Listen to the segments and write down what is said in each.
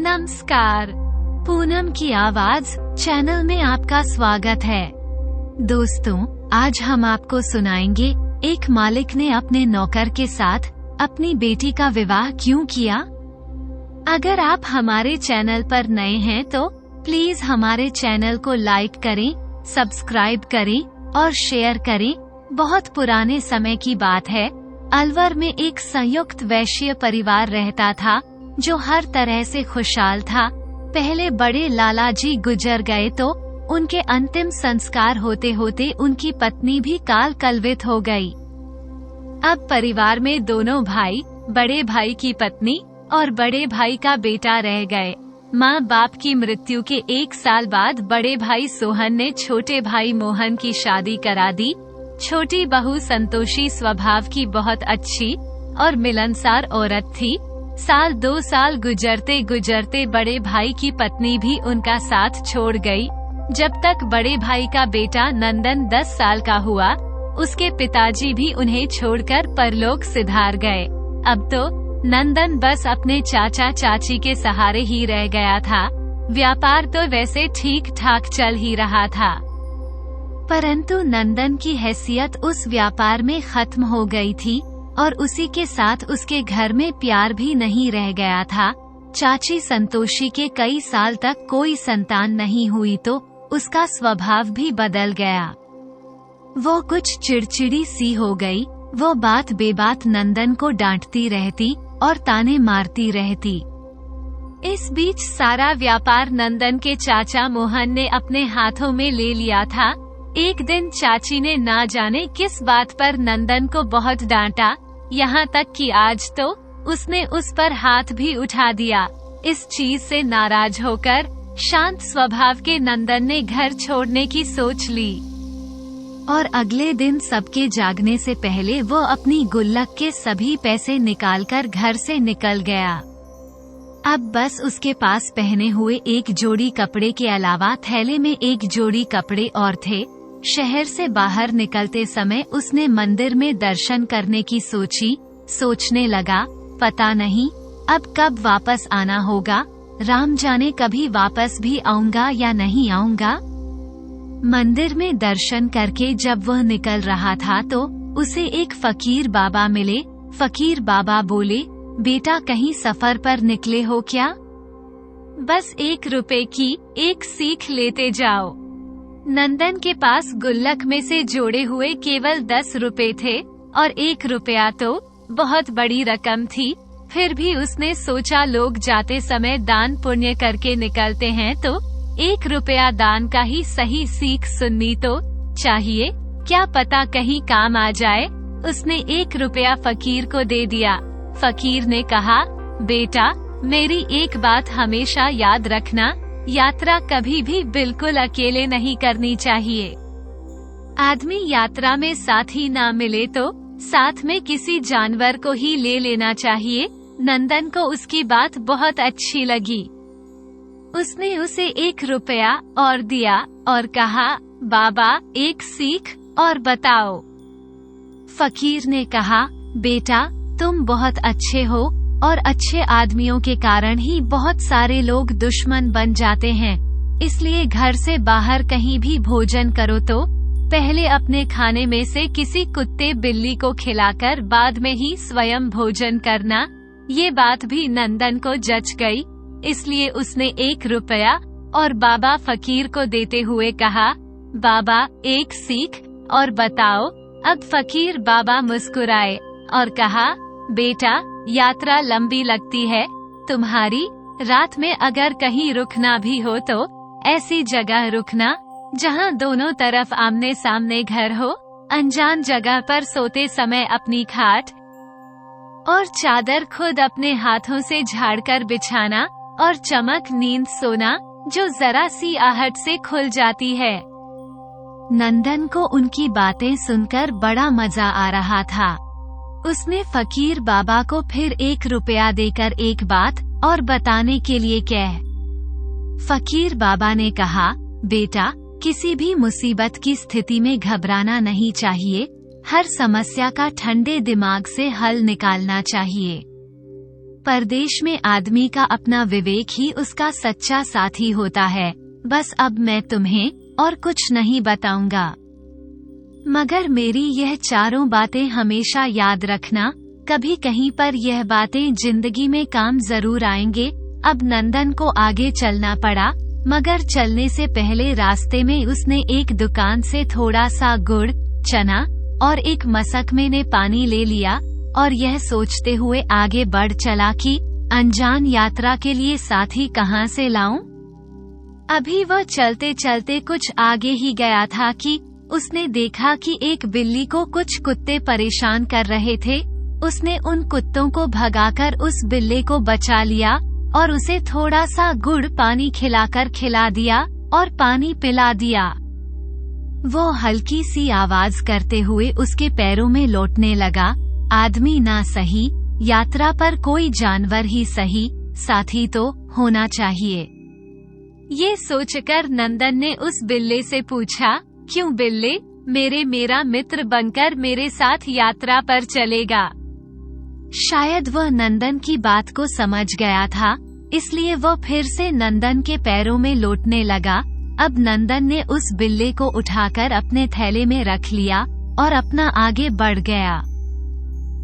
नमस्कार, पूनम की आवाज चैनल में आपका स्वागत है। दोस्तों, आज हम आपको सुनाएंगे एक मालिक ने अपने नौकर के साथ अपनी बेटी का विवाह क्यों किया। अगर आप हमारे चैनल पर नए हैं तो प्लीज हमारे चैनल को लाइक करें, सब्सक्राइब करें और शेयर करें। बहुत पुराने समय की बात है। अलवर में एक संयुक्त वैश्य परिवार रहता था जो हर तरह से खुशहाल था। पहले बड़े लाला जी गुजर गए तो उनके अंतिम संस्कार होते होते उनकी पत्नी भी काल कलवित हो गई। अब परिवार में दोनों भाई, बड़े भाई की पत्नी और बड़े भाई का बेटा रह गए। माँ बाप की मृत्यु के 1 साल बाद बड़े भाई सोहन ने छोटे भाई मोहन की शादी करा दी। छोटी बहू संतोषी स्वभाव की बहुत अच्छी और मिलनसार औरत थी। 2 साल गुजरते गुजरते बड़े भाई की पत्नी भी उनका साथ छोड़ गई। जब तक बड़े भाई का बेटा नंदन 10 साल का हुआ, उसके पिताजी भी उन्हें छोड़कर परलोक सिधार गए। अब तो नंदन बस अपने चाचा चाची के सहारे ही रह गया था। व्यापार तो वैसे ठीक ठाक चल ही रहा था, परंतु नंदन की हैसियत उस व्यापार में खत्म हो गई थी और उसी के साथ उसके घर में प्यार भी नहीं रह गया था। चाची संतोषी के कई साल तक कोई संतान नहीं हुई तो उसका स्वभाव भी बदल गया। वो कुछ चिड़चिड़ी सी हो गई। वो बात बेबात नंदन को डांटती रहती और ताने मारती रहती। इस बीच सारा व्यापार नंदन के चाचा मोहन ने अपने हाथों में ले लिया था। एक दिन चाची ने ना जाने किस बात पर नंदन को बहुत डांटा, यहाँ तक कि आज तो उसने उस पर हाथ भी उठा दिया। इस चीज से नाराज होकर शांत स्वभाव के नंदन ने घर छोड़ने की सोच ली और अगले दिन सबके जागने से पहले वो अपनी गुल्लक के सभी पैसे निकालकर घर से निकल गया। अब बस उसके पास पहने हुए एक जोड़ी कपड़े के अलावा थैले में एक जोड़ी कपड़े और थे। शहर से बाहर निकलते समय उसने मंदिर में दर्शन करने की सोचने लगा, पता नहीं अब कब वापस आना होगा। राम जाने कभी वापस भी आऊंगा या नहीं आऊंगा। मंदिर में दर्शन करके जब वह निकल रहा था तो उसे एक फकीर बाबा मिले। फकीर बाबा बोले, बेटा कहीं सफर पर निकले हो क्या? बस 1 रुपए की एक सीख लेते जाओ। नंदन के पास गुल्लक में से जोड़े हुए केवल 10 रुपए थे और 1 रुपया तो बहुत बड़ी रकम थी। फिर भी उसने सोचा लोग जाते समय दान पुण्य करके निकलते हैं तो 1 रुपया दान का ही सही सीख सुननी तो चाहिए, क्या पता कहीं काम आ जाए। उसने 1 रुपया फकीर को दे दिया। फकीर ने कहा, बेटा मेरी एक बात हमेशा याद रखना, यात्रा कभी भी बिल्कुल अकेले नहीं करनी चाहिए। आदमी यात्रा में साथी ना मिले तो साथ में किसी जानवर को ही ले लेना चाहिए। नंदन को उसकी बात बहुत अच्छी लगी। उसने उसे 1 रुपया और दिया और कहा, बाबा एक सीख और बताओ। फकीर ने कहा, बेटा तुम बहुत अच्छे हो और अच्छे आदमियों के कारण ही बहुत सारे लोग दुश्मन बन जाते हैं। इसलिए घर से बाहर कहीं भी भोजन करो तो पहले अपने खाने में से किसी कुत्ते बिल्ली को खिलाकर बाद में ही स्वयं भोजन करना। ये बात भी नंदन को जच गई, इसलिए उसने 1 रुपया और बाबा फकीर को देते हुए कहा, बाबा एक सीख और बताओ। अब फकीर बाबा मुस्कुराए और कहा, बेटा यात्रा लंबी लगती है तुम्हारी। रात में अगर कहीं रुकना भी हो तो ऐसी जगह रुकना जहां दोनों तरफ आमने सामने घर हो। अनजान जगह पर सोते समय अपनी खाट और चादर खुद अपने हाथों से झाड़कर बिछाना और चमक नींद सोना जो जरा सी आहट से खुल जाती है। नंदन को उनकी बातें सुनकर बड़ा मजा आ रहा था। उसने फकीर बाबा को फिर 1 रुपया देकर एक बात और बताने के लिए कहा। फकीर बाबा ने कहा, बेटा किसी भी मुसीबत की स्थिति में घबराना नहीं चाहिए। हर समस्या का ठंडे दिमाग से हल निकालना चाहिए। परदेश में आदमी का अपना विवेक ही उसका सच्चा साथी होता है। बस अब मैं तुम्हें और कुछ नहीं बताऊंगा, मगर मेरी यह चारों बातें हमेशा याद रखना। कभी कहीं पर यह बातें जिंदगी में काम जरूर आएंगे। अब नंदन को आगे चलना पड़ा, मगर चलने से पहले रास्ते में उसने एक दुकान से थोड़ा सा गुड़, चना और एक मशक में पानी ले लिया और यह सोचते हुए आगे बढ़ चला कि अनजान यात्रा के लिए साथी कहाँ से लाऊं। अभी वह चलते चलते कुछ आगे ही गया था कि उसने देखा कि एक बिल्ली को कुछ कुत्ते परेशान कर रहे थे। उसने उन कुत्तों को भगाकर उस बिल्ली को बचा लिया और उसे थोड़ा सा गुड़ पानी खिलाकर खिला दिया और पानी पिला दिया। वो हल्की सी आवाज करते हुए उसके पैरों में लौटने लगा। आदमी ना सही, यात्रा पर कोई जानवर ही सही, साथी तो होना चाहिए। ये सोचकर नंदन ने उस बिल्ली से पूछा, क्यों बिल्ली, मेरा मित्र बनकर मेरे साथ यात्रा पर चलेगा। शायद वह नंदन की बात को समझ गया था, इसलिए वह फिर से नंदन के पैरों में लौटने लगा। अब नंदन ने उस बिल्ली को उठाकर अपने थैले में रख लिया और अपना आगे बढ़ गया।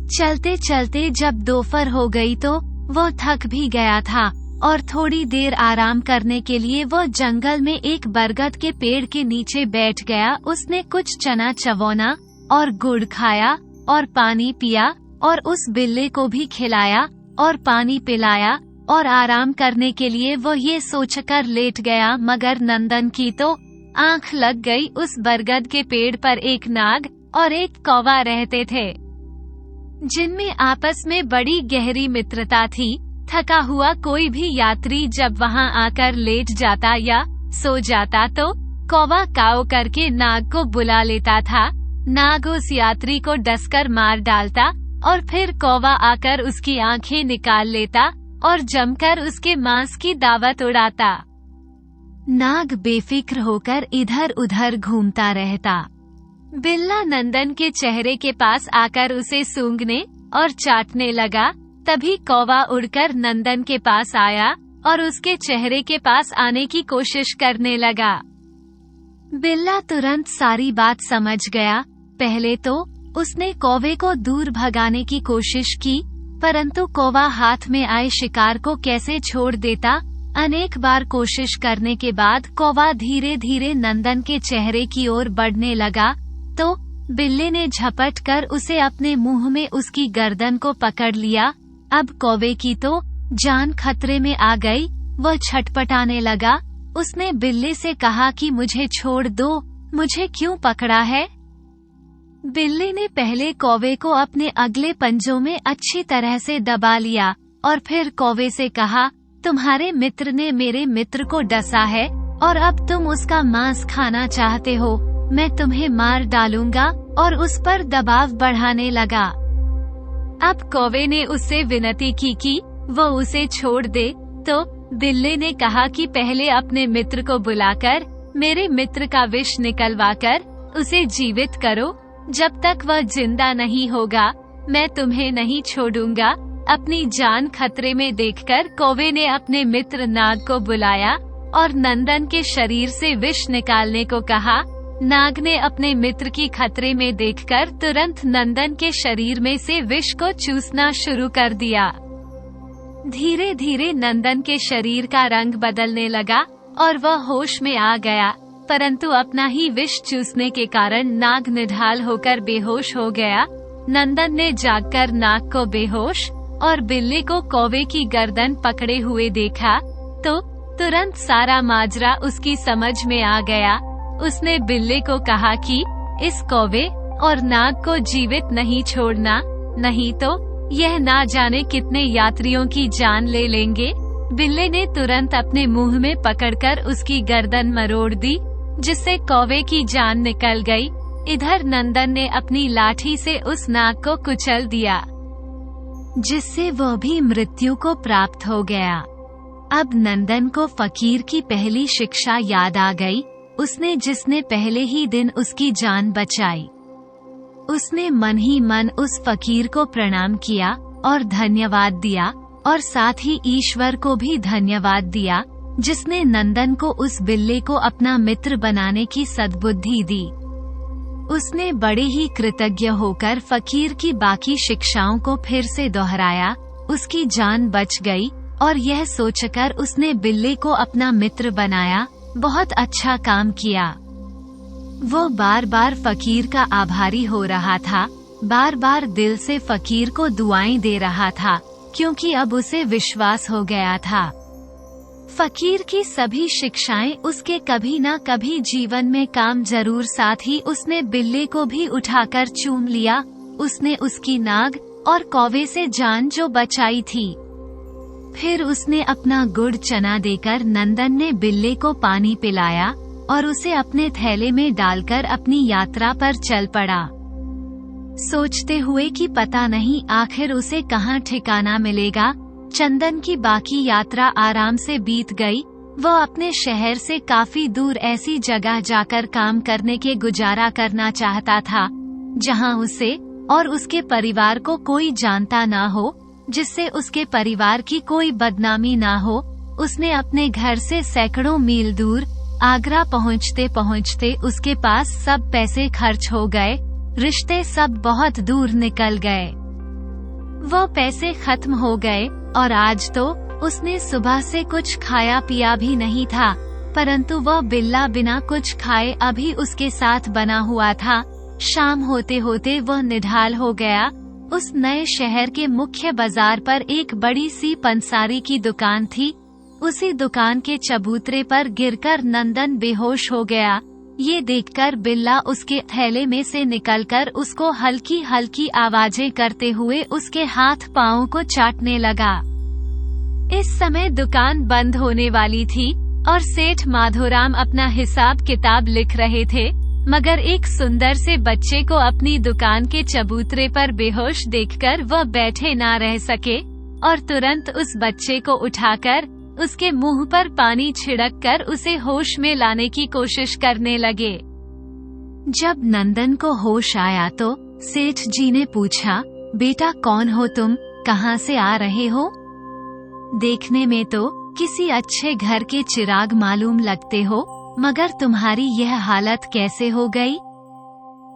चलते चलते जब दोपहर हो गई तो वह थक भी गया था और थोड़ी देर आराम करने के लिए वह जंगल में एक बरगद के पेड़ के नीचे बैठ गया। उसने कुछ चना चवौना और गुड़ खाया और पानी पिया और उस बिल्ली को भी खिलाया और पानी पिलाया और आराम करने के लिए वह ये सोचकर लेट गया। मगर नंदन की तो आंख लग गई। उस बरगद के पेड़ पर एक नाग और एक कौवा रहते थे, जिनमें आपस में बड़ी गहरी मित्रता थी। थका हुआ कोई भी यात्री जब वहां आकर लेट जाता या सो जाता तो कौवा काव करके नाग को बुला लेता था। नाग उस यात्री को डसकर मार डालता और फिर कौवा आकर उसकी आंखें निकाल लेता और जमकर उसके मांस की दावत उड़ाता। नाग बेफिक्र होकर इधर उधर घूमता रहता। बिल्ला नंदन के चेहरे के पास आकर उसे सूंघने और चाटने लगा। तभी कौवा उड़कर नंदन के पास आया और उसके चेहरे के पास आने की कोशिश करने लगा। बिल्ला तुरंत सारी बात समझ गया। पहले तो उसने कौवे को दूर भगाने की कोशिश की, परंतु कौवा हाथ में आए शिकार को कैसे छोड़ देता। अनेक बार कोशिश करने के बाद कौवा धीरे धीरे नंदन के चेहरे की ओर बढ़ने लगा, तो बिल्ली ने झपट कर उसे अपने मुंह में उसकी गर्दन को पकड़ लिया। अब कौवे की तो जान खतरे में आ गई। वह छटपटाने लगा। उसने बिल्ली से कहा कि मुझे छोड़ दो, मुझे क्यों पकड़ा है। बिल्ली ने पहले कौवे को अपने अगले पंजों में अच्छी तरह से दबा लिया और फिर कौवे से कहा, तुम्हारे मित्र ने मेरे मित्र को डसा है और अब तुम उसका मांस खाना चाहते हो। मैं तुम्हें मार डालूंगा और उस पर दबाव बढ़ाने लगा। अब कौवे ने उससे विनती की कि वो उसे छोड़ दे, तो बिल्ली ने कहा कि पहले अपने मित्र को बुलाकर मेरे मित्र का विष निकलवाकर उसे जीवित करो। जब तक वह जिंदा नहीं होगा मैं तुम्हें नहीं छोड़ूंगा। अपनी जान खतरे में देखकर कौवे ने अपने मित्र नाग को बुलाया और नंदन के शरीर से विष निकालने को कहा। नाग ने अपने मित्र की खतरे में देखकर तुरंत नंदन के शरीर में से विष को चूसना शुरू कर दिया। धीरे धीरे नंदन के शरीर का रंग बदलने लगा और वह होश में आ गया, परंतु अपना ही विष चूसने के कारण नाग निढाल होकर बेहोश हो गया। नंदन ने जागकर नाग को बेहोश और बिल्ली को कौवे की गर्दन पकड़े हुए देखा तो तुरंत सारा माजरा उसकी समझ में आ गया। उसने बिल्ली को कहा कि इस कौवे और नाग को जीवित नहीं छोड़ना, नहीं तो यह ना जाने कितने यात्रियों की जान ले लेंगे। बिल्ली ने तुरंत अपने मुंह में पकड़कर उसकी गर्दन मरोड़ दी, जिससे कौवे की जान निकल गई। इधर नंदन ने अपनी लाठी से उस नाग को कुचल दिया, जिससे वह भी मृत्यु को प्राप्त हो गया। अब नंदन को फकीर की पहली शिक्षा याद आ गई। उसने जिसने पहले ही दिन उसकी जान बचाई, उसने मन ही मन उस फकीर को प्रणाम किया और धन्यवाद दिया। और साथ ही ईश्वर को भी धन्यवाद दिया जिसने नंदन को उस बिल्ली को अपना मित्र बनाने की सद्बुद्धि दी। उसने बड़े ही कृतज्ञ होकर फकीर की बाकी शिक्षाओं को फिर से दोहराया। उसकी जान बच गई और यह सोचकर उसने बिल्ली को अपना मित्र बनाया। बहुत अच्छा काम किया। वो बार बार फकीर का आभारी हो रहा था, बार बार दिल से फकीर को दुआएं दे रहा था, क्योंकि अब उसे विश्वास हो गया था फकीर की सभी शिक्षाएं उसके कभी न कभी जीवन में काम जरूर। साथ ही उसने बिल्ली को भी उठाकर चूम लिया। उसने उसकी नाग और कौवे से जान जो बचाई थी। फिर उसने अपना गुड़ चना देकर नंदन ने बिल्ली को पानी पिलाया और उसे अपने थैले में डालकर अपनी यात्रा पर चल पड़ा, सोचते हुए कि पता नहीं आखिर उसे कहाँ ठिकाना मिलेगा। चंदन की बाकी यात्रा आराम से बीत गई। वह अपने शहर से काफी दूर ऐसी जगह जाकर काम करने के गुजारा करना चाहता था जहां उसे और उसके परिवार को कोई जानता ना हो, जिससे उसके परिवार की कोई बदनामी ना हो। उसने अपने घर से सैकड़ों मील दूर आगरा पहुंचते पहुंचते उसके पास सब पैसे खर्च हो गए। रिश्ते सब बहुत दूर निकल गए। वो पैसे खत्म हो गए और आज तो उसने सुबह से कुछ खाया पिया भी नहीं था, परंतु वह बिल्ला बिना कुछ खाए अभी उसके साथ बना हुआ था। शाम होते होते वह निढाल हो गया। उस नए शहर के मुख्य बाजार पर एक बड़ी सी पंसारी की दुकान थी। उसी दुकान के चबूतरे पर गिरकर नंदन बेहोश हो गया। ये देखकर बिल्ला उसके थैले में से निकलकर उसको हल्की हल्की आवाजें करते हुए उसके हाथ पाँव को चाटने लगा। इस समय दुकान बंद होने वाली थी और सेठ माधोराम अपना हिसाब किताब लिख रहे थे, मगर एक सुंदर से बच्चे को अपनी दुकान के चबूतरे पर बेहोश देखकर वह बैठे ना रह सके और तुरंत उस बच्चे को उठाकर उसके मुंह पर पानी छिड़ककर उसे होश में लाने की कोशिश करने लगे। जब नंदन को होश आया तो सेठ जी ने पूछा, बेटा कौन हो तुम, कहाँ से आ रहे हो? देखने में तो किसी अच्छे घर के चिराग मालूम लगते हो, मगर तुम्हारी यह हालत कैसे हो गई?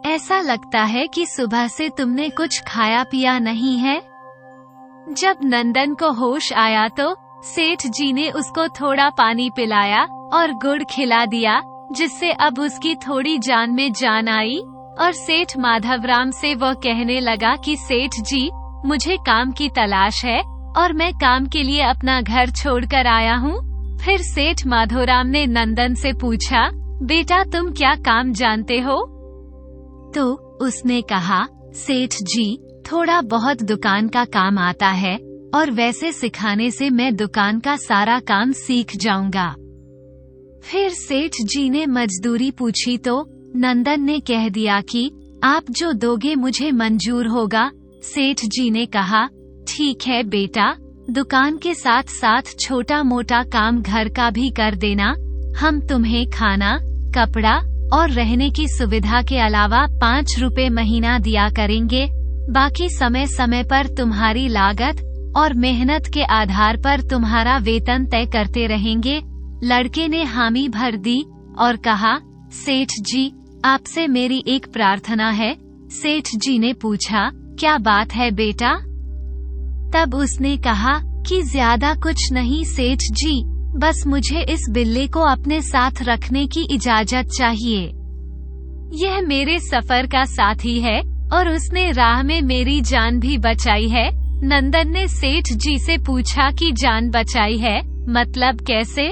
ऐसा लगता है कि सुबह से तुमने कुछ खाया पिया नहीं है। जब नंदन को होश आया तो सेठ जी ने उसको थोड़ा पानी पिलाया और गुड़ खिला दिया, जिससे अब उसकी थोड़ी जान में जान आई। और सेठ माधवराम से वह कहने लगा कि सेठ जी, मुझे काम की तलाश है और मैं काम के लिए अपना घर छोड़कर आया हूँ। फिर सेठ माधोराम ने नंदन से पूछा, बेटा तुम क्या काम जानते हो? तो उसने कहा, सेठ जी, थोड़ा बहुत दुकान का काम आता है और वैसे सिखाने से मैं दुकान का सारा काम सीख जाऊंगा। फिर सेठ जी ने मजदूरी पूछी तो नंदन ने कह दिया कि आप जो दोगे मुझे मंजूर होगा। सेठ जी ने कहा, ठीक है बेटा, दुकान के साथ साथ छोटा मोटा काम घर का भी कर देना। हम तुम्हें खाना, कपड़ा और रहने की सुविधा के अलावा 5 रुपए महीना दिया करेंगे। बाकी समय समय पर तुम्हारी लागत और मेहनत के आधार पर तुम्हारा वेतन तय करते रहेंगे। लड़के ने हामी भर दी और कहा, सेठ जी, आपसे मेरी एक प्रार्थना है। सेठ जी ने पूछा, क्या बात है बेटा? तब उसने कहा कि ज्यादा कुछ नहीं सेठ जी, बस मुझे इस बिल्ली को अपने साथ रखने की इजाजत चाहिए। यह मेरे सफर का साथी है और उसने राह में मेरी जान भी बचाई है। नंदन ने सेठ जी से पूछा कि जान बचाई है, मतलब कैसे?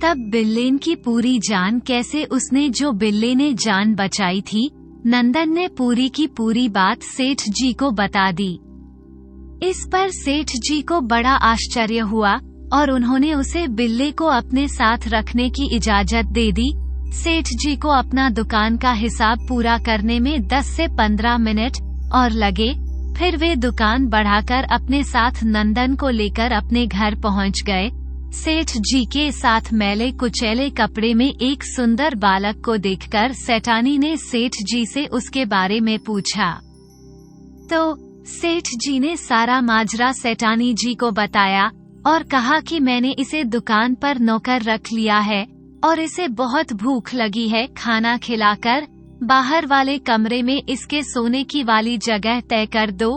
तब बिल्लेन की पूरी जान कैसे उसने जो बिल्ली ने जान बचाई थी, नंदन ने पूरी की पूरी बात सेठ जी को बता दी। इस पर सेठ जी को बड़ा आश्चर्य हुआ और उन्होंने उसे बिल्ली को अपने साथ रखने की इजाजत दे दी। सेठ जी को अपना दुकान का हिसाब पूरा करने में 10 से 15 मिनट और लगे। फिर वे दुकान बढ़ाकर अपने साथ नंदन को लेकर अपने घर पहुंच गए। सेठ जी के साथ मैले कुचैले कपड़े में एक सुंदर बालक को देखकर सेठानी ने सेठ जी से उसके बारे में पूछा। तो सेठ जी ने सारा माजरा सेठानी जी को बताया और कहा कि मैंने इसे दुकान पर नौकर रख लिया है और इसे बहुत भूख लगी है। खाना खिलाकर बाहर वाले कमरे में इसके सोने की वाली जगह तय कर दो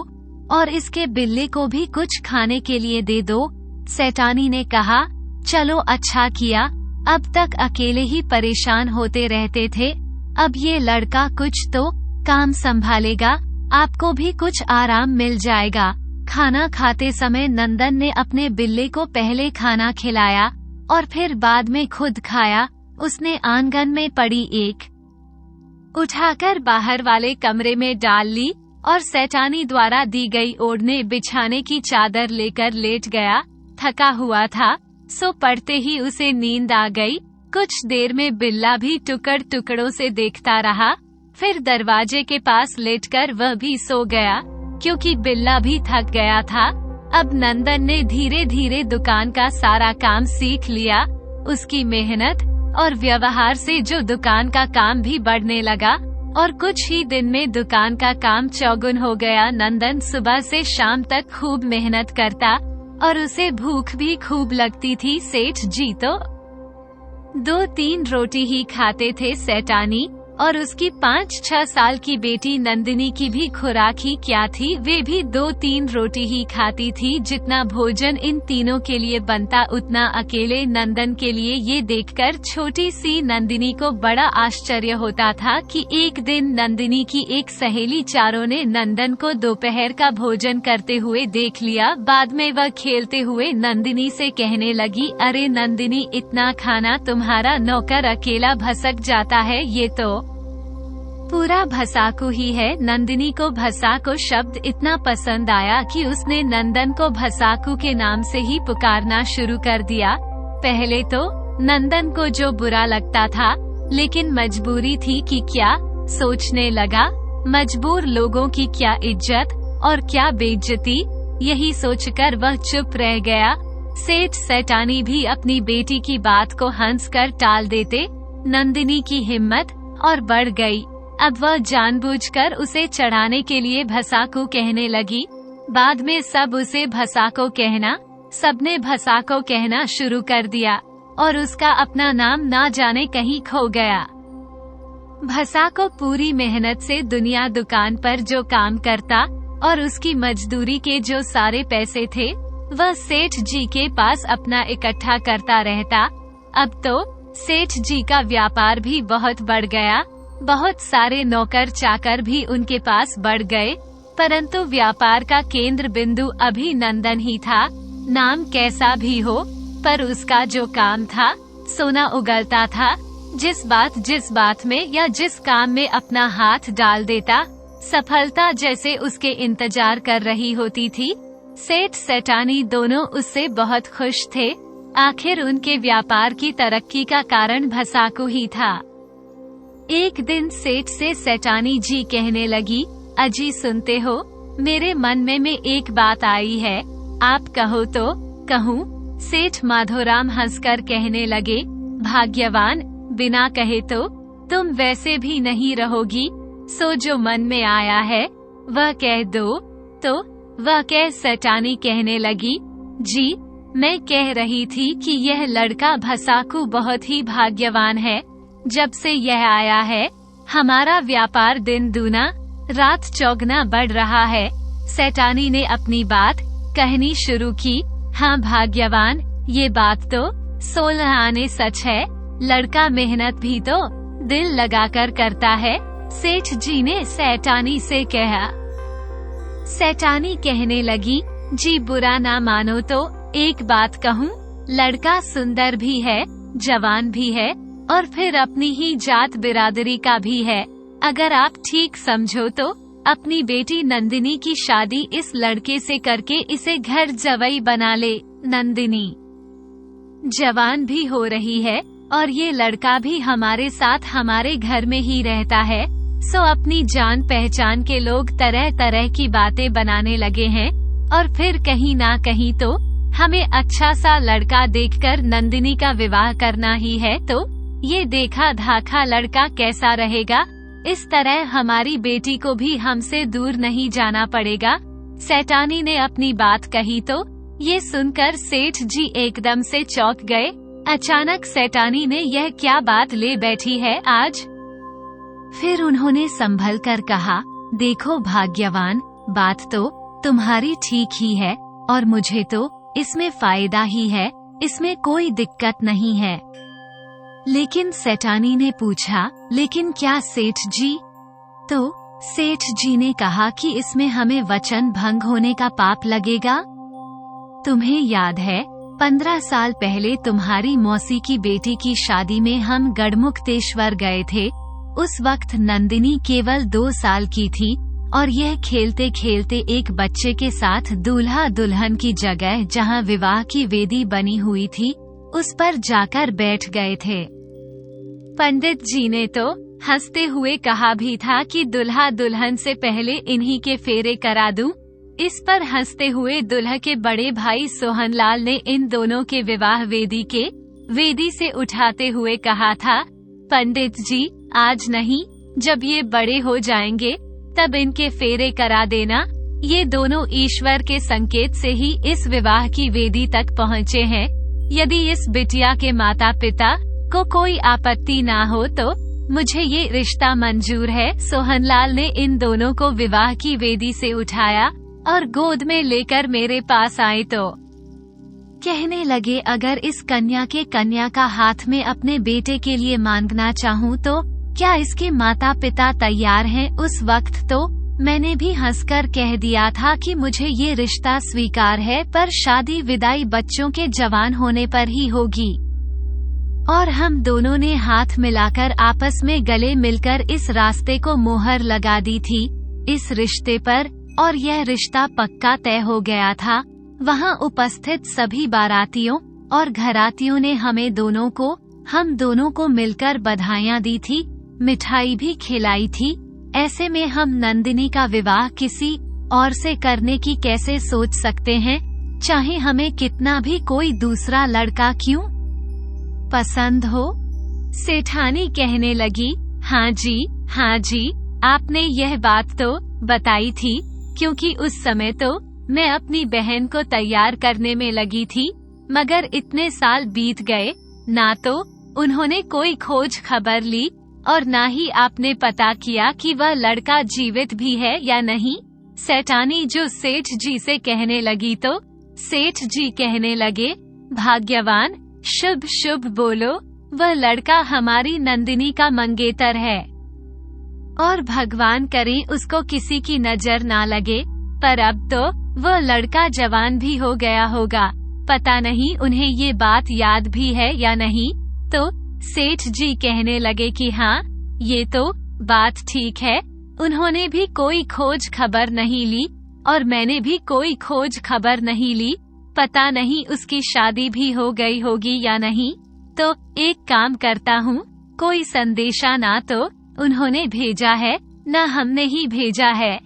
और इसके बिल्ली को भी कुछ खाने के लिए दे दो। सेठानी ने कहा, चलो अच्छा किया, अब तक अकेले ही परेशान होते रहते थे, अब ये लड़का कुछ तो काम संभालेगा, आपको भी कुछ आराम मिल जाएगा। खाना खाते समय नंदन ने अपने बिल्ली को पहले खाना खिलाया और फिर बाद में खुद खाया। उसने आंगन में पड़ी एक उठाकर बाहर वाले कमरे में डाल ली और सेठानी द्वारा दी गई ओढ़ने बिछाने की चादर लेकर लेट गया। थका हुआ था, सो पड़ते ही उसे नींद आ गई। कुछ देर में बिल्ला भी टुकड़ टुकड़ों से देखता रहा, फिर दरवाजे के पास लेटकर वह भी सो गया, क्योंकि बिल्ला भी थक गया था। अब नंदन ने धीरे धीरे दुकान का सारा काम सीख लिया। उसकी मेहनत और व्यवहार से जो दुकान का काम भी बढ़ने लगा और कुछ ही दिन में दुकान का काम चौगुन हो गया। नंदन सुबह से शाम तक खूब मेहनत करता और उसे भूख भी खूब लगती थी। सेठ जी तो 2-3 रोटी ही खाते थे। सेठानी और उसकी 5-6 साल की बेटी नंदिनी की भी खुराक ही क्या थी, वे भी 2-3 रोटी ही खाती थी। जितना भोजन इन तीनों के लिए बनता उतना अकेले नंदन के लिए। ये देखकर छोटी सी नंदिनी को बड़ा आश्चर्य होता था कि एक दिन नंदिनी की एक सहेली चारों ने नंदन को दोपहर का भोजन करते हुए देख लिया। बाद में वह खेलते हुए नंदिनी से कहने लगी, अरे नंदिनी, इतना खाना तुम्हारा नौकर अकेला भसक जाता है, ये तो पूरा भसाकू ही है। नंदिनी को भसाको शब्द इतना पसंद आया कि उसने नंदन को भसाकू के नाम से ही पुकारना शुरू कर दिया। पहले तो नंदन को जो बुरा लगता था, लेकिन मजबूरी थी कि क्या, सोचने लगा, मजबूर लोगों की क्या इज्जत और क्या बेइज्जती। यही सोचकर वह चुप रह गया। सेठ सेठानी भी अपनी बेटी की बात को हंसकर टाल देते। नंदिनी की हिम्मत और बढ़ गई। अब वह जानबूझकर उसे चढ़ाने के लिए भसाको कहने लगी। बाद में सब उसे भसाको कहना, सबने भसाको कहना शुरू कर दिया और उसका अपना नाम ना जाने कहीं खो गया। भसाको पूरी मेहनत से दुनिया दुकान पर जो काम करता और उसकी मजदूरी के जो सारे पैसे थे वह सेठ जी के पास अपना इकट्ठा करता रहता। अब तो सेठ जी का व्यापार भी बहुत बढ़ गया। बहुत सारे नौकर चाकर भी उनके पास बढ़ गए, परंतु व्यापार का केंद्र बिंदु अभी नंदन ही था। नाम कैसा भी हो, पर उसका जो काम था सोना उगलता था। जिस बात में या जिस काम में अपना हाथ डाल देता, सफलता जैसे उसके इंतजार कर रही होती थी। सेठ सेठानी दोनों उससे बहुत खुश थे। आखिर उनके व्यापार की तरक्की का कारण भसाकू ही था। एक दिन सेठ से सेठानी जी कहने लगी, अजी सुनते हो, मेरे मन में एक बात आई है, आप कहो तो कहूँ। सेठ माधोराम हंसकर कहने लगे, भाग्यवान, बिना कहे तो तुम वैसे भी नहीं रहोगी, सो जो मन में आया है वह कह दो। तो वह कह सेठानी कहने लगी, जी मैं कह रही थी कि यह लड़का भसाकू बहुत ही भाग्यवान है। जब से यह आया है हमारा व्यापार दिन दूना रात चौगुना बढ़ रहा है। सेठानी ने अपनी बात कहनी शुरू की। हाँ भाग्यवान, ये बात तो 16 आने सच है। लड़का मेहनत भी तो दिल लगाकर करता है, सेठ जी ने सेठानी से कहा। सेठानी कहने लगी, जी बुरा ना मानो तो एक बात कहूँ, लड़का सुंदर भी है, जवान भी है और फिर अपनी ही जात बिरादरी का भी है। अगर आप ठीक समझो तो अपनी बेटी नंदिनी की शादी इस लड़के से करके इसे घर जवई बना ले। नंदिनी जवान भी हो रही है और ये लड़का भी हमारे साथ हमारे घर में ही रहता है, सो अपनी जान पहचान के लोग तरह तरह की बातें बनाने लगे हैं और फिर कहीं ना कहीं तो हमें अच्छा सा लड़का देखकर नंदिनी का विवाह करना ही है। तो ये देखा धाखा लड़का कैसा रहेगा, इस तरह हमारी बेटी को भी हमसे दूर नहीं जाना पड़ेगा। सेठानी ने अपनी बात कही तो ये सुनकर सेठ जी एकदम से चौंक गए। अचानक सेठानी ने यह क्या बात ले बैठी है आज। फिर उन्होंने संभल कर कहा, देखो भाग्यवान, बात तो तुम्हारी ठीक ही है और मुझे तो इसमें फायदा ही है, इसमें कोई दिक्कत नहीं है। लेकिन सेठानी ने पूछा, लेकिन क्या सेठ जी? तो सेठ जी ने कहा कि इसमें हमें वचन भंग होने का पाप लगेगा। तुम्हें याद है 15 साल पहले तुम्हारी मौसी की बेटी की शादी में हम गढ़मुक्तेश्वर गए थे। उस वक्त नंदिनी केवल 2 साल की थी और यह खेलते खेलते एक बच्चे के साथ दूल्हा दुल्हन की जगह जहां विवाह की वेदी बनी हुई थी उस पर जाकर बैठ गए थे। पंडित जी ने तो हंसते हुए कहा भी था कि दूल्हा दुल्हन से पहले इन्हीं के फेरे करा दूं। इस पर हंसते हुए दूल्हा के बड़े भाई सोहनलाल ने इन दोनों के विवाह वेदी से उठाते हुए कहा था, पंडित जी आज नहीं, जब ये बड़े हो जाएंगे तब इनके फेरे करा देना। ये दोनों ईश्वर के संकेत से ही इस विवाह की वेदी तक पहुँचे हैं। यदि इस बिटिया के माता पिता को कोई आपत्ति ना हो तो मुझे ये रिश्ता मंजूर है। सोहनलाल ने इन दोनों को विवाह की वेदी से उठाया और गोद में लेकर मेरे पास आए तो कहने लगे, अगर इस कन्या का हाथ में अपने बेटे के लिए मांगना चाहूँ तो क्या इसके माता पिता तैयार हैं? उस वक्त तो मैंने भी हंसकर कह दिया था कि मुझे ये रिश्ता स्वीकार है, पर शादी विदाई बच्चों के जवान होने पर ही होगी। और हम दोनों ने हाथ मिलाकर आपस में गले मिलकर इस रास्ते को मोहर लगा दी थी इस रिश्ते पर, और यह रिश्ता पक्का तय हो गया था। वहाँ उपस्थित सभी बारातियों और घरातियों ने हम दोनों को मिलकर बधाइयाँ दी थी, मिठाई भी खिलाई थी। ऐसे में हम नंदिनी का विवाह किसी और से करने की कैसे सोच सकते हैं, चाहे हमें कितना भी कोई दूसरा लड़का क्यों पसंद हो। सेठानी कहने लगी, हाँ जी, आपने यह बात तो बताई थी, क्योंकि उस समय तो मैं अपनी बहन को तैयार करने में लगी थी, मगर इतने साल बीत गए, ना तो उन्होंने कोई खोज खबर ली और ना ही आपने पता किया कि वह लड़का जीवित भी है या नहीं। सेठानी जो सेठ जी से कहने लगी तो सेठ जी कहने लगे, भाग्यवान, शुभ शुभ बोलो, वह लड़का हमारी नंदिनी का मंगेतर है और भगवान करे उसको किसी की नजर ना लगे। पर अब तो वह लड़का जवान भी हो गया होगा, पता नहीं उन्हें ये बात याद भी है या नहीं। तो सेठ जी कहने लगे कि हाँ, ये तो बात ठीक है, उन्होंने भी कोई खोज खबर नहीं ली और मैंने भी कोई खोज खबर नहीं ली, पता नहीं उसकी शादी भी हो गई होगी या नहीं। तो एक काम करता हूँ, कोई संदेशा ना तो उन्होंने भेजा है ना हमने ही भेजा है।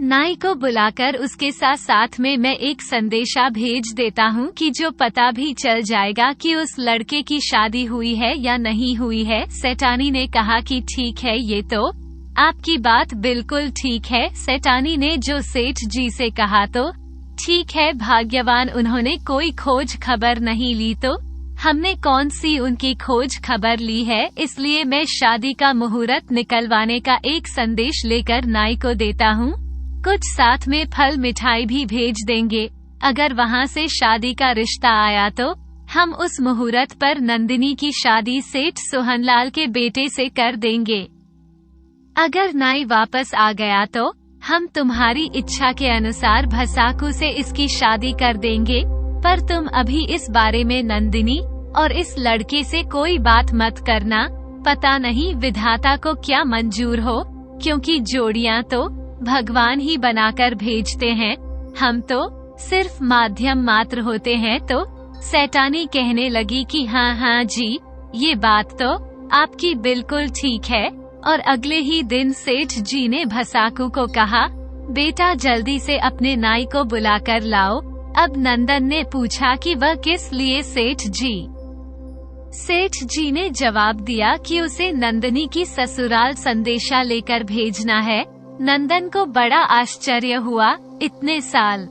नाई को बुलाकर उसके साथ में मैं एक संदेशा भेज देता हूँ कि जो पता भी चल जाएगा कि उस लड़के की शादी हुई है या नहीं हुई है। सेठानी ने कहा कि ठीक है, ये तो आपकी बात बिल्कुल ठीक है। सेठानी ने जो सेठ जी से कहा तो ठीक है भाग्यवान, उन्होंने कोई खोज खबर नहीं ली तो हमने कौन सी उनकी खोज खबर ली है। इसलिए मैं शादी का मुहूर्त निकलवाने का एक संदेश लेकर नाई को देता हूँ, कुछ साथ में फल मिठाई भी भेज देंगे। अगर वहाँ से शादी का रिश्ता आया तो हम उस मुहूर्त पर नंदिनी की शादी सेठ सोहनलाल के बेटे से कर देंगे। अगर नाई वापस आ गया तो हम तुम्हारी इच्छा के अनुसार भसाकू से इसकी शादी कर देंगे, पर तुम अभी इस बारे में नंदिनी और इस लड़के से कोई बात मत करना, पता नहीं विधाता को क्या मंजूर हो, क्योंकि जोड़ियां तो भगवान ही बनाकर भेजते हैं, हम तो सिर्फ माध्यम मात्र होते हैं। तो सेठानी कहने लगी कि हाँ जी, ये बात तो आपकी बिल्कुल ठीक है। और अगले ही दिन सेठ जी ने भसाकू को कहा, बेटा जल्दी से अपने नाई को बुलाकर लाओ। अब नंदन ने पूछा कि वह किस लिए सेठ जी। सेठ जी ने जवाब दिया कि उसे नंदिनी की ससुराल संदेशा लेकर भेजना है। नंदन को बड़ा आश्चर्य हुआ, इतने साल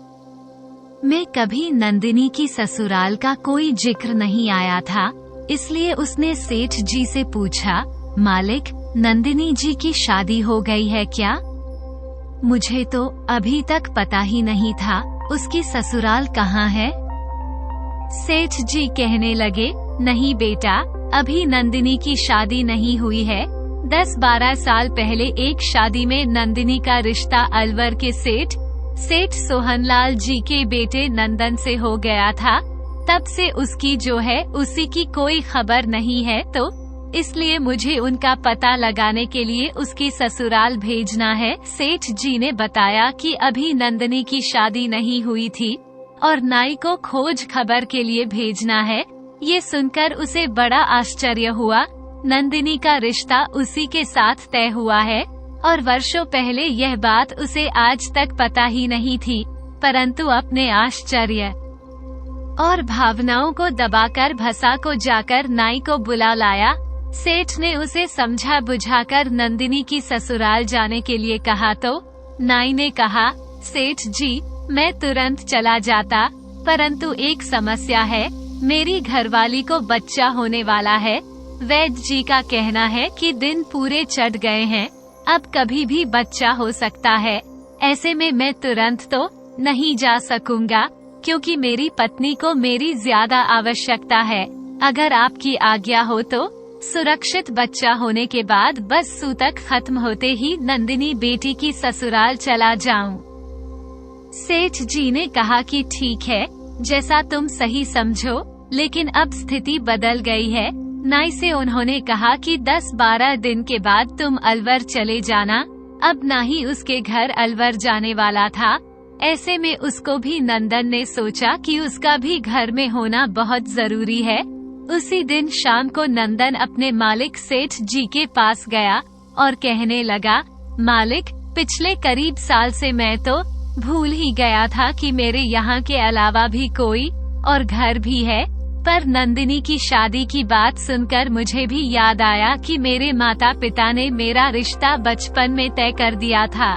में कभी नंदिनी की ससुराल का कोई जिक्र नहीं आया था, इसलिए उसने सेठ जी से पूछा, मालिक, नंदिनी जी की शादी हो गई है क्या? मुझे तो अभी तक पता ही नहीं था, उसकी ससुराल कहाँ है? सेठ जी कहने लगे, नहीं बेटा, अभी नंदिनी की शादी नहीं हुई है। 10-12 साल पहले एक शादी में नंदिनी का रिश्ता अलवर के सेठ सोहनलाल जी के बेटे नंदन से हो गया था। तब से उसकी जो है उसी की कोई खबर नहीं है, तो इसलिए मुझे उनका पता लगाने के लिए उसकी ससुराल भेजना है। सेठ जी ने बताया कि अभी नंदिनी की शादी नहीं हुई थी और नाई को खोज खबर के लिए भेजना है। ये सुनकर उसे बड़ा आश्चर्य हुआ। नंदिनी का रिश्ता उसी के साथ तय हुआ है और वर्षों पहले यह बात उसे आज तक पता ही नहीं थी, परंतु अपने आश्चर्य और भावनाओं को दबाकर भसा को जाकर नाई को बुला लाया। सेठ ने उसे समझा बुझाकर नंदिनी की ससुराल जाने के लिए कहा तो नाई ने कहा, सेठ जी, मैं तुरंत चला जाता, परंतु एक समस्या है, मेरी घरवाली को बच्चा होने वाला है। वैद्य जी का कहना है कि दिन पूरे चढ़ गए हैं, अब कभी भी बच्चा हो सकता है। ऐसे में मैं तुरंत तो नहीं जा सकूंगा, क्योंकि मेरी पत्नी को मेरी ज्यादा आवश्यकता है। अगर आपकी आज्ञा हो तो सुरक्षित बच्चा होने के बाद बस सूतक खत्म होते ही नंदिनी बेटी की ससुराल चला जाऊं। सेठ जी ने कहा कि ठीक है, जैसा तुम सही समझो, लेकिन अब स्थिति बदल गई है। नाई से उन्होंने कहा कि 10-12 दिन के बाद तुम अलवर चले जाना। अब ना ही उसके घर अलवर जाने वाला था। ऐसे में उसको भी नंदन ने सोचा कि उसका भी घर में होना बहुत जरूरी है। उसी दिन शाम को नंदन अपने मालिक सेठ जी के पास गया और कहने लगा, मालिक, पिछले करीब साल से मैं तो भूल ही गया था कि मेरे यहाँ के अलावा भी कोई और घर भी है, पर नंदिनी की शादी की बात सुनकर मुझे भी याद आया कि मेरे माता पिता ने मेरा रिश्ता बचपन में तय कर दिया था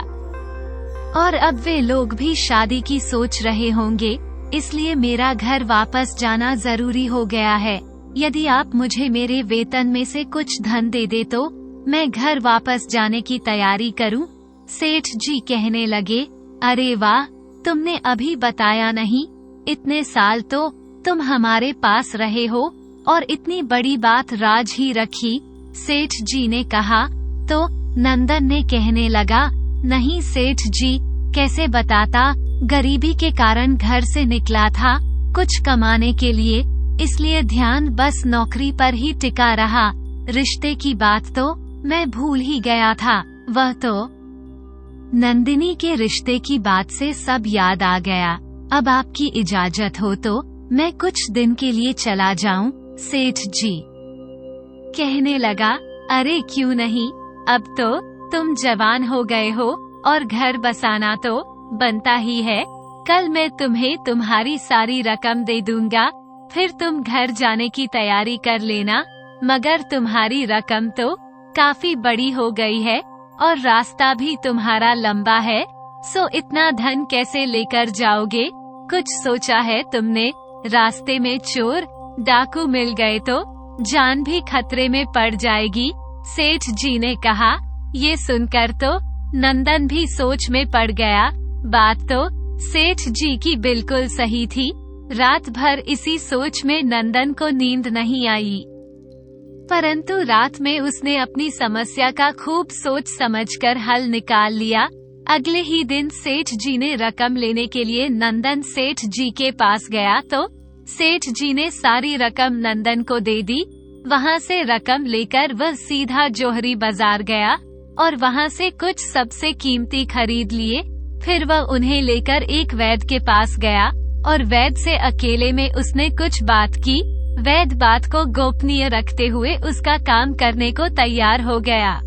और अब वे लोग भी शादी की सोच रहे होंगे, इसलिए मेरा घर वापस जाना जरूरी हो गया है। यदि आप मुझे मेरे वेतन में से कुछ धन दे दे तो मैं घर वापस जाने की तैयारी करूं। सेठ जी कहने लगे, अरे वाह, तुमने अभी बताया नहीं, इतने साल तो तुम हमारे पास रहे हो और इतनी बड़ी बात राज ही रखी। सेठ जी ने कहा तो नंदन ने कहने लगा, नहीं सेठ जी, कैसे बताता, गरीबी के कारण घर से निकला था कुछ कमाने के लिए, इसलिए ध्यान बस नौकरी पर ही टिका रहा। रिश्ते की बात तो मैं भूल ही गया था। वह तो नंदिनी के रिश्ते की बात से सब याद आ गया। अब आपकी इजाजत हो तो मैं कुछ दिन के लिए चला जाऊं। सेठ जी कहने लगा, अरे क्यों नहीं, अब तो तुम जवान हो गए हो और घर बसाना तो बनता ही है। कल मैं तुम्हें तुम्हारी सारी रकम दे दूंगा, फिर तुम घर जाने की तैयारी कर लेना। मगर तुम्हारी रकम तो काफी बड़ी हो गई है और रास्ता भी तुम्हारा लंबा है, सो इतना धन कैसे लेकर जाओगे? कुछ सोचा है तुमने? रास्ते में चोर डाकू मिल गए तो जान भी खतरे में पड़ जाएगी। सेठ जी ने कहा। ये सुनकर तो नंदन भी सोच में पड़ गया। बात तो सेठ जी की बिल्कुल सही थी। रात भर इसी सोच में नंदन को नींद नहीं आई, परंतु रात में उसने अपनी समस्या का खूब सोच समझकर हल निकाल लिया। अगले ही दिन सेठ जी ने रकम लेने के लिए नंदन सेठ जी के पास गया तो सेठ जी ने सारी रकम नंदन को दे दी। वहाँ से रकम लेकर वह सीधा जोहरी बाजार गया और वहाँ से कुछ सबसे कीमती खरीद लिए। फिर वह उन्हें लेकर एक वैद्य के पास गया और वैद्य से अकेले में उसने कुछ बात की। वैद्य बात को गोपनीय रखते हुए उसका काम करने को तैयार हो गया।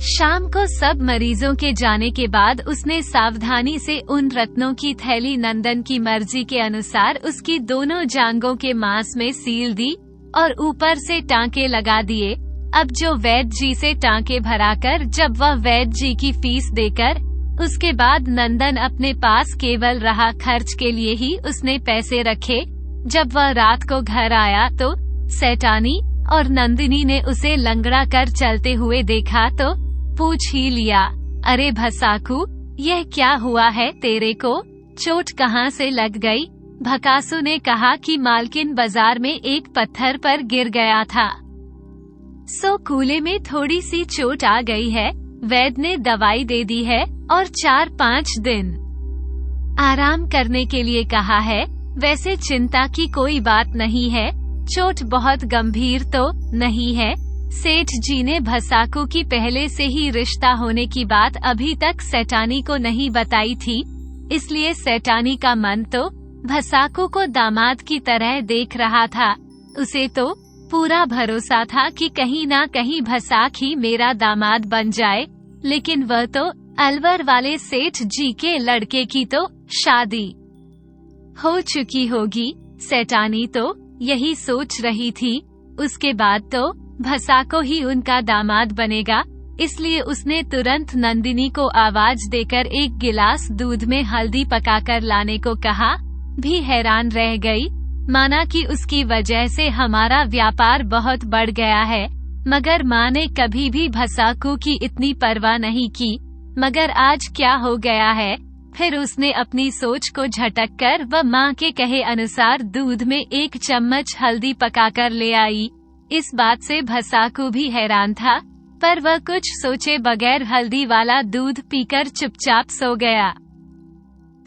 शाम को सब मरीजों के जाने के बाद उसने सावधानी से उन रत्नों की थैली नंदन की मर्जी के अनुसार उसकी दोनों जांघों के मांस में सील दी और ऊपर से टांके लगा दिए। अब जो वैद्य जी से टांके भराकर जब वह वैद्य जी की फीस देकर उसके बाद नंदन अपने पास केवल रहा खर्च के लिए ही उसने पैसे रखे। जब वह रात को घर आया तो सेठानी और नंदिनी ने उसे लंगड़ा कर चलते हुए देखा तो पूछ ही लिया, अरे भसाकू, यह क्या हुआ है तेरे को, चोट कहाँ से लग गई? भकासु ने कहा कि मालकिन बाजार में एक पत्थर पर गिर गया था, सो कूले में थोड़ी सी चोट आ गई है। वैद्य ने दवाई दे दी है और 4-5 दिन आराम करने के लिए कहा है। वैसे चिंता की कोई बात नहीं है, चोट बहुत गंभीर तो नहीं है। सेठ जी ने भसाकू की पहले से ही रिश्ता होने की बात अभी तक सेठानी को नहीं बताई थी, इसलिए सेठानी का मन तो भसाकू को दामाद की तरह देख रहा था। उसे तो पूरा भरोसा था कि कहीं ना कहीं भसाक ही मेरा दामाद बन जाए, लेकिन वह तो अलवर वाले सेठ जी के लड़के की तो शादी हो चुकी होगी। सेठानी तो यही सोच रही थी। उसके बाद तो भसाको ही उनका दामाद बनेगा, इसलिए उसने तुरंत नंदिनी को आवाज देकर एक गिलास दूध में हल्दी पकाकर लाने को कहा। भी हैरान रह गई, माना कि उसकी वजह से हमारा व्यापार बहुत बढ़ गया है, मगर माँ ने कभी भी भसाकू की इतनी परवाह नहीं की। मगर आज क्या हो गया है? फिर उसने अपनी सोच को झटक कर वह माँ के कहे अनुसार दूध में 1 चम्मच हल्दी पकाकर ले आई। इस बात से भसाकू भी हैरान था, पर वह कुछ सोचे बगैर हल्दी वाला दूध पीकर चुपचाप सो गया।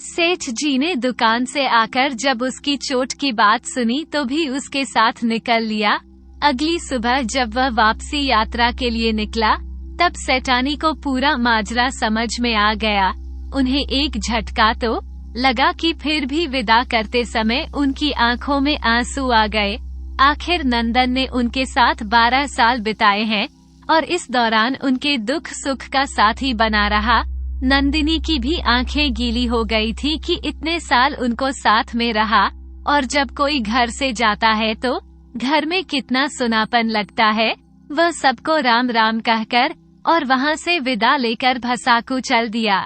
सेठ जी ने दुकान से आकर जब उसकी चोट की बात सुनी तो भी उसके साथ निकल लिया। अगली सुबह जब वह वापसी यात्रा के लिए निकला, तब सेठानी को पूरा माजरा समझ में आ गया। उन्हें एक झटका तो लगा कि फिर भी विदा करते समय उनकी आंखों में आंसू आ गए। आखिर नंदन ने उनके साथ 12 साल बिताए हैं और इस दौरान उनके दुख सुख का साथी बना रहा। नंदिनी की भी आंखें गीली हो गई थी कि इतने साल उनको साथ में रहा, और जब कोई घर से जाता है तो घर में कितना सुनापन लगता है। वह सबको राम राम कहकर और वहां से विदा लेकर भसाकू चल दिया।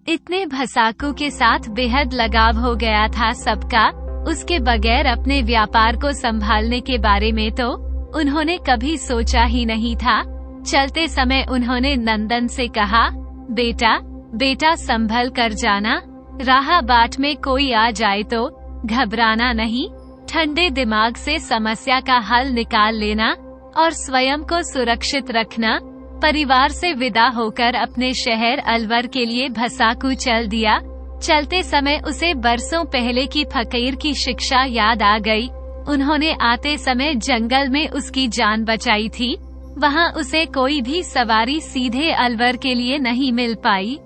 इतने भसाकू के साथ बेहद लगाव हो गया था सबका। उसके बगैर अपने व्यापार को संभालने के बारे में तो उन्होंने कभी सोचा ही नहीं था। चलते समय उन्होंने नंदन से कहा, बेटा संभल कर जाना, राह बाट में कोई आ जाए तो घबराना नहीं, ठंडे दिमाग से समस्या का हल निकाल लेना और स्वयं को सुरक्षित रखना। परिवार से विदा होकर अपने शहर अलवर के लिए भसाकू चल दिया। चलते समय उसे बरसों पहले की फकीर की शिक्षा याद आ गई। उन्होंने आते समय जंगल में उसकी जान बचाई थी। वहां उसे कोई भी सवारी सीधे अलवर के लिए नहीं मिल पाई,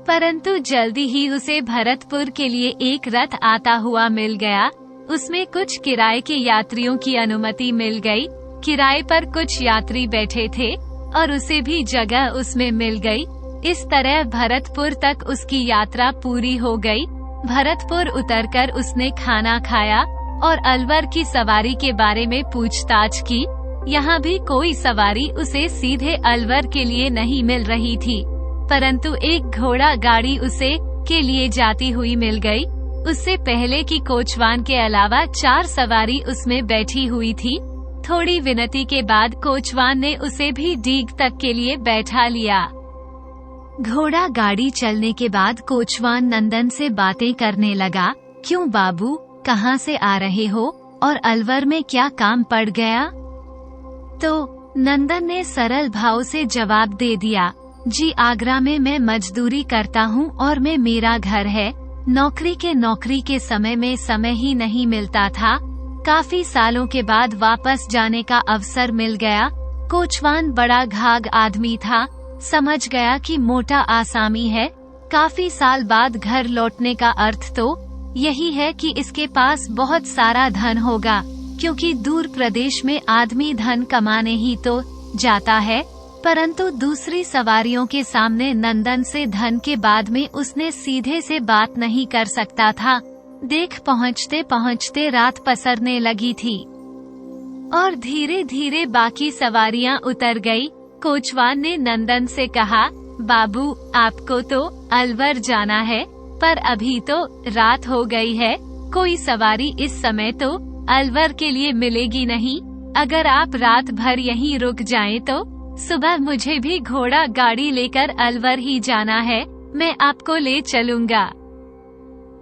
परंतु जल्दी ही उसे भरतपुर के लिए एक रथ आता हुआ मिल गया। उसमें कुछ किराए के यात्रियों की अनुमति मिल गई। किराए पर कुछ यात्री बैठे थे और उसे भी जगह उसमें मिल गई। इस तरह भरतपुर तक उसकी यात्रा पूरी हो गई। भरतपुर उतरकर उसने खाना खाया और अलवर की सवारी के बारे में पूछताछ की। यहाँ भी कोई सवारी उसे सीधे अलवर के लिए नहीं मिल रही थी, परंतु एक घोड़ा गाड़ी उसे के लिए जाती हुई मिल गई। उससे पहले की कोचवान के अलावा 4 सवारी उसमें बैठी हुई थी। थोड़ी विनती के बाद कोचवान ने उसे भी डीग तक के लिए बैठा लिया। घोड़ा गाड़ी चलने के बाद कोचवान नंदन से बातें करने लगा। क्यों बाबू, कहाँ से आ रहे हो और अलवर में क्या काम पड़ गया? तो नंदन ने सरल भाव से जवाब दे दिया, जी आगरा में मैं मजदूरी करता हूँ और मैं मेरा घर है। नौकरी के समय में समय ही नहीं मिलता था। काफी सालों के बाद वापस जाने का अवसर मिल गया। कोचवान बड़ा घाघ आदमी था, समझ गया कि मोटा आसामी है। काफी साल बाद घर लौटने का अर्थ तो यही है कि इसके पास बहुत सारा धन होगा, क्योंकि दूर प्रदेश में आदमी धन कमाने ही तो जाता है। परंतु दूसरी सवारियों के सामने नंदन से धन के बाद में उसने सीधे से बात नहीं कर सकता था। देख पहुँचते पहुँचते रात पसरने लगी थी। और धीरे धीरे बाकी सवारियां उतर गई। कोचवान ने नंदन से कहा, बाबू, आपको तो अलवर जाना है, पर अभी तो रात हो गई है, कोई सवारी इस समय तो अलवर के लिए मिलेगी नहीं। अगर आप रात भर यहीं रुक जाएं तो सुबह मुझे भी घोड़ा गाड़ी लेकर अलवर ही जाना है, मैं आपको ले चलूंगा,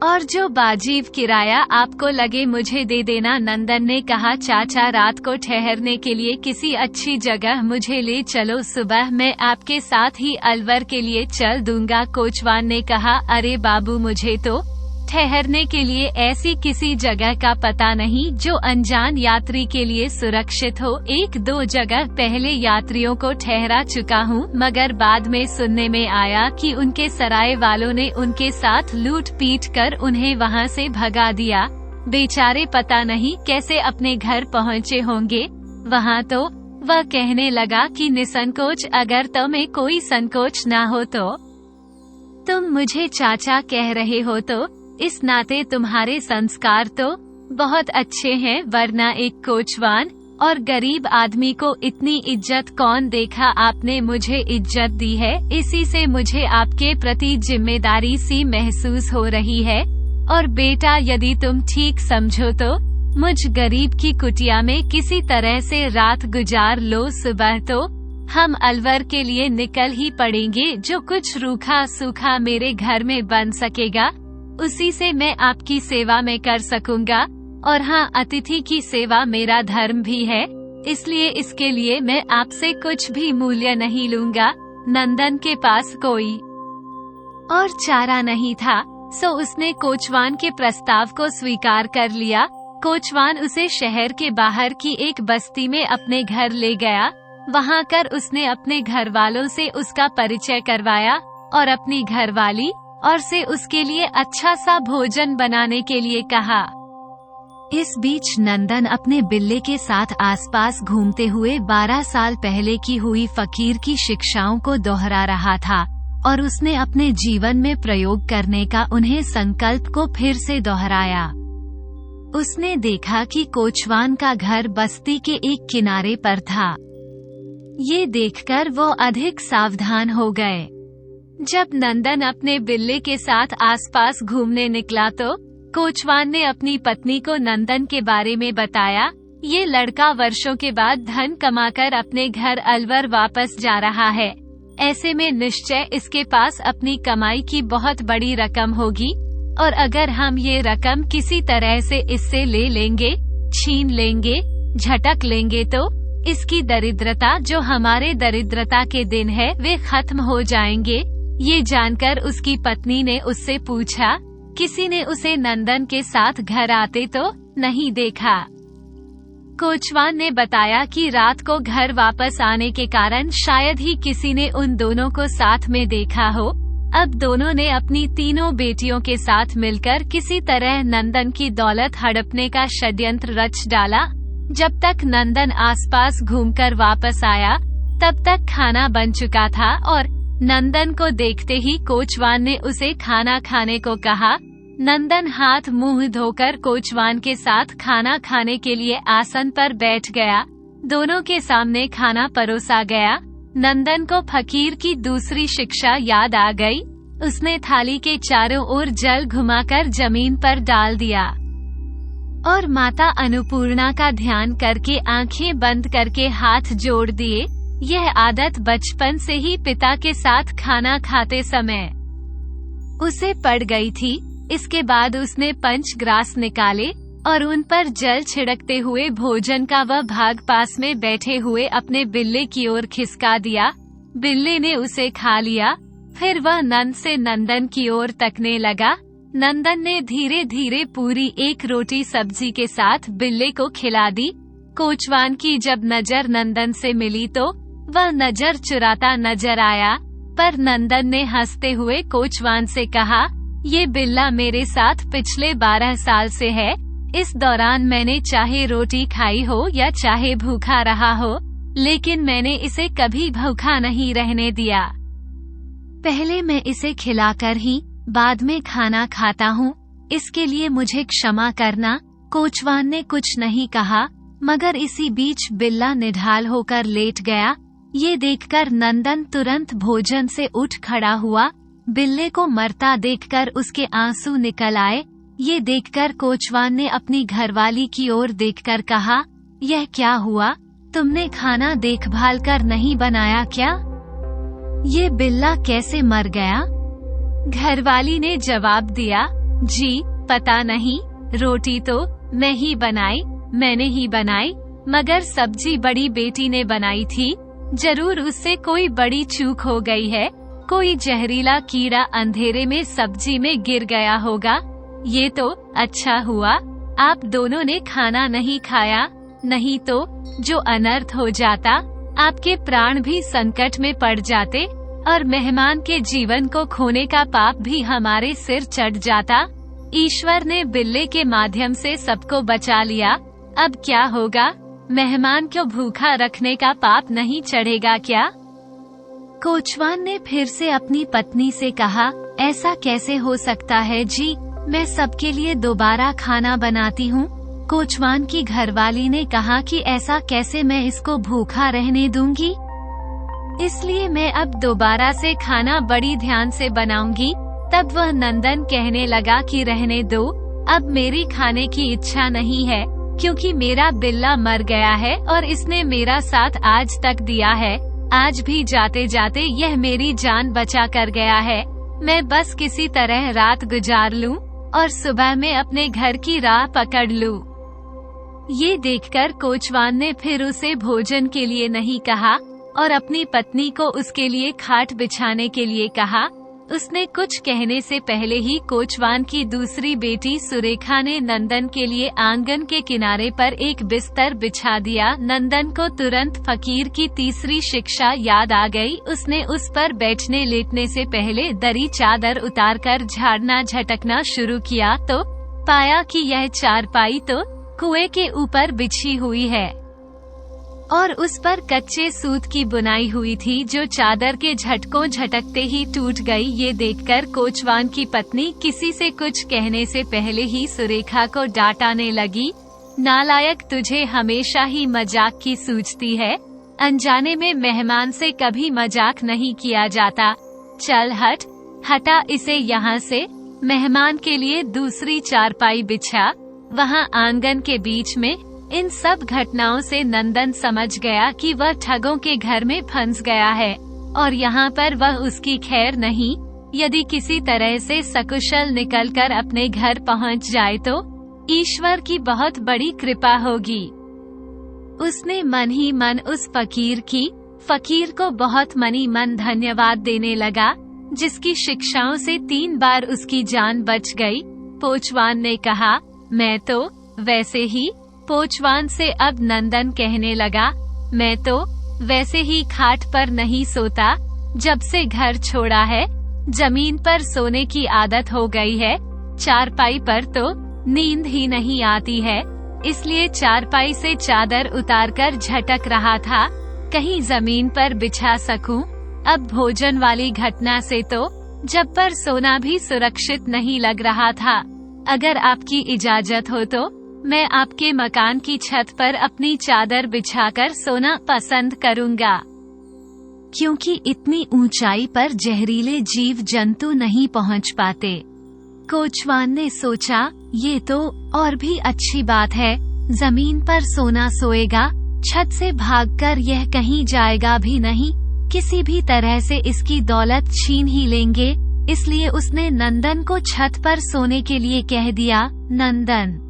और जो वाजिब किराया आपको लगे मुझे दे देना। नंदन ने कहा, चाचा, रात को ठहरने के लिए किसी अच्छी जगह मुझे ले चलो, सुबह मैं आपके साथ ही अलवर के लिए चल दूंगा। कोचवान ने कहा, अरे बाबू, मुझे तो ठहरने के लिए ऐसी किसी जगह का पता नहीं जो अनजान यात्री के लिए सुरक्षित हो। 1-2 जगह पहले यात्रियों को ठहरा चुका हूँ, मगर बाद में सुनने में आया कि उनके सराय वालों ने उनके साथ लूट पीट कर उन्हें वहाँ से भगा दिया। बेचारे पता नहीं कैसे अपने घर पहुँचे होंगे। वहाँ तो वह कहने लगा कि निसंकोच, अगर तुम्हें कोई संकोच ना हो तो तुम मुझे चाचा कह रहे हो तो इस नाते तुम्हारे संस्कार तो बहुत अच्छे हैं, वरना एक कोचवान और गरीब आदमी को इतनी इज्जत कौन देखा। आपने मुझे इज्जत दी है, इसी से मुझे आपके प्रति जिम्मेदारी सी महसूस हो रही है। और बेटा, यदि तुम ठीक समझो तो मुझ गरीब की कुटिया में किसी तरह से रात गुजार लो, सुबह तो हम अलवर के लिए निकल ही पड़ेंगे। जो कुछ रूखा सूखा मेरे घर में बन सकेगा उसी से मैं आपकी सेवा में कर सकूंगा। और हाँ, अतिथि की सेवा मेरा धर्म भी है, इसलिए इसके लिए मैं आपसे कुछ भी मूल्य नहीं लूंगा। नंदन के पास कोई और चारा नहीं था, सो उसने कोचवान के प्रस्ताव को स्वीकार कर लिया। कोचवान उसे शहर के बाहर की एक बस्ती में अपने घर ले गया। वहाँ कर उसने अपने घर वालों से उसका परिचय करवाया और अपनी घरवाली और से उसके लिए अच्छा सा भोजन बनाने के लिए कहा। इस बीच नंदन अपने बिल्ले के साथ आसपास घूमते हुए 12 साल पहले की हुई फकीर की शिक्षाओं को दोहरा रहा था, और उसने अपने जीवन में प्रयोग करने का उन्हें संकल्प को फिर से दोहराया। उसने देखा कि कोचवान का घर बस्ती के एक किनारे पर था। ये देखकर वो अधिक सावधान हो गए। जब नंदन अपने बिल्ले के साथ आसपास घूमने निकला तो कोचवान ने अपनी पत्नी को नंदन के बारे में बताया। ये लड़का वर्षों के बाद धन कमाकर अपने घर अलवर वापस जा रहा है। ऐसे में निश्चय इसके पास अपनी कमाई की बहुत बड़ी रकम होगी, और अगर हम ये रकम किसी तरह से इससे ले लेंगे, छीन लेंगे, झटक लेंगे तो इसकी दरिद्रता, जो हमारे दरिद्रता के दिन है, वे खत्म हो जाएंगे। ये जानकर उसकी पत्नी ने उससे पूछा, किसी ने उसे नंदन के साथ घर आते तो नहीं देखा? कोचवान ने बताया कि रात को घर वापस आने के कारण शायद ही किसी ने उन दोनों को साथ में देखा हो। अब दोनों ने अपनी तीनों बेटियों के साथ मिलकर किसी तरह नंदन की दौलत हड़पने का षड्यंत्र रच डाला। जब तक नंदन आसपास घूमकर वापस आया, तब तक खाना बन चुका था, और नंदन को देखते ही कोचवान ने उसे खाना खाने को कहा। नंदन हाथ मुंह धोकर कोचवान के साथ खाना खाने के लिए आसन पर बैठ गया। दोनों के सामने खाना परोसा गया। नंदन को फकीर की दूसरी शिक्षा याद आ गई। उसने थाली के चारों ओर जल घुमाकर जमीन पर डाल दिया और माता अन्नपूर्णा का ध्यान करके आंखें बंद करके हाथ जोड़ दिए। यह आदत बचपन से ही पिता के साथ खाना खाते समय उसे पड़ गई थी। इसके बाद उसने पंचग्रास निकाले और उन पर जल छिड़कते हुए भोजन का वह भाग पास में बैठे हुए अपने बिल्ले की ओर खिसका दिया। बिल्ले ने उसे खा लिया। फिर वह नंद से नंदन की ओर तकने लगा। नंदन ने धीरे धीरे पूरी एक रोटी सब्जी के साथ बिल्ले को खिला दी। कोचवान की जब नजर नंदन से मिली तो वह नजर चुराता नजर आया, पर नंदन ने हंसते हुए कोचवान से कहा, ये बिल्ला मेरे साथ पिछले 12 साल से है। इस दौरान मैंने चाहे रोटी खाई हो या चाहे भूखा रहा हो, लेकिन मैंने इसे कभी भूखा नहीं रहने दिया। पहले मैं इसे खिलाकर ही बाद में खाना खाता हूँ, इसके लिए मुझे क्षमा करना। कोचवान ने कुछ नहीं कहा। मगर इसी बीच बिल्ला निढाल होकर लेट गया। ये देखकर नंदन तुरंत भोजन से उठ खड़ा हुआ। बिल्ले को मरता देखकर उसके आंसू निकल आए। ये देखकर कोचवान ने अपनी घरवाली की ओर देखकर कहा, यह क्या हुआ? तुमने खाना देखभाल कर नहीं बनाया क्या? ये बिल्ला कैसे मर गया? घरवाली ने जवाब दिया, जी पता नहीं, रोटी तो मैंने ही बनाई, मगर सब्जी बड़ी बेटी ने बनाई थी। जरूर उससे कोई बड़ी चूक हो गई है। कोई जहरीला कीड़ा अंधेरे में सब्जी में गिर गया होगा। ये तो अच्छा हुआ आप दोनों ने खाना नहीं खाया, नहीं तो जो अनर्थ हो जाता, आपके प्राण भी संकट में पड़ जाते और मेहमान के जीवन को खोने का पाप भी हमारे सिर चढ़ जाता। ईश्वर ने बिल्ले के माध्यम से सबको बचा लिया। अब क्या होगा? मेहमान को भूखा रखने का पाप नहीं चढ़ेगा क्या? कोचवान ने फिर से अपनी पत्नी से कहा, ऐसा कैसे हो सकता है जी, मैं सबके लिए दोबारा खाना बनाती हूँ। कोचवान की घरवाली ने कहा कि ऐसा कैसे मैं इसको भूखा रहने दूंगी, इसलिए मैं अब दोबारा से खाना बड़ी ध्यान से बनाऊंगी। तब वह नंदन कहने लगा कि रहने दो, अब मेरी खाने की इच्छा नहीं है, क्योंकि मेरा बिल्ला मर गया है और इसने मेरा साथ आज तक दिया है। आज भी जाते जाते यह मेरी जान बचा कर गया है। मैं बस किसी तरह रात गुजार लूं और सुबह में अपने घर की राह पकड़ लूं। ये देखकर कोचवान ने फिर उसे भोजन के लिए नहीं कहा और अपनी पत्नी को उसके लिए खाट बिछाने के लिए कहा। उसने कुछ कहने से पहले ही कोचवान की दूसरी बेटी सुरेखा ने नंदन के लिए आंगन के किनारे पर एक बिस्तर बिछा दिया। नंदन को तुरंत फकीर की तीसरी शिक्षा याद आ गई। उसने उस पर बैठने लेटने से पहले दरी चादर उतारकर झाड़ना झटकना शुरू किया तो पाया कि यह चारपाई तो कुएं के ऊपर बिछी हुई है और उस पर कच्चे सूत की बुनाई हुई थी, जो चादर के झटकों झटकते ही टूट गई। ये देखकर कोचवान की पत्नी किसी से कुछ कहने से पहले ही सुरेखा को डांटने लगी, नालायक, तुझे हमेशा ही मजाक की सूझती है। अनजाने में मेहमान से कभी मजाक नहीं किया जाता। चल हटा इसे यहाँ से। मेहमान के लिए दूसरी चारपाई बिछा। वहाँ आंगन के बीच में इन सब घटनाओं से नंदन समझ गया कि वह ठगों के घर में फंस गया है और यहाँ पर वह उसकी खैर नहीं। यदि किसी तरह से सकुशल निकलकर अपने घर पहुँच जाए तो ईश्वर की बहुत बड़ी कृपा होगी। उसने मन ही मन उस फकीर को बहुत मनी मन धन्यवाद देने लगा, जिसकी शिक्षाओं से 3 बार उसकी जान बच गई। कोचवान ने कहा, मैं तो वैसे ही। कोचवान से अब नंदन कहने लगा, मैं तो वैसे ही खाट पर नहीं सोता। जब से घर छोड़ा है, जमीन पर सोने की आदत हो गई है। चारपाई पर तो नींद ही नहीं आती है, इसलिए चारपाई से चादर उतारकर झटक रहा था, कहीं जमीन पर बिछा सकूं। अब भोजन वाली घटना से तो जब पर सोना भी सुरक्षित नहीं लग रहा था। अगर आपकी इजाजत हो तो मैं आपके मकान की छत पर अपनी चादर बिछाकर सोना पसंद करूंगा, क्योंकि इतनी ऊंचाई पर जहरीले जीव जंतु नहीं पहुंच पाते। कोचवान ने सोचा, ये तो और भी अच्छी बात है। जमीन पर सोना सोएगा, छत से भागकर यह कहीं जाएगा भी नहीं। किसी भी तरह से इसकी दौलत छीन ही लेंगे। इसलिए उसने नंदन को छत पर सोने के लिए कह दिया। नंदन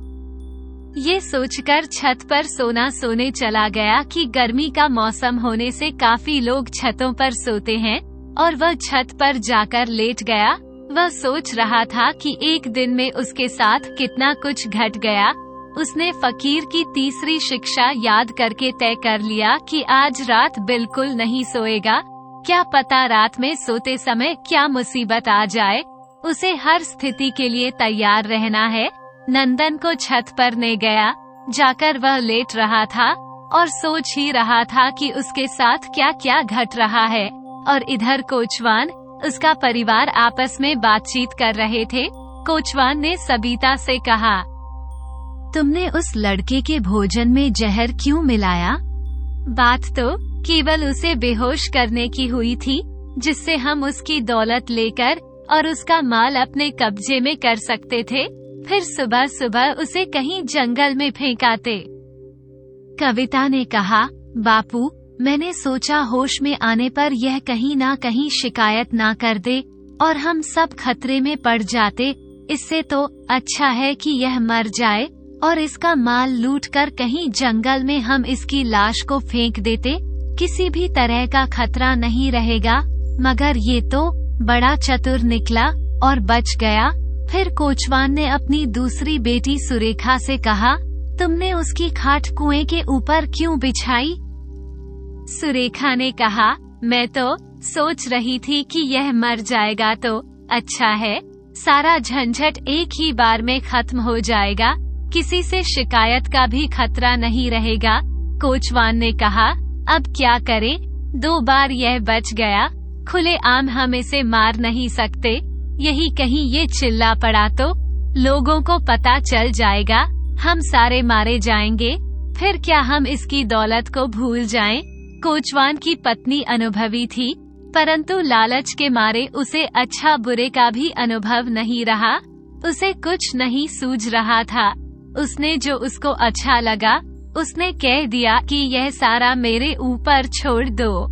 ये सोचकर छत पर सोने चला गया कि गर्मी का मौसम होने से काफी लोग छतों पर सोते हैं, और वह छत पर जाकर लेट गया। वह सोच रहा था कि एक दिन में उसके साथ कितना कुछ घट गया। उसने फकीर की तीसरी शिक्षा याद करके तय कर लिया कि आज रात बिल्कुल नहीं सोएगा। क्या पता रात में सोते समय क्या मुसीबत आ जाए। उसे हर स्थिति के लिए तैयार रहना है। नंदन को छत पर ले गया। जाकर वह लेट रहा था और सोच ही रहा था कि उसके साथ क्या क्या घट रहा है, और इधर कोचवान, उसका परिवार आपस में बातचीत कर रहे थे। कोचवान ने सबिता से कहा, तुमने उस लड़के के भोजन में जहर क्यों मिलाया? बात तो केवल उसे बेहोश करने की हुई थी, जिससे हम उसकी दौलत लेकर और उसका माल अपने कब्जे में कर सकते थे, फिर सुबह सुबह उसे कहीं जंगल में फेंक आते। कविता ने कहा, बापू, मैंने सोचा होश में आने पर यह कहीं ना कहीं शिकायत ना कर दे और हम सब खतरे में पड़ जाते। इससे तो अच्छा है कि यह मर जाए और इसका माल लूटकर कहीं जंगल में हम इसकी लाश को फेंक देते, किसी भी तरह का खतरा नहीं रहेगा। मगर ये तो बड़ा चतुर निकला और बच गया। फिर कोचवान ने अपनी दूसरी बेटी सुरेखा से कहा, तुमने उसकी खाट कुएं के ऊपर क्यों बिछाई? सुरेखा ने कहा, मैं तो सोच रही थी कि यह मर जाएगा तो अच्छा है, सारा झंझट एक ही बार में खत्म हो जाएगा, किसी से शिकायत का भी खतरा नहीं रहेगा। कोचवान ने कहा, अब क्या करें, 2 बार यह बच गया, खुले आम हम इसे मार नहीं सकते, यही कहीं ये चिल्ला पड़ा तो लोगों को पता चल जाएगा, हम सारे मारे जाएंगे, फिर क्या हम इसकी दौलत को भूल जाएं? कोचवान की पत्नी अनुभवी थी, परंतु लालच के मारे उसे अच्छा बुरे का भी अनुभव नहीं रहा। उसे कुछ नहीं सूझ रहा था। उसने जो उसको अच्छा लगा, उसने कह दिया कि यह सारा मेरे ऊपर छोड़ दो।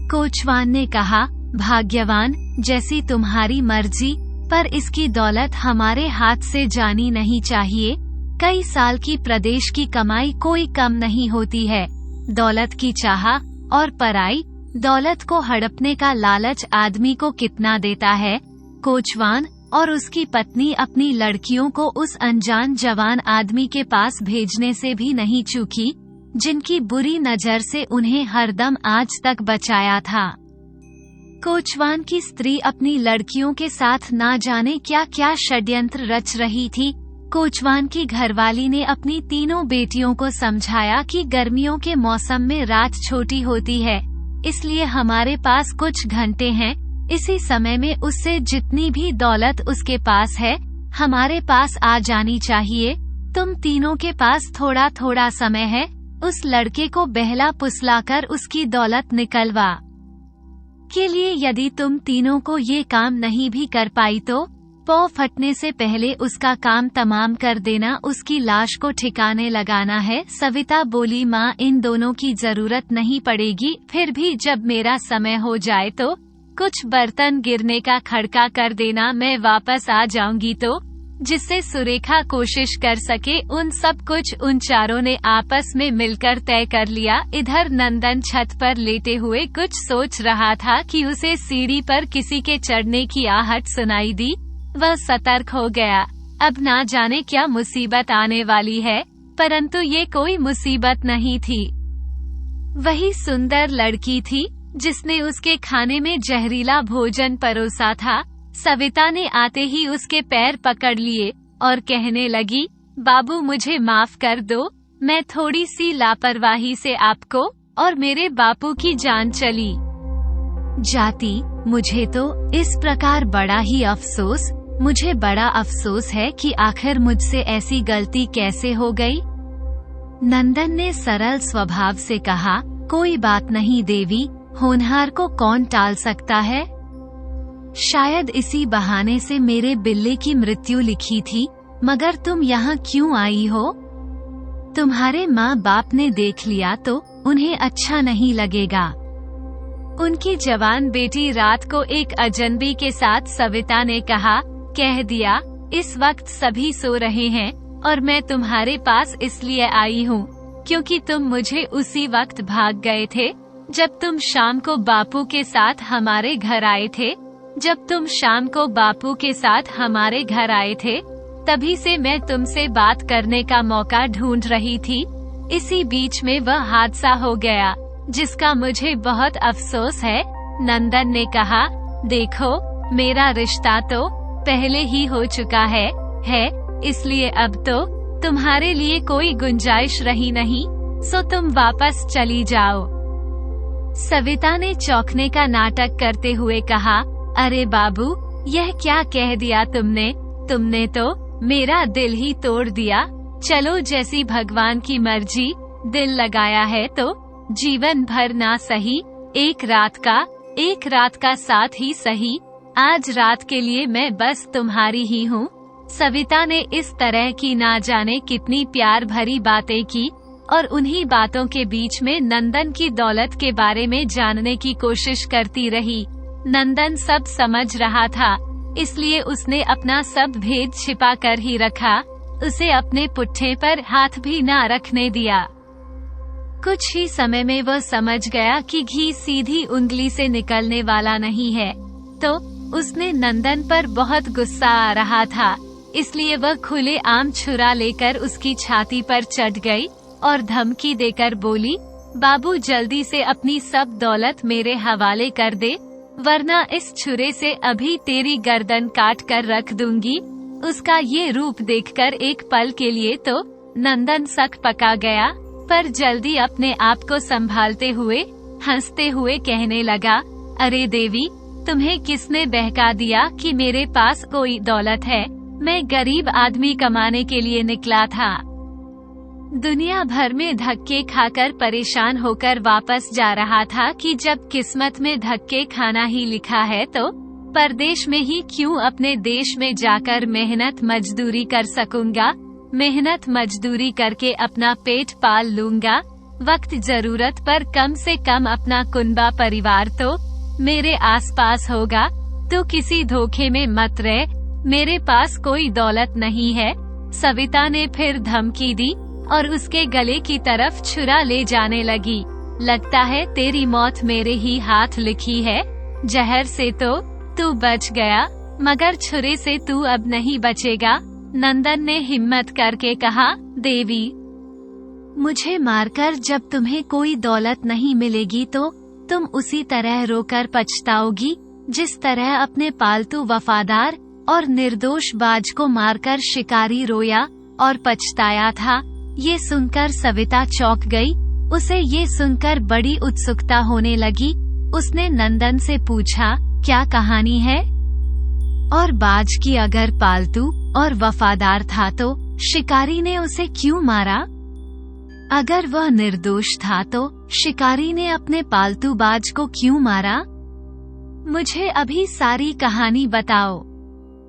कोचवान ने कहा, भाग्यवान, जैसी तुम्हारी मर्जी, पर इसकी दौलत हमारे हाथ से जानी नहीं चाहिए। कई साल की प्रदेश की कमाई कोई कम नहीं होती है। दौलत की चाह और पराई दौलत को हड़पने का लालच आदमी को कितना देता है। कोचवान और उसकी पत्नी अपनी लड़कियों को उस अनजान जवान आदमी के पास भेजने से भी नहीं चूकी, जिनकी बुरी नजर से उन्हें हरदम आज तक बचाया था। कोचवान की स्त्री अपनी लड़कियों के साथ ना जाने क्या क्या षड्यंत्र रच रही थी। कोचवान की घरवाली ने अपनी तीनों बेटियों को समझाया कि गर्मियों के मौसम में रात छोटी होती है, इसलिए हमारे पास कुछ घंटे हैं, इसी समय में उससे जितनी भी दौलत उसके पास है हमारे पास आ जानी चाहिए। तुम तीनों के पास थोड़ा थोड़ा समय है, उस लड़के को बहला पुसलाकर उसकी दौलत निकलवा के लिए यदि तुम तीनों को ये काम नहीं भी कर पाई तो पौ फटने से पहले उसका काम तमाम कर देना, उसकी लाश को ठिकाने लगाना है। सविता बोली, माँ, इन दोनों की जरूरत नहीं पड़ेगी, फिर भी जब मेरा समय हो जाए तो कुछ बर्तन गिरने का खड़का कर देना, मैं वापस आ जाऊंगी तो, जिससे सुरेखा कोशिश कर सके। उन सब कुछ उन चारों ने आपस में मिलकर तय कर लिया। इधर नंदन छत पर लेटे हुए कुछ सोच रहा था कि उसे सीढ़ी पर किसी के चढ़ने की आहट सुनाई दी। वह सतर्क हो गया। अब ना जाने क्या मुसीबत आने वाली है, परंतु ये कोई मुसीबत नहीं थी। वही सुंदर लड़की थी जिसने उसके खाने में जहरीला भोजन परोसा था। सविता ने आते ही उसके पैर पकड़ लिए और कहने लगी, बाबू, मुझे माफ कर दो, मैं थोड़ी सी लापरवाही से आपको और मेरे बापू की जान चली जाती। मुझे तो इस प्रकार बड़ा ही अफसोस, मुझे बड़ा अफसोस है कि आखिर मुझसे ऐसी गलती कैसे हो गई। नंदन ने सरल स्वभाव से कहा, कोई बात नहीं देवी, होनहार को कौन टाल सकता है। शायद इसी बहाने से मेरे बिल्ली की मृत्यु लिखी थी, मगर तुम यहाँ क्यों आई हो? तुम्हारे माँ बाप ने देख लिया तो उन्हें अच्छा नहीं लगेगा। उनकी जवान बेटी रात को एक अजनबी के साथ, सविता ने कहा, कह दिया, इस वक्त सभी सो रहे हैं और मैं तुम्हारे पास इसलिए आई हूँ क्योंकि तुम मुझे उसी वक्त भाग गए थे जब तुम शाम को बापू के साथ हमारे घर आए थे। जब तुम शाम को बापू के साथ हमारे घर आए थे, तभी से मैं तुमसे बात करने का मौका ढूंढ रही थी। इसी बीच में वह हादसा हो गया जिसका मुझे बहुत अफसोस है। नंदन ने कहा, देखो, मेरा रिश्ता तो पहले ही हो चुका है, इसलिए अब तो तुम्हारे लिए कोई गुंजाइश रही नहीं, सो तुम वापस चली जाओ। सविता ने चौंकने का नाटक करते हुए कहा, अरे बाबू, यह क्या कह दिया तुमने तो मेरा दिल ही तोड़ दिया। चलो जैसी भगवान की मर्जी, दिल लगाया है तो जीवन भर ना सही, एक रात का साथ ही सही, आज रात के लिए मैं बस तुम्हारी ही हूँ। सविता ने इस तरह की ना जाने कितनी प्यार भरी बातें की और उन्हीं बातों के बीच में नंदन की दौलत के बारे में जानने की कोशिश करती रही। नंदन सब समझ रहा था, इसलिए उसने अपना सब भेद छिपा कर ही रखा, उसे अपने पुट्ठे पर हाथ भी ना रखने दिया। कुछ ही समय में वह समझ गया कि घी सीधी उंगली से निकलने वाला नहीं है, तो उसने नंदन पर बहुत गुस्सा आ रहा था, इसलिए वह खुले आम छुरा लेकर उसकी छाती पर चढ़ गई और धमकी देकर बोली, बाबू जल्दी से अपनी सब दौलत मेरे हवाले कर दे, वरना इस छुरे से अभी तेरी गर्दन काट कर रख दूंगी। उसका ये रूप देखकर एक पल के लिए तो नंदन सक पका गया, पर जल्दी अपने आप को संभालते हुए हंसते हुए कहने लगा, अरे देवी, तुम्हें किसने बहका दिया कि मेरे पास कोई दौलत है? मैं गरीब आदमी कमाने के लिए निकला था। दुनिया भर में धक्के खाकर परेशान होकर वापस जा रहा था कि जब किस्मत में धक्के खाना ही लिखा है तो परदेश में ही क्यों अपने देश में जाकर मेहनत मजदूरी कर सकूंगा। मेहनत मजदूरी करके अपना पेट पाल लूंगा, वक्त जरूरत पर कम से कम अपना कुनबा परिवार तो मेरे आसपास होगा। तो किसी धोखे में मत रह, मेरे पास कोई दौलत नहीं है। सविता ने फिर धमकी दी और उसके गले की तरफ छुरा ले जाने लगी। लगता है तेरी मौत मेरे ही हाथ लिखी है, जहर से तो तू बच गया, मगर छुरे से तू अब नहीं बचेगा। नंदन ने हिम्मत करके कहा, देवी, मुझे मारकर जब तुम्हें कोई दौलत नहीं मिलेगी तो तुम उसी तरह रोकर पछताओगी, जिस तरह अपने पालतू वफादार और निर्दोष बाज को मारकर शिकारी रोया और पछताया था। ये सुनकर सविता चौंक गई, उसे ये सुनकर बड़ी उत्सुकता होने लगी। उसने नंदन से पूछा, क्या कहानी है? और बाज की अगर पालतू और वफादार था तो शिकारी ने उसे क्यों मारा? अगर वह निर्दोष था तो शिकारी ने अपने पालतू बाज को क्यों मारा? मुझे अभी सारी कहानी बताओ।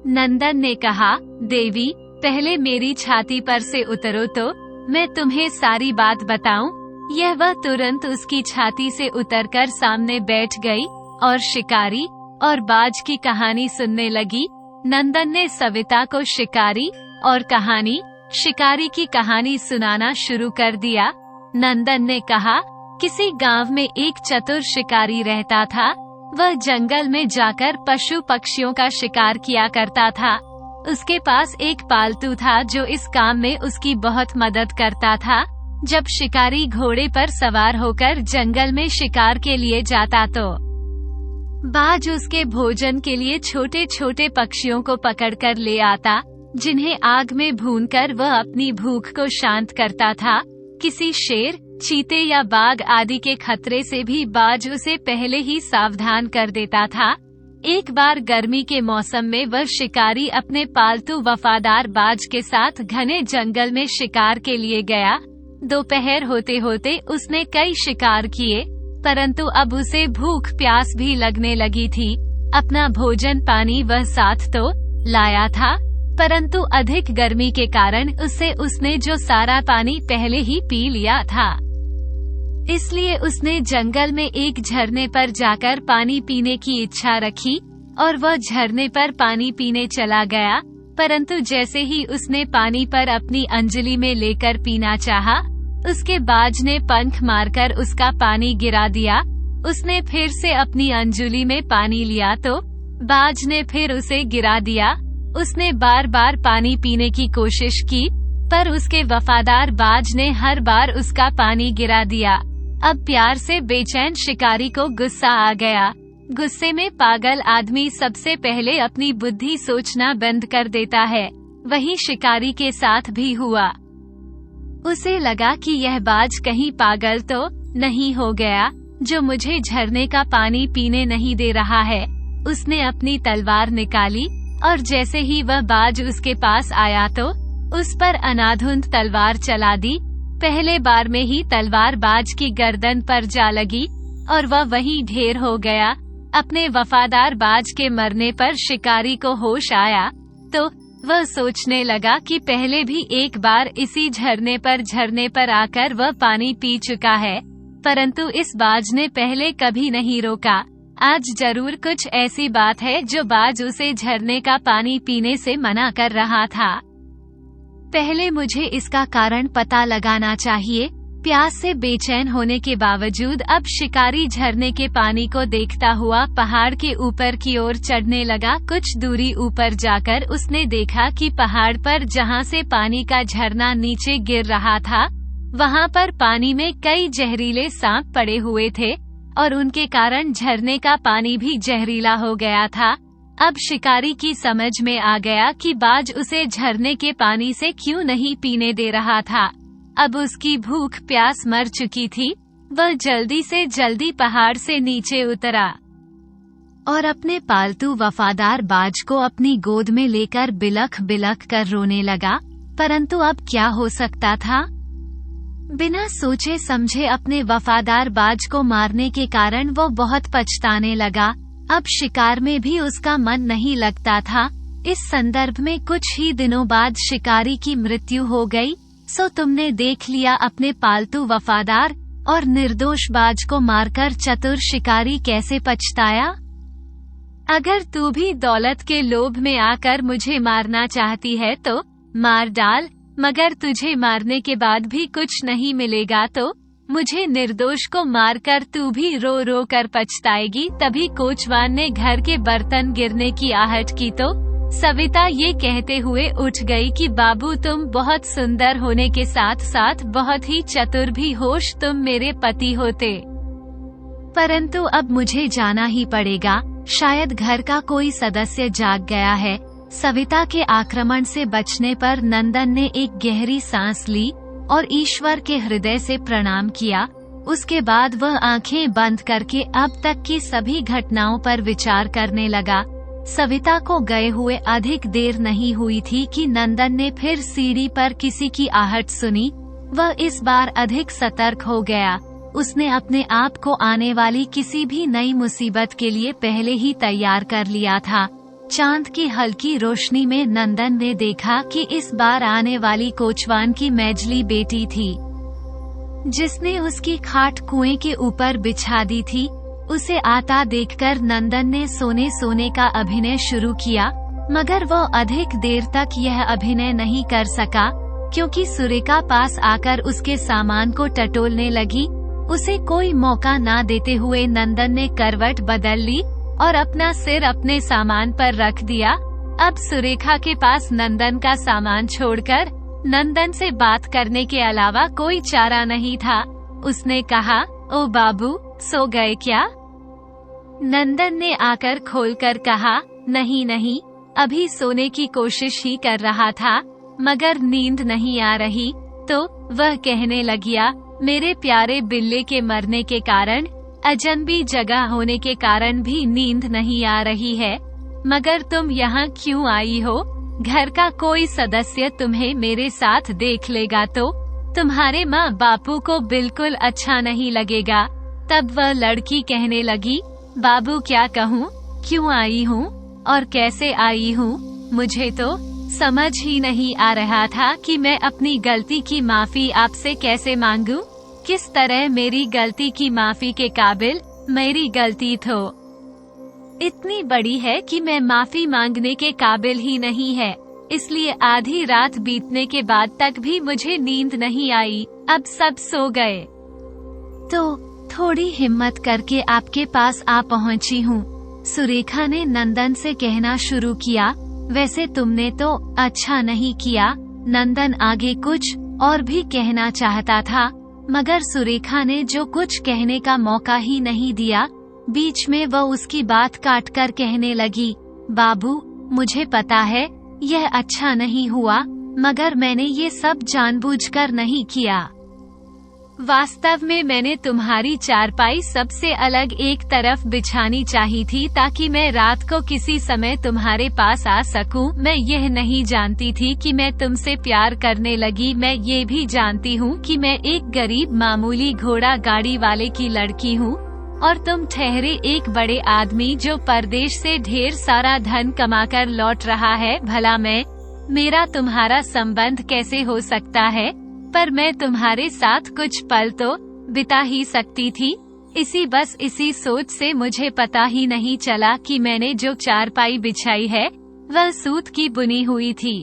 नंदन ने कहा, देवी, पहले मेरी छाती पर से उतरो तो मैं तुम्हें सारी बात बताऊं। यह वह तुरंत उसकी छाती से उतरकर सामने बैठ गई और शिकारी और बाज की कहानी सुनने लगी। नंदन ने सविता को शिकारी और कहानी शिकारी की कहानी सुनाना शुरू कर दिया। नंदन ने कहा, किसी गांव में एक चतुर शिकारी रहता था। वह जंगल में जाकर पशु पक्षियों का शिकार किया करता था। उसके पास एक पालतू था जो इस काम में उसकी बहुत मदद करता था। जब शिकारी घोड़े पर सवार होकर जंगल में शिकार के लिए जाता तो बाज उसके भोजन के लिए छोटे छोटे पक्षियों को पकड़कर ले आता, जिन्हें आग में भूनकर वह अपनी भूख को शांत करता था। किसी शेर, चीते या बाघ आदि के खतरे से भी बाज उसे पहले ही सावधान कर देता था। एक बार गर्मी के मौसम में वह शिकारी अपने पालतू वफादार बाज के साथ घने जंगल में शिकार के लिए गया। दोपहर होते होते उसने कई शिकार किए, परंतु अब उसे भूख प्यास भी लगने लगी थी। अपना भोजन पानी वह साथ तो लाया था, परंतु अधिक गर्मी के कारण उसने जो सारा पानी पहले ही पी लिया था। इसलिए उसने जंगल में एक झरने पर जाकर पानी पीने की इच्छा रखी और वह झरने पर पानी पीने चला गया। परंतु जैसे ही उसने पानी पर अपनी अंजलि में लेकर पीना चाहा, उसके बाज ने पंख मारकर उसका पानी गिरा दिया। उसने फिर से अपनी अंजलि में पानी लिया तो बाज ने फिर उसे गिरा दिया। उसने बार बार पानी पीने की कोशिश की, पर उसके वफादार बाज ने हर बार उसका पानी गिरा दिया। अब प्यार से बेचैन शिकारी को गुस्सा आ गया। गुस्से में पागल आदमी सबसे पहले अपनी बुद्धि सोचना बंद कर देता है। वही शिकारी के साथ भी हुआ। उसे लगा कि यह बाज कहीं पागल तो नहीं हो गया, जो मुझे झरने का पानी पीने नहीं दे रहा है। उसने अपनी तलवार निकाली और जैसे ही वह बाज उसके पास आया तो उस पर अनाधुंध तलवार चला दी। पहले बार में ही तलवार बाज की गर्दन पर जा लगी और वह वहीं ढेर हो गया। अपने वफादार बाज के मरने पर शिकारी को होश आया तो वह सोचने लगा कि पहले भी एक बार इसी झरने पर आकर वह पानी पी चुका है, परंतु इस बाज ने पहले कभी नहीं रोका। आज जरूर कुछ ऐसी बात है जो बाज उसे झरने का पानी पीने से मना कर रहा था। पहले मुझे इसका कारण पता लगाना चाहिए। प्यास से बेचैन होने के बावजूद अब शिकारी झरने के पानी को देखता हुआ पहाड़ के ऊपर की ओर चढ़ने लगा। कुछ दूरी ऊपर जाकर उसने देखा कि पहाड़ पर जहां से पानी का झरना नीचे गिर रहा था, वहां पर पानी में कई जहरीले सांप पड़े हुए थे और उनके कारण झरने का पानी भी जहरीला हो गया था। अब शिकारी की समझ में आ गया कि बाज उसे झरने के पानी से क्यों नहीं पीने दे रहा था। अब उसकी भूख प्यास मर चुकी थी। वह जल्दी से जल्दी पहाड़ से नीचे उतरा और अपने पालतू वफादार बाज को अपनी गोद में लेकर बिलख बिलख कर रोने लगा। परंतु अब क्या हो सकता था? बिना सोचे समझे अपने वफादार बाज को मारने के कारण वो बहुत पछताने लगा। अब शिकार में भी उसका मन नहीं लगता था। इस संदर्भ में कुछ ही दिनों बाद शिकारी की मृत्यु हो गई। सो तुमने देख लिया अपने पालतू वफादार और निर्दोष बाज को मारकर चतुर शिकारी कैसे पछताया। अगर तू भी दौलत के लोभ में आकर मुझे मारना चाहती है तो मार डाल, मगर तुझे मारने के बाद भी कुछ नहीं मिलेगा तो मुझे निर्दोष को मारकर तू भी रो रो कर पछताएगी। तभी कोचवान ने घर के बर्तन गिरने की आहट की तो सविता ये कहते हुए उठ गई कि बाबू तुम बहुत सुंदर होने के साथ साथ बहुत ही चतुर भी होश तुम मेरे पति होते, परंतु अब मुझे जाना ही पड़ेगा। शायद घर का कोई सदस्य जाग गया है। सविता के आक्रमण से बचने पर नंदन ने एक गहरी सांस ली और ईश्वर के हृदय से प्रणाम किया। उसके बाद वह आंखें बंद करके अब तक की सभी घटनाओं पर विचार करने लगा। सविता को गए हुए अधिक देर नहीं हुई थी कि नंदन ने फिर सीढ़ी पर किसी की आहट सुनी। वह इस बार अधिक सतर्क हो गया। उसने अपने आप को आने वाली किसी भी नई मुसीबत के लिए पहले ही तैयार कर लिया था। चांद की हल्की रोशनी में नंदन ने देखा कि इस बार आने वाली कोचवान की मैजली बेटी थी, जिसने उसकी खाट कुएं के ऊपर बिछा दी थी। उसे आता देखकर नंदन ने सोने सोने का अभिनय शुरू किया, मगर वो अधिक देर तक यह अभिनय नहीं कर सका क्योंकि सुरेखा पास आकर उसके सामान को टटोलने लगी। उसे कोई मौका ना देते हुए नंदन ने करवट बदल ली और अपना सिर अपने सामान पर रख दिया। अब सुरेखा के पास नंदन का सामान छोड़कर नंदन से बात करने के अलावा कोई चारा नहीं था। उसने कहा, ओ बाबू, सो गए क्या? नंदन ने आकर खोलकर कहा, नहीं नहीं, अभी सोने की कोशिश ही कर रहा था, मगर नींद नहीं आ रही। तो वह कहने लगिया, मेरे प्यारे बिल्ले के मरने के कारण, अजनबी जगह होने के कारण भी नींद नहीं आ रही है। मगर तुम यहाँ क्यों आई हो? घर का कोई सदस्य तुम्हें मेरे साथ देख लेगा तो तुम्हारे माँ बापू को बिल्कुल अच्छा नहीं लगेगा। तब वह लड़की कहने लगी, बाबू क्या कहूँ, क्यों आई हूँ और कैसे आई हूँ? मुझे तो समझ ही नहीं आ रहा था कि मैं अपनी गलती की माफी आपसे कैसे मांगूं। किस तरह मेरी गलती की माफी के काबिल मेरी गलती तो इतनी बड़ी है कि मैं माफी मांगने के काबिल ही नहीं है। इसलिए आधी रात बीतने के बाद तक भी मुझे नींद नहीं आई। अब सब सो गए तो थोड़ी हिम्मत करके आपके पास आ पहुंची हूँ। सुरेखा ने नंदन से कहना शुरू किया, वैसे तुमने तो अच्छा नहीं किया। नंदन आगे कुछ और भी कहना चाहता था, मगर सुरेखा ने जो कुछ कहने का मौका ही नहीं दिया। बीच में वह उसकी बात काटकर कहने लगी, बाबू, मुझे पता है यह अच्छा नहीं हुआ, मगर मैंने ये सब जानबूझकर नहीं किया। वास्तव में मैंने तुम्हारी चारपाई सबसे अलग एक तरफ बिछानी चाहिए थी ताकि मैं रात को किसी समय तुम्हारे पास आ सकूं। मैं यह नहीं जानती थी कि मैं तुमसे प्यार करने लगी। मैं ये भी जानती हूँ कि मैं एक गरीब मामूली घोड़ा गाड़ी वाले की लड़की हूँ और तुम ठहरे एक बड़े आदमी जो परदेश से ढेर सारा धन कमाकर लौट रहा है। भला मेरा तुम्हारा संबंध कैसे हो सकता है? पर मैं तुम्हारे साथ कुछ पल तो बिता ही सकती थी। इसी सोच से मुझे पता ही नहीं चला कि मैंने जो चारपाई बिछाई है वह सूत की बुनी हुई थी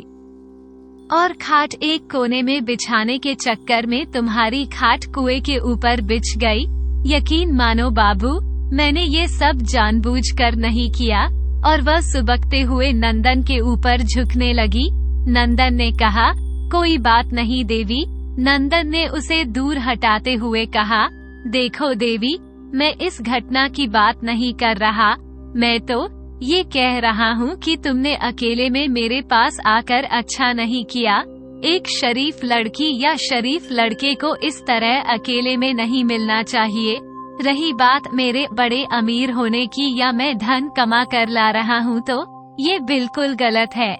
और खाट एक कोने में बिछाने के चक्कर में तुम्हारी खाट कुएं के ऊपर बिछ गई। यकीन मानो बाबू, मैंने ये सब जानबूझकर नहीं किया। और वह सुबकते हुए नंदन के ऊपर झुकने लगी। नंदन ने कहा, कोई बात नहीं देवी। नंदन ने उसे दूर हटाते हुए कहा, देखो देवी, मैं इस घटना की बात नहीं कर रहा। मैं तो ये कह रहा हूँ कि तुमने अकेले में मेरे पास आकर अच्छा नहीं किया। एक शरीफ लड़की या शरीफ लड़के को इस तरह अकेले में नहीं मिलना चाहिए। रही बात मेरे बड़े अमीर होने की या मैं धन कमा कर ला रहा हूँ, तो ये बिल्कुल गलत है।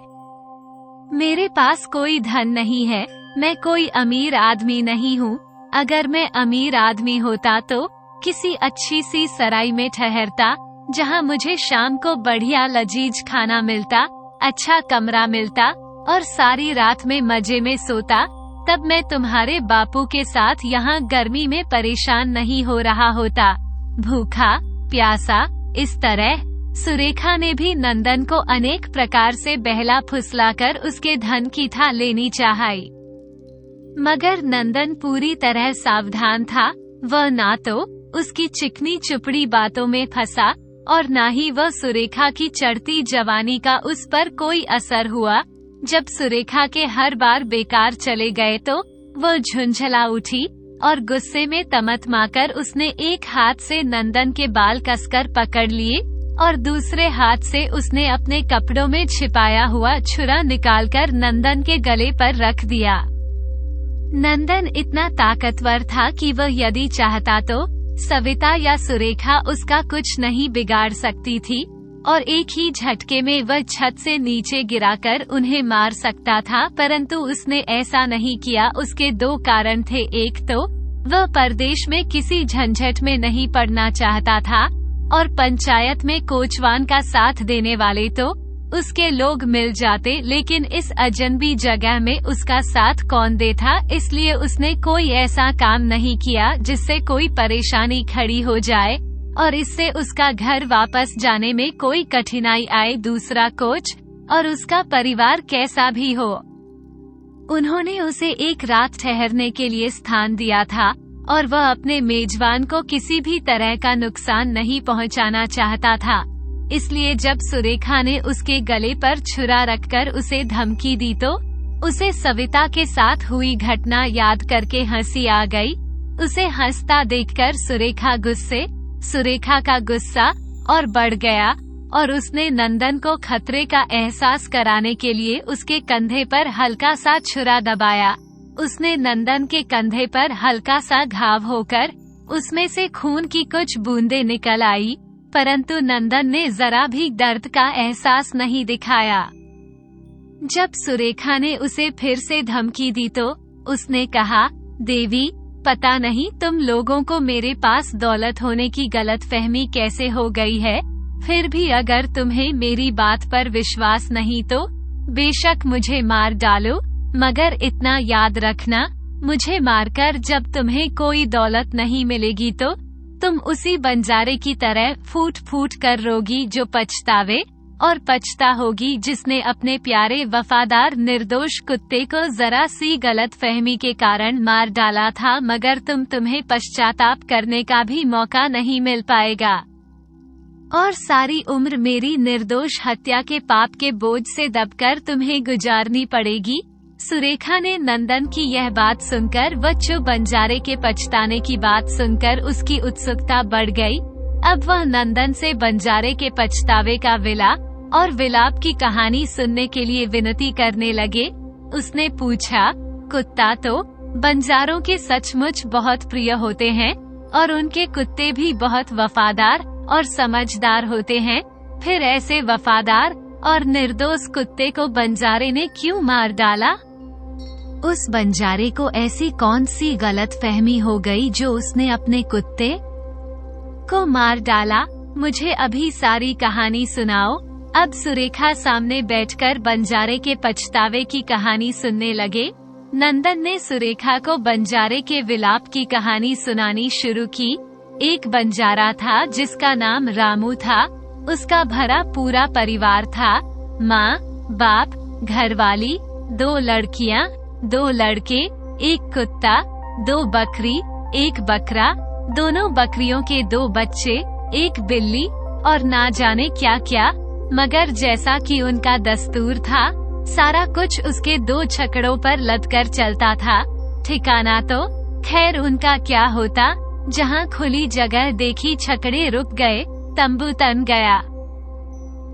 मेरे पास कोई धन नहीं है। मैं कोई अमीर आदमी नहीं हूँ। अगर मैं अमीर आदमी होता तो किसी अच्छी सी सराय में ठहरता, जहाँ मुझे शाम को बढ़िया लजीज खाना मिलता, अच्छा कमरा मिलता और सारी रात में मजे में सोता। तब मैं तुम्हारे बापू के साथ यहाँ गर्मी में परेशान नहीं हो रहा होता, भूखा प्यासा। इस तरह सुरेखा ने भी नंदन को अनेक प्रकार से बहला फुसलाकर उसके धन की था लेनी चाहिए, मगर नंदन पूरी तरह सावधान था। वह ना तो उसकी चिकनी चुपड़ी बातों में फंसा और ना ही वह सुरेखा की चढ़ती जवानी का उस पर कोई असर हुआ। जब सुरेखा के हर बार बेकार चले गए तो वह झुंझला उठी और गुस्से में तमतमाकर उसने एक हाथ से नंदन के बाल कसकर पकड़ लिए और दूसरे हाथ से उसने अपने कपड़ों में छिपाया हुआ छुरा निकालकर नंदन के गले पर रख दिया। नंदन इतना ताकतवर था कि वह यदि चाहता तो सविता या सुरेखा उसका कुछ नहीं बिगाड़ सकती थी और एक ही झटके में वह छत से नीचे गिराकर उन्हें मार सकता था, परंतु उसने ऐसा नहीं किया। उसके दो कारण थे। एक तो वह परदेश में किसी झंझट में नहीं पड़ना चाहता था और पंचायत में कोचवान का साथ देने वाले तो उसके लोग मिल जाते, लेकिन इस अजनबी जगह में उसका साथ कौन देता। इसलिए उसने कोई ऐसा काम नहीं किया जिससे कोई परेशानी खड़ी हो जाए और इससे उसका घर वापस जाने में कोई कठिनाई आए। दूसरा, कोच और उसका परिवार कैसा भी हो, उन्होंने उसे एक रात ठहरने के लिए स्थान दिया था और वह अपने मेजबान को किसी भी तरह का नुकसान नहीं पहुंचाना चाहता था। इसलिए जब सुरेखा ने उसके गले पर छुरा रखकर उसे धमकी दी तो उसे सविता के साथ हुई घटना याद करके हंसी आ गई। उसे हंसता देखकर सुरेखा का गुस्सा और बढ़ गया और उसने नंदन को खतरे का एहसास कराने के लिए उसके कंधे पर हल्का सा छुरा दबाया। उसने नंदन के कंधे पर हल्का सा घाव होकर उसमें से खून की कुछ बूंदें निकल आई, परंतु नंदन ने जरा भी दर्द का एहसास नहीं दिखाया। जब सुरेखा ने उसे फिर से धमकी दी तो उसने कहा, देवी, पता नहीं तुम लोगों को मेरे पास दौलत होने की गलतफहमी कैसे हो गई है। फिर भी अगर तुम्हें मेरी बात पर विश्वास नहीं तो बेशक मुझे मार डालो, मगर इतना याद रखना, मुझे मारकर जब तुम्हें कोई दौलत नहीं मिलेगी तो तुम उसी बंजारे की तरह फूट फूट कर रोगी जो पछतावे और पछता होगी, जिसने अपने प्यारे वफादार निर्दोष कुत्ते को जरा सी गलत फहमी के कारण मार डाला था, मगर तुम्हें पश्चाताप करने का भी मौका नहीं मिल पाएगा और सारी उम्र मेरी निर्दोष हत्या के पाप के बोझ से दबकर तुम्हें गुजारनी पड़ेगी। सुरेखा ने नंदन की यह बात सुनकर बच्चों बंजारे के पछताने की बात सुनकर उसकी उत्सुकता बढ़ गई। अब वह नंदन से बंजारे के पछतावे का विलाप की कहानी सुनने के लिए विनती करने लगे। उसने पूछा, कुत्ता तो बंजारों के सचमुच बहुत प्रिय होते हैं और उनके कुत्ते भी बहुत वफादार और समझदार होते हैं। फिर ऐसे वफादार और निर्दोष कुत्ते को बंजारे ने क्यों मार डाला? उस बंजारे को ऐसी कौन सी गलतफहमी हो गई जो उसने अपने कुत्ते को मार डाला? मुझे अभी सारी कहानी सुनाओ। अब सुरेखा सामने बैठकर बंजारे के पछतावे की कहानी सुनने लगे। नंदन ने सुरेखा को बंजारे के विलाप की कहानी सुनानी शुरू की। एक बंजारा था जिसका नाम रामू था। उसका भरा पूरा परिवार था, माँ, बाप, घरवाली, 2 लड़कियाँ, 2 लड़के, 1 कुत्ता, 2 बकरी, 1 बकरा, दोनों बकरियों के 2 बच्चे, 1 बिल्ली और ना जाने क्या क्या। मगर जैसा कि उनका दस्तूर था, सारा कुछ उसके 2 छकड़ों पर लदकर चलता था। ठिकाना तो खैर उनका क्या होता, जहाँ खुली जगह देखी छकड़े रुक गए, तंबू तन गया।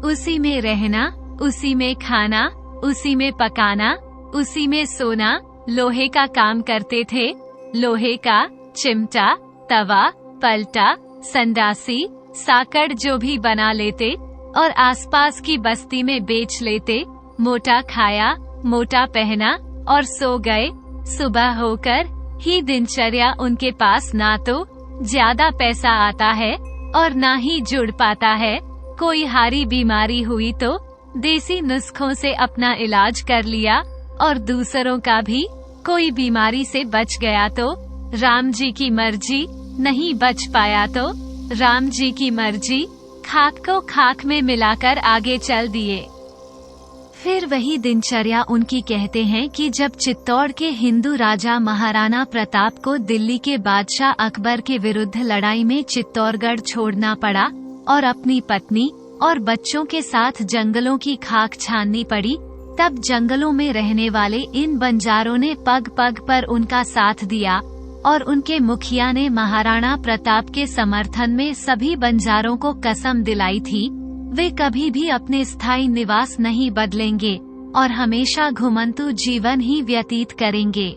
उसी में रहना, उसी में खाना, उसी में पकाना, उसी में सोना। लोहे का काम करते थे। लोहे का चिमटा, तवा, पलटा, संडासी, साकड़ जो भी बना लेते और आसपास की बस्ती में बेच लेते। मोटा खाया, मोटा पहना और सो गए। सुबह होकर ही दिनचर्या उनके पास ना तो ज्यादा पैसा आता है और ना ही जुड़ पाता है। कोई हारी बीमारी हुई तो देसी नुस्खों से अपना इलाज कर लिया और दूसरों का भी। कोई बीमारी से बच गया तो राम जी की मर्जी, नहीं बच पाया तो राम जी की मर्जी। खाक को खाक में मिलाकर आगे चल दिए। फिर वही दिनचर्या उनकी कहते हैं कि जब चित्तौड़ के हिंदू राजा महाराणा प्रताप को दिल्ली के बादशाह अकबर के विरुद्ध लड़ाई में चित्तौड़गढ़ छोड़ना पड़ा और अपनी पत्नी और बच्चों के साथ जंगलों की खाक छाननी पड़ी, तब जंगलों में रहने वाले इन बंजारों ने पग पग पर उनका साथ दिया और उनके मुखिया ने महाराणा प्रताप के समर्थन में सभी बंजारों को कसम दिलाई थी वे कभी भी अपने स्थायी निवास नहीं बदलेंगे और हमेशा घुमंतु जीवन ही व्यतीत करेंगे।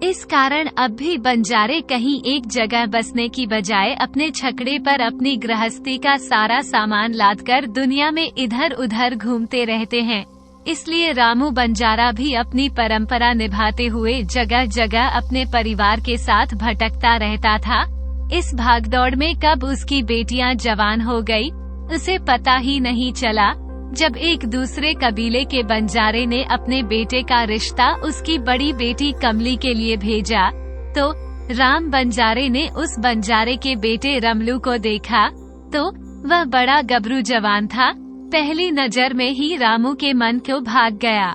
इस कारण अब भी बंजारे कहीं एक जगह बसने की बजाय अपने छकड़े पर अपनी गृहस्थी का सारा सामान लादकर दुनिया में इधर उधर घूमते रहते हैं। इसलिए रामू बंजारा भी अपनी परंपरा निभाते हुए जगह जगह अपने परिवार के साथ भटकता रहता था। इस भागदौड़ में कब उसकी बेटियां जवान हो गई, उसे पता ही नहीं चला। जब एक दूसरे कबीले के बंजारे ने अपने बेटे का रिश्ता उसकी बड़ी बेटी कमली के लिए भेजा, तो राम बंजारे ने उस बंजारे के बेटे रमलू को देखा तो वह बड़ा गबरू जवान था। पहली नजर में ही रामू के मन को भाग गया।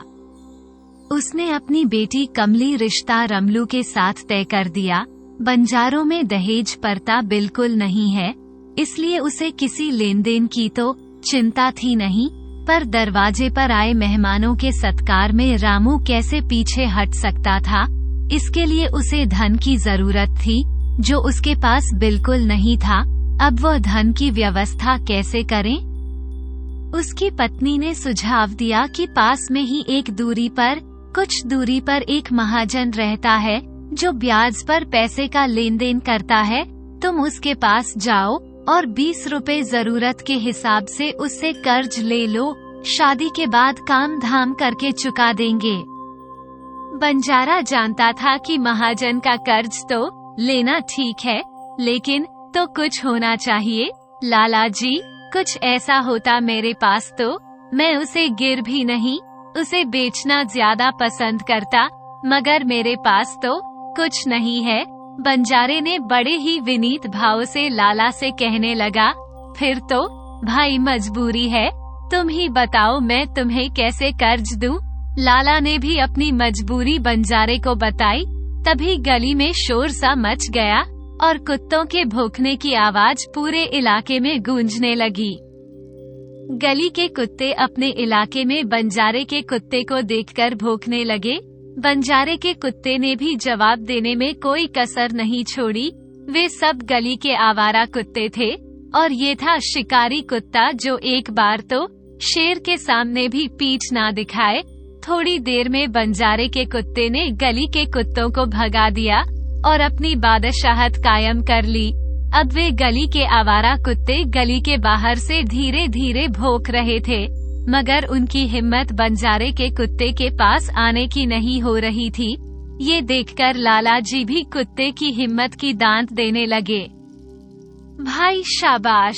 उसने अपनी बेटी कमली रिश्ता रमलू के साथ तय कर दिया। बंजारों में दहेज प्रथा बिल्कुल नहीं है, इसलिए उसे किसी लेन देन की तो चिंता थी नहीं, पर दरवाजे पर आए मेहमानों के सत्कार में रामू कैसे पीछे हट सकता था। इसके लिए उसे धन की जरूरत थी, जो उसके पास बिल्कुल नहीं था। अब वह धन की व्यवस्था कैसे करें? उसकी पत्नी ने सुझाव दिया कि पास में ही कुछ दूरी पर एक महाजन रहता है जो ब्याज पर पैसे का लेन देन करता है। तुम उसके पास जाओ और 20 रुपए जरूरत के हिसाब से उससे कर्ज ले लो, शादी के बाद काम धाम करके चुका देंगे। बंजारा जानता था कि महाजन का कर्ज तो लेना ठीक है, लेकिन तो कुछ होना चाहिए। लाला जी, कुछ ऐसा होता मेरे पास तो मैं उसे गिर भी नहीं, उसे बेचना ज्यादा पसंद करता, मगर मेरे पास तो कुछ नहीं है। बंजारे ने बड़े ही विनीत भाव से लाला से कहने लगा, फिर तो भाई मजबूरी है, तुम ही बताओ मैं तुम्हें कैसे कर्ज दूं। लाला ने भी अपनी मजबूरी बंजारे को बताई। तभी गली में शोर सा मच गया और कुत्तों के भौंकने की आवाज पूरे इलाके में गूंजने लगी। गली के कुत्ते अपने इलाके में बंजारे के कुत्ते को देखकर भौंकने लगे। बंजारे के कुत्ते ने भी जवाब देने में कोई कसर नहीं छोड़ी। वे सब गली के आवारा कुत्ते थे और ये था शिकारी कुत्ता जो एक बार तो शेर के सामने भी पीठ ना दिखाए। थोड़ी देर में बंजारे के कुत्ते ने गली के कुत्तों को भगा दिया और अपनी बादशाहत कायम कर ली। अब वे गली के आवारा कुत्ते गली के बाहर से धीरे धीरे भौंक रहे थे, मगर उनकी हिम्मत बंजारे के कुत्ते के पास आने की नहीं हो रही थी। ये देखकर लाला जी भी कुत्ते की हिम्मत की दांत देने लगे। भाई शाबाश,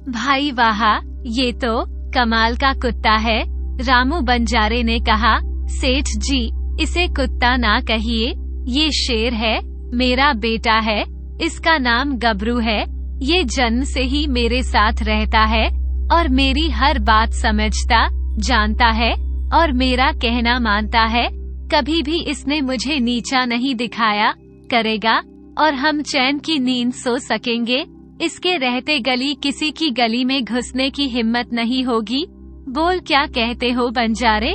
भाई वाह, ये तो कमाल का कुत्ता है, रामू बंजारे ने कहा। सेठ जी, इसे कुत्ता ना कहिए, ये शेर है, मेरा बेटा है, इसका नाम गबरू है। ये जन्म से ही मेरे साथ रहता है और मेरी हर बात समझता, जानता है और मेरा कहना मानता है। कभी भी इसने मुझे नीचा नहीं दिखाया, करेगा और हम चैन की नींद सो सकेंगे। इसके रहते गली किसी की गली में घुसने की हिम्मत नहीं होगी। बोल क्या कहते हो बंजारे?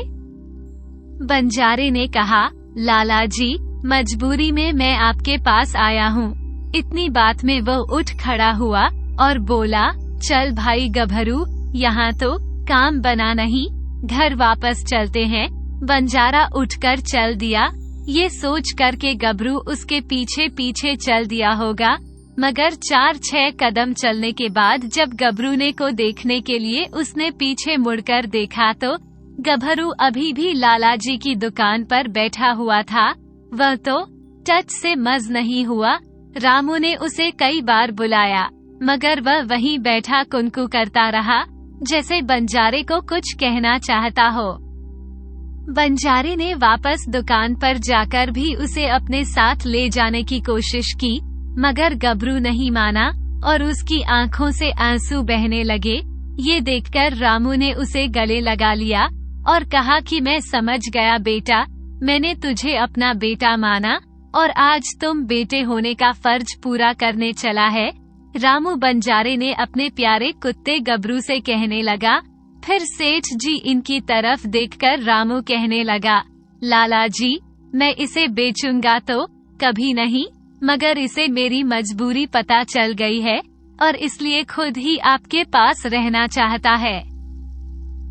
बंजारे ने कहा, लाला जी, मजबूरी में मैं आपके पास आया हूँ। इतनी बात में वो उठ खड़ा हुआ और बोला, चल भाई गभरू, यहाँ तो काम बना नहीं, घर वापस चलते हैं। बंजारा उठकर चल दिया। ये सोच कर के गबरू उसके पीछे पीछे चल दिया होगा, मगर 4-6 कदम चलने के बाद जब गबरू ने को देखने के लिए उसने पीछे मुड़कर देखा तो गभरू अभी भी लाला जी की दुकान पर बैठा हुआ था। वह तो टच से मज नहीं हुआ। रामू ने उसे कई बार बुलाया, मगर वह वहीं बैठा कुनकू करता रहा, जैसे बंजारे को कुछ कहना चाहता हो। बंजारे ने वापस दुकान पर जाकर भी उसे अपने साथ ले जाने की कोशिश की, मगर गबरू नहीं माना और उसकी आंखों से आंसू बहने लगे। ये देखकर रामू ने उसे गले लगा लिया और कहा कि मैं समझ गया बेटा, मैंने तुझे अपना बेटा माना और आज तुम बेटे होने का फर्ज पूरा करने चला है। रामू बंजारे ने अपने प्यारे कुत्ते गबरू से कहने लगा। फिर सेठ जी इनकी तरफ देखकर रामू कहने लगा, लाला जी, मैं इसे बेचूंगा तो कभी नहीं, मगर इसे मेरी मजबूरी पता चल गई है और इसलिए खुद ही आपके पास रहना चाहता है।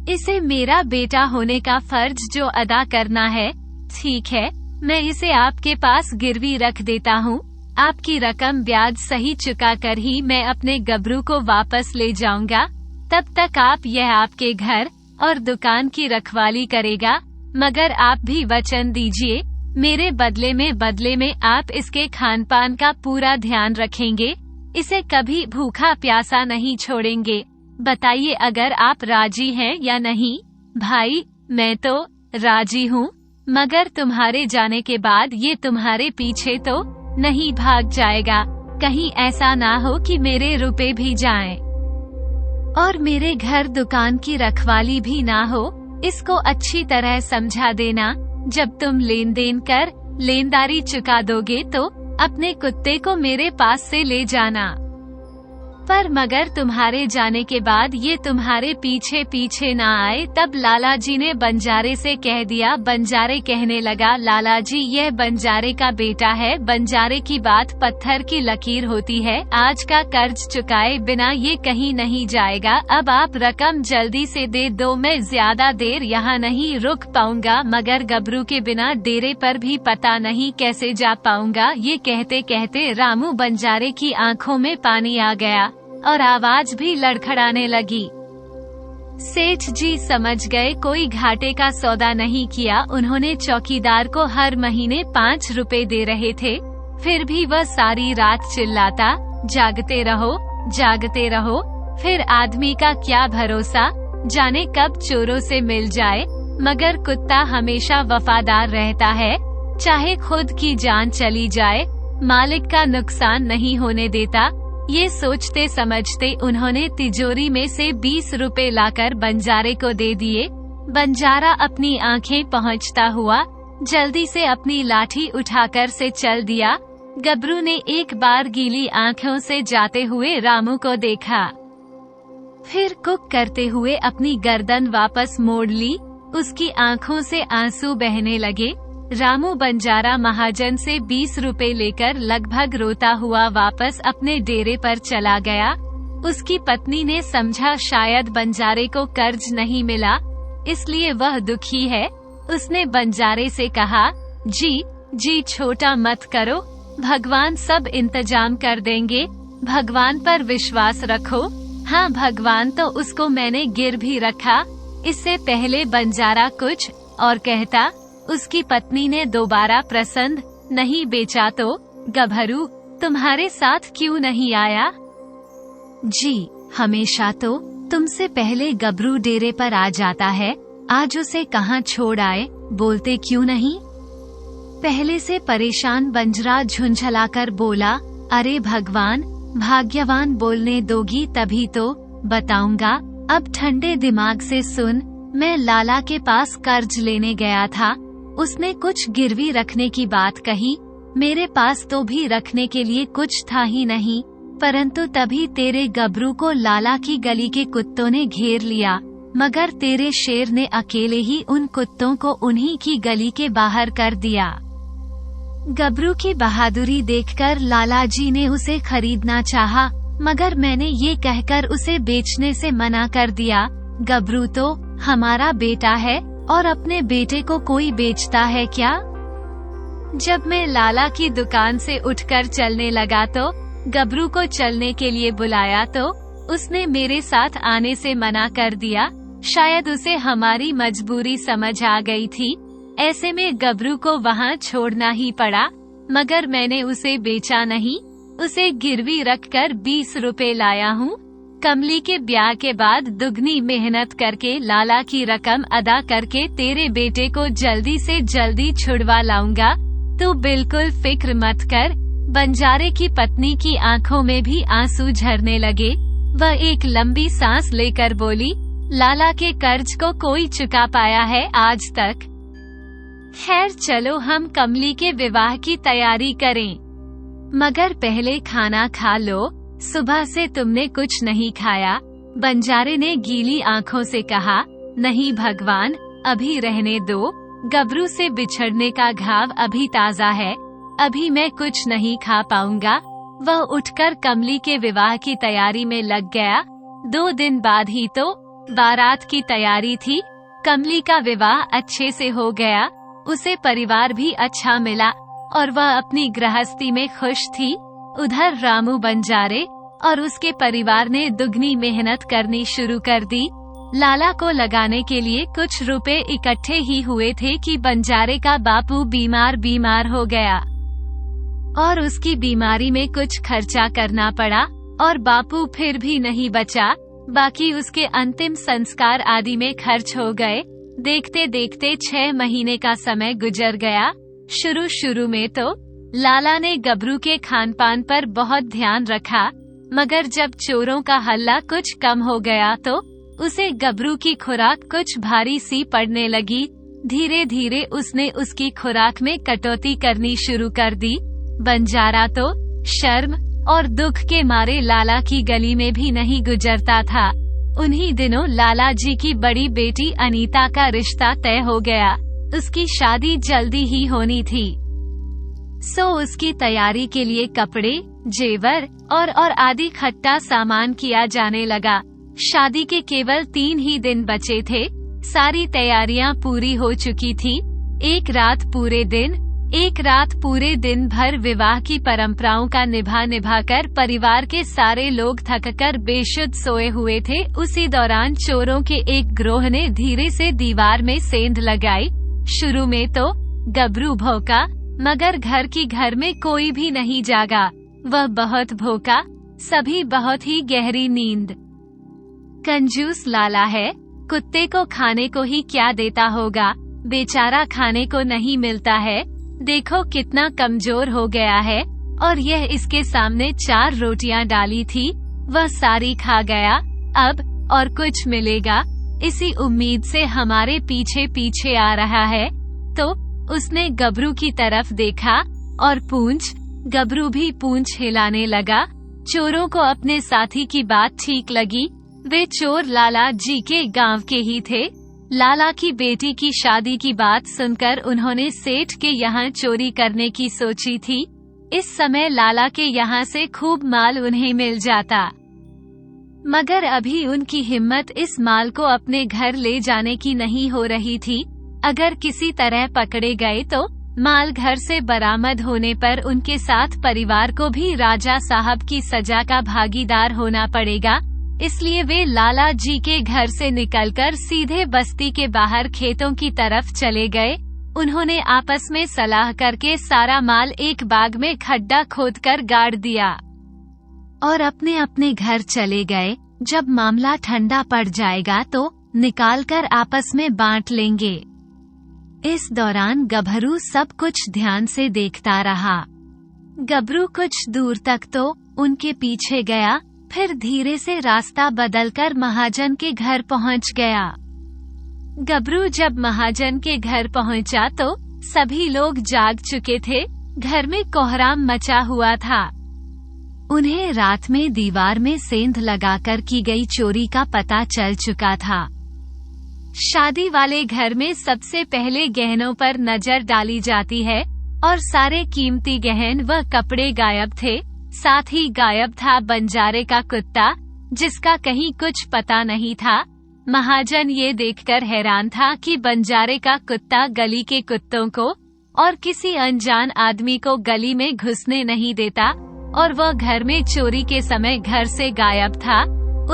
इसे मेरा बेटा होने का फर्ज जो अदा करना है, ठीक है, मैं इसे आपके पास गिरवी रख देता हूँ। आपकी रकम ब्याज सही चुका कर ही मैं अपने गबरू को वापस ले जाऊंगा। तब तक आप यह आपके घर और दुकान की रखवाली करेगा, मगर आप भी वचन दीजिए, मेरे बदले में आप इसके खान पान का पूरा ध्यान रखेंगे, इसे कभी भूखा प्यासा नहीं छोड़ेंगे। बताइए अगर आप राजी हैं या नहीं। भाई, मैं तो राजी हूँ, मगर तुम्हारे जाने के बाद ये तुम्हारे पीछे तो नहीं भाग जाएगा। कहीं ऐसा ना हो कि मेरे रुपए भी जाएं और मेरे घर दुकान की रखवाली भी ना हो। इसको अच्छी तरह समझा देना। जब तुम लेन देन कर लेनदारी चुका दोगे तो अपने कुत्ते को मेरे पास से ले जाना, पर मगर तुम्हारे जाने के बाद ये तुम्हारे पीछे पीछे ना आए। तब लाला जी ने बंजारे से कह दिया। बंजारे कहने लगा, लाला जी, यह बंजारे का बेटा है, बंजारे की बात पत्थर की लकीर होती है। आज का कर्ज चुकाए बिना ये कहीं नहीं जाएगा। अब आप रकम जल्दी से दे दो, मैं ज्यादा देर यहाँ नहीं रुक पाऊंगा, मगर गबरू के बिना डेरे पर भी पता नहीं कैसे जा पाऊंगा। ये कहते कहते रामू बंजारे की आंखों में पानी आ गया और आवाज भी लड़खड़ाने लगी। सेठ जी समझ गए कोई घाटे का सौदा नहीं किया। उन्होंने चौकीदार को हर महीने 5 रुपए दे रहे थे, फिर भी वह सारी रात चिल्लाता, जागते रहो, जागते रहो। फिर आदमी का क्या भरोसा, जाने कब चोरों से मिल जाए। मगर कुत्ता हमेशा वफादार रहता है, चाहे खुद की जान चली जाए, मालिक का नुकसान नहीं होने देता। ये सोचते समझते उन्होंने तिजोरी में से 20 रुपए लाकर बंजारे को दे दिए। बंजारा अपनी आंखें पहुंचता हुआ जल्दी से अपनी लाठी उठाकर से चल दिया। गबरू ने एक बार गीली आंखों से जाते हुए रामू को देखा, फिर कुक करते हुए अपनी गर्दन वापस मोड़ ली। उसकी आंखों से आंसू बहने लगे। रामू बंजारा महाजन से 20 रुपए लेकर लगभग रोता हुआ वापस अपने डेरे पर चला गया। उसकी पत्नी ने समझा शायद बंजारे को कर्ज नहीं मिला, इसलिए वह दुखी है। उसने बंजारे से कहा, जी छोटा मत करो, भगवान सब इंतजाम कर देंगे, भगवान पर विश्वास रखो। हाँ भगवान, तो उसको मैंने गिर भी रखा। इससे पहले बंजारा कुछ और कहता, उसकी पत्नी ने दोबारा प्रसन्न नहीं बेचा तो गभरू तुम्हारे साथ क्यों नहीं आया? जी हमेशा तो तुमसे पहले गबरू डेरे पर आ जाता है, आज उसे कहाँ छोड़ आए, बोलते क्यों नहीं? पहले से परेशान बंजरा झुंझलाकर बोला, अरे भगवान, भाग्यवान बोलने दोगी तभी तो बताऊंगा। अब ठंडे दिमाग से सुन, मैं लाला के पास कर्ज लेने गया था, उसने कुछ गिरवी रखने की बात कही, मेरे पास तो भी रखने के लिए कुछ था ही नहीं, परंतु तभी तेरे गबरू को लाला की गली के कुत्तों ने घेर लिया, मगर तेरे शेर ने अकेले ही उन कुत्तों को उन्हीं की गली के बाहर कर दिया। गबरू की बहादुरी देखकर लाला जी ने उसे खरीदना चाहा, मगर मैंने ये कहकर उसे बेचने से मना कर दिया। गबरू तो हमारा बेटा है और अपने बेटे को कोई बेचता है क्या? जब मैं लाला की दुकान से उठकर चलने लगा तो गबरू को चलने के लिए बुलाया तो उसने मेरे साथ आने से मना कर दिया। शायद उसे हमारी मजबूरी समझ आ गई थी, ऐसे में गबरू को वहाँ छोड़ना ही पड़ा, मगर मैंने उसे बेचा नहीं, उसे गिरवी रखकर 20 रुपए लाया हूँ। कमली के ब्याह के बाद दुगनी मेहनत करके लाला की रकम अदा करके तेरे बेटे को जल्दी से जल्दी छुड़वा लाऊंगा, तू बिल्कुल फिक्र मत कर। बंजारे की पत्नी की आंखों में भी आंसू झरने लगे। वह एक लंबी सांस लेकर बोली, लाला के कर्ज को कोई चुका पाया है आज तक? खैर चलो हम कमली के विवाह की तैयारी करें, मगर पहले खाना खा लो, सुबह से तुमने कुछ नहीं खाया। बंजारे ने गीली आंखों से कहा, नहीं भगवान, अभी रहने दो, गबरू से बिछड़ने का घाव अभी ताजा है, अभी मैं कुछ नहीं खा पाऊंगा। वह उठकर कमली के विवाह की तैयारी में लग गया। 2 दिन बाद ही तो बारात की तैयारी थी। कमली का विवाह अच्छे से हो गया, उसे परिवार भी अच्छा मिला और वह अपनी गृहस्थी में खुश थी। उधर रामू बंजारे और उसके परिवार ने दुगनी मेहनत करनी शुरू कर दी। लाला को लगाने के लिए कुछ रुपए इकट्ठे ही हुए थे कि बंजारे का बापू बीमार हो गया और उसकी बीमारी में कुछ खर्चा करना पड़ा और बापू फिर भी नहीं बचा। बाकी उसके अंतिम संस्कार आदि में खर्च हो गए। देखते देखते 6 महीने का समय गुजर गया। शुरू में तो लाला ने गबरू के खान पान पर बहुत ध्यान रखा, मगर जब चोरों का हल्ला कुछ कम हो गया तो उसे गबरू की खुराक कुछ भारी सी पड़ने लगी। धीरे धीरे उसने उसकी खुराक में कटौती करनी शुरू कर दी। बंजारा तो शर्म और दुख के मारे लाला की गली में भी नहीं गुजरता था। उन्हीं दिनों लाला जी की बड़ी बेटी अनीता का रिश्ता तय हो गया। उसकी शादी जल्दी ही होनी थी, सो उसकी तैयारी के लिए कपड़े, जेवर और आदि खट्टा सामान किया जाने लगा। शादी के केवल 3 ही दिन बचे थे। सारी तैयारियां पूरी हो चुकी थी। एक रात पूरे दिन भर विवाह की परंपराओं का निभा कर परिवार के सारे लोग थककर बेसुध सोए हुए थे। उसी दौरान चोरों के एक ग्रोह ने धीरे से दीवार में सेंध लगाई। शुरू में तो गबरू भौंका, मगर घर में कोई भी नहीं जागा। वह बहुत भौंका, सभी बहुत ही गहरी नींद। कंजूस लाला है, कुत्ते को खाने को ही क्या देता होगा, बेचारा खाने को नहीं मिलता है। देखो कितना कमजोर हो गया है। और यह इसके सामने 4 रोटियां डाली थी, वह सारी खा गया। अब और कुछ मिलेगा, इसी उम्मीद से हमारे पीछे पीछे आ रहा है। तो उसने गबरू की तरफ देखा और गबरू भी पूंछ हिलाने लगा। चोरों को अपने साथी की बात ठीक लगी। वे चोर लाला जी के गांव के ही थे। लाला की बेटी की शादी की बात सुनकर उन्होंने सेठ के यहाँ चोरी करने की सोची थी। इस समय लाला के यहाँ से खूब माल उन्हें मिल जाता, मगर अभी उनकी हिम्मत इस माल को अपने घर ले जाने की नहीं हो रही थी। अगर किसी तरह पकड़े गए तो माल घर से बरामद होने पर उनके साथ परिवार को भी राजा साहब की सजा का भागीदार होना पड़ेगा। इसलिए वे लाला जी के घर से निकलकर सीधे बस्ती के बाहर खेतों की तरफ चले गए। उन्होंने आपस में सलाह करके सारा माल एक बाग में खड्डा खोदकर गाड़ दिया और अपने अपने घर चले गए। जब मामला ठंडा पड़ जाएगा तो निकालकर आपस में बांट लेंगे। इस दौरान गभरू सब कुछ ध्यान से देखता रहा। गबरू कुछ दूर तक तो उनके पीछे गया, फिर धीरे से रास्ता बदलकर महाजन के घर पहुंच गया। गबरू जब महाजन के घर पहुंचा तो सभी लोग जाग चुके थे। घर में कोहराम मचा हुआ था। उन्हें रात में दीवार में सेंध लगाकर की गई चोरी का पता चल चुका था। शादी वाले घर में सबसे पहले गहनों पर नजर डाली जाती है और सारे कीमती गहन व कपड़े गायब थे। साथ ही गायब था बंजारे का कुत्ता, जिसका कहीं कुछ पता नहीं था। महाजन ये देखकर हैरान था कि बंजारे का कुत्ता गली के कुत्तों को और किसी अनजान आदमी को गली में घुसने नहीं देता और वह घर में चोरी के समय घर से गायब था।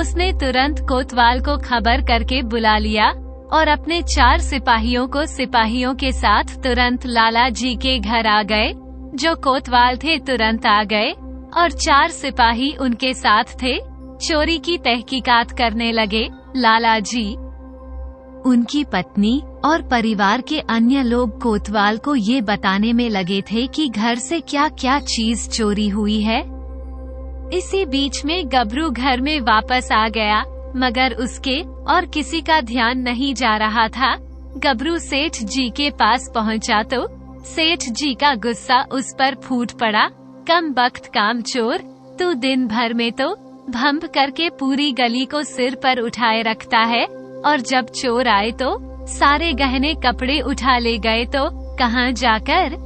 उसने तुरंत कोतवाल को खबर करके बुला लिया और अपने 4 सिपाहियों को सिपाहियों के साथ तुरंत लाला जी के घर आ गए। जो कोतवाल थे तुरंत आ गए और 4 सिपाही उनके साथ थे। चोरी की तहकीकात करने लगे। लाला जी, उनकी पत्नी और परिवार के अन्य लोग कोतवाल को ये बताने में लगे थे कि घर से क्या क्या चीज चोरी हुई है। इसी बीच में गबरू घर में वापस आ गया, मगर उसके और किसी का ध्यान नहीं जा रहा था। गबरू सेठ जी के पास पहुंचा तो सेठ जी का गुस्सा उस पर फूट पड़ा। कम बख्त काम चोर, तू दिन भर में तो भंभ करके पूरी गली को सिर पर उठाए रखता है और जब चोर आए तो सारे गहने कपड़े उठा ले गए तो कहाँ जाकर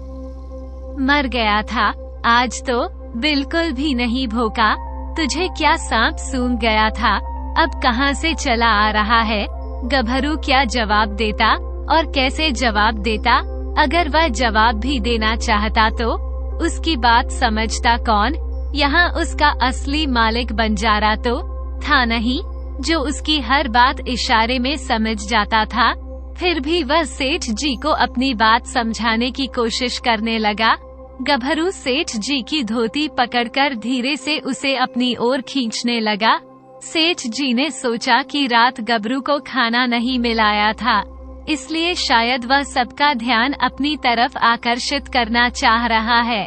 मर गया था। आज तो बिल्कुल भी नहीं भोंका। तुझे क्या सांप सूंघ गया था? अब कहाँ से चला आ रहा है? गभरू क्या जवाब देता और कैसे जवाब देता? अगर वह जवाब भी देना चाहता तो उसकी बात समझता कौन? यहाँ उसका असली मालिक बंजारा तो था नहीं, जो उसकी हर बात इशारे में समझ जाता था। फिर भी वह सेठ जी को अपनी बात समझाने की कोशिश करने लगा। गभरू सेठ जी की धोती पकड़कर धीरे से उसे अपनी ओर खींचने लगा। सेठ जी ने सोचा कि रात गबरू को खाना नहीं मिलाया था, इसलिए शायद वह सबका ध्यान अपनी तरफ आकर्षित करना चाह रहा है।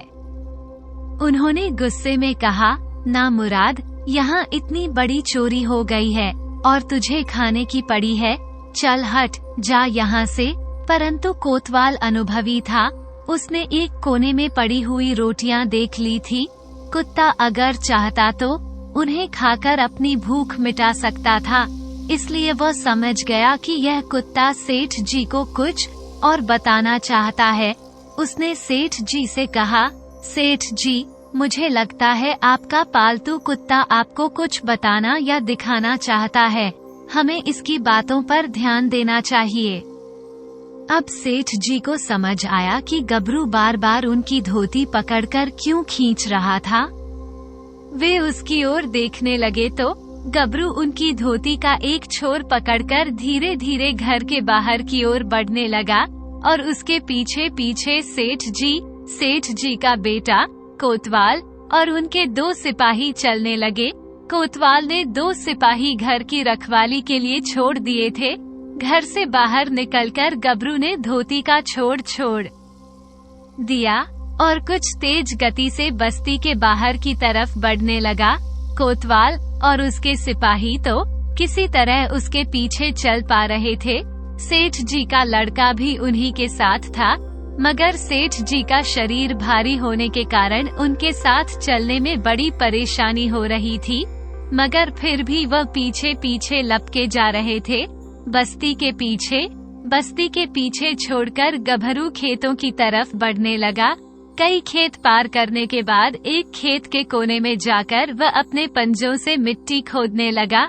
उन्होंने गुस्से में कहा, ना मुराद, यहाँ इतनी बड़ी चोरी हो गई है और तुझे खाने की पड़ी है। चल हट, जा यहाँ से। परंतु कोतवाल अनुभवी था। उसने एक कोने में पड़ी हुई रोटियां देख ली थी। कुत्ता अगर चाहता तो उन्हें खाकर अपनी भूख मिटा सकता था, इसलिए वह समझ गया कि यह कुत्ता सेठ जी को कुछ और बताना चाहता है। उसने सेठ जी से कहा, सेठ जी, मुझे लगता है आपका पालतू कुत्ता आपको कुछ बताना या दिखाना चाहता है। हमें इसकी बातों पर ध्यान देना चाहिए। अब सेठ जी को समझ आया कि गबरू बार बार उनकी धोती पकड़कर क्यों खींच रहा था। वे उसकी ओर देखने लगे तो गबरू उनकी धोती का एक छोर पकड़कर धीरे धीरे घर के बाहर की ओर बढ़ने लगा और उसके पीछे पीछे सेठ जी का बेटा कोतवाल और उनके 2 सिपाही चलने लगे। कोतवाल ने 2 सिपाही घर की रखवाली के लिए छोड़ दिए थे। घर से बाहर निकलकर गबरू ने धोती का छोड़ दिया और कुछ तेज गति से बस्ती के बाहर की तरफ बढ़ने लगा। कोतवाल और उसके सिपाही तो किसी तरह उसके पीछे चल पा रहे थे। सेठ जी का लड़का भी उन्हीं के साथ था, मगर सेठ जी का शरीर भारी होने के कारण उनके साथ चलने में बड़ी परेशानी हो रही थी, मगर फिर भी वह पीछे पीछे लपके जा रहे थे। बस्ती के पीछे छोड़कर गभरू खेतों की बढ़ बढ़ने लगा। कई खेत पार करने के बाद एक खेत के कोने में जाकर वह अपने पंजों से मिट्टी खोदने लगा।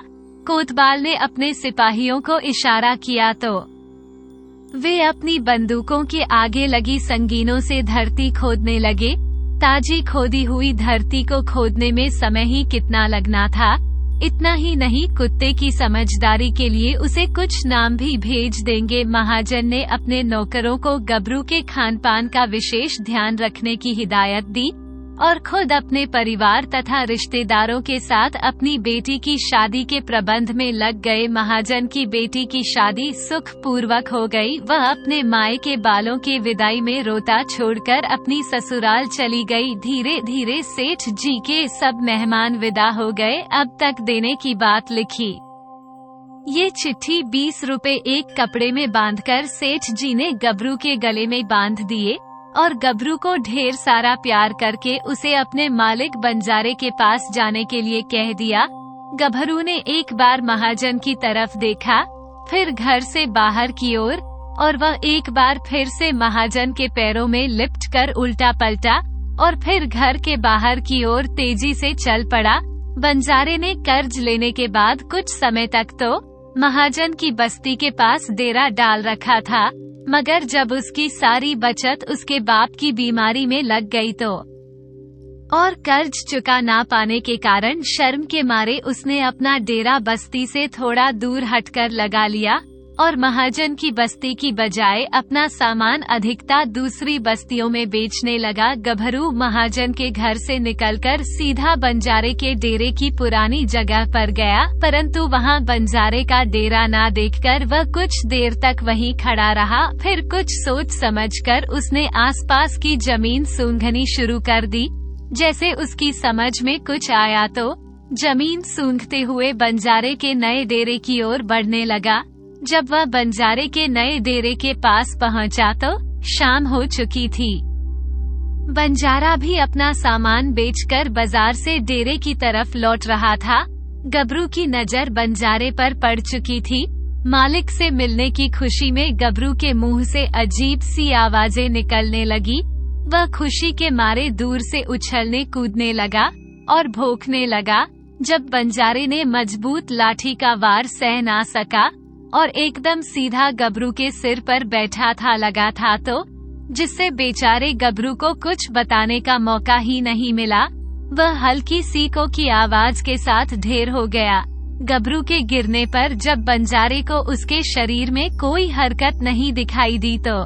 कोतवाल ने अपने सिपाहियों को इशारा किया तो वे अपनी बंदूकों के आगे लगी संगीनों से धरती खोदने लगे। ताजी खोदी हुई धरती को खोदने में समय ही कितना लगना था। इतना ही नहीं, कुत्ते की समझदारी के लिए उसे कुछ नाम भी भेज देंगे। महाजन ने अपने नौकरों को गबरू के खान पान का विशेष ध्यान रखने की हिदायत दी और खुद अपने परिवार तथा रिश्तेदारों के साथ अपनी बेटी की शादी के प्रबंध में लग गए। महाजन की बेटी की शादी सुख पूर्वक हो गई। वह अपने मायके बालों के विदाई में रोता छोड़कर अपनी ससुराल चली गई। धीरे धीरे सेठ जी के सब मेहमान विदा हो गए। अब तक देने की बात लिखी। ये चिट्ठी 20 रुपए एक कपड़े में बांधकर सेठ जी ने गबरू के गले में बांध दिए और गबरू को ढेर सारा प्यार करके उसे अपने मालिक बंजारे के पास जाने के लिए कह दिया। गबरू ने एक बार महाजन की तरफ देखा, फिर घर से बाहर की ओर, और वह एक बार फिर से महाजन के पैरों में लिपट कर उल्टा पलटा और फिर घर के बाहर की ओर तेजी से चल पड़ा। बंजारे ने कर्ज लेने के बाद कुछ समय तक तो महाजन की बस्ती के पास डेरा डाल रखा था, मगर जब उसकी सारी बचत उसके बाप की बीमारी में लग गई तो और कर्ज चुका ना पाने के कारण शर्म के मारे उसने अपना डेरा बस्ती से थोड़ा दूर हटकर लगा लिया और महाजन की बस्ती की बजाय अपना सामान अधिकता दूसरी बस्तियों में बेचने लगा। गभरू महाजन के घर से निकलकर सीधा बंजारे के डेरे की पुरानी जगह पर गया, परंतु वहां बंजारे का डेरा ना देखकर वह कुछ देर तक वहीं खड़ा रहा। फिर कुछ सोच समझकर उसने आसपास की जमीन सूंघनी शुरू कर दी। जैसे उसकी समझ में कुछ आया तो जमीन सूंघते हुए बंजारे के नए डेरे की ओर बढ़ने लगा। जब वह बंजारे के नए डेरे के पास पहुंचा तो शाम हो चुकी थी। बंजारा भी अपना सामान बेचकर बाजार से डेरे की तरफ लौट रहा था। गबरू की नजर बंजारे पर पड़ चुकी थी। मालिक से मिलने की खुशी में गबरू के मुंह से अजीब सी आवाजें निकलने लगी। वह खुशी के मारे दूर से उछलने कूदने लगा और भौंकने लगा। जब बंजारे ने मजबूत लाठी का वार सह ना सका और एकदम सीधा गबरू के सिर पर बैठा था लगा था तो जिससे बेचारे गबरू को कुछ बताने का मौका ही नहीं मिला। वह हल्की सीकों की आवाज के साथ ढेर हो गया। गबरू के गिरने पर जब बंजारे को उसके शरीर में कोई हरकत नहीं दिखाई दी तो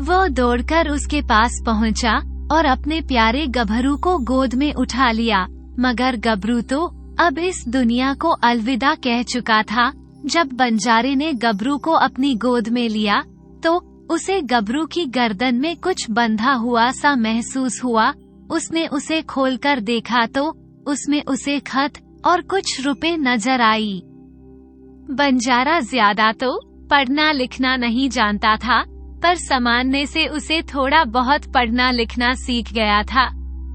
वो दौड़कर उसके पास पहुंचा और अपने प्यारे गबरू को गोद में उठा लिया, मगर गबरू तो अब इस दुनिया को अलविदा कह चुका था। जब बंजारे ने गबरू को अपनी गोद में लिया तो उसे गबरू की गर्दन में कुछ बंधा हुआ सा महसूस हुआ। उसने उसे खोलकर देखा तो उसमें उसे खत और कुछ रुपए नजर आई। बंजारा ज्यादा तो पढ़ना लिखना नहीं जानता था, पर सामान्य से उसे थोड़ा बहुत पढ़ना लिखना सीख गया था।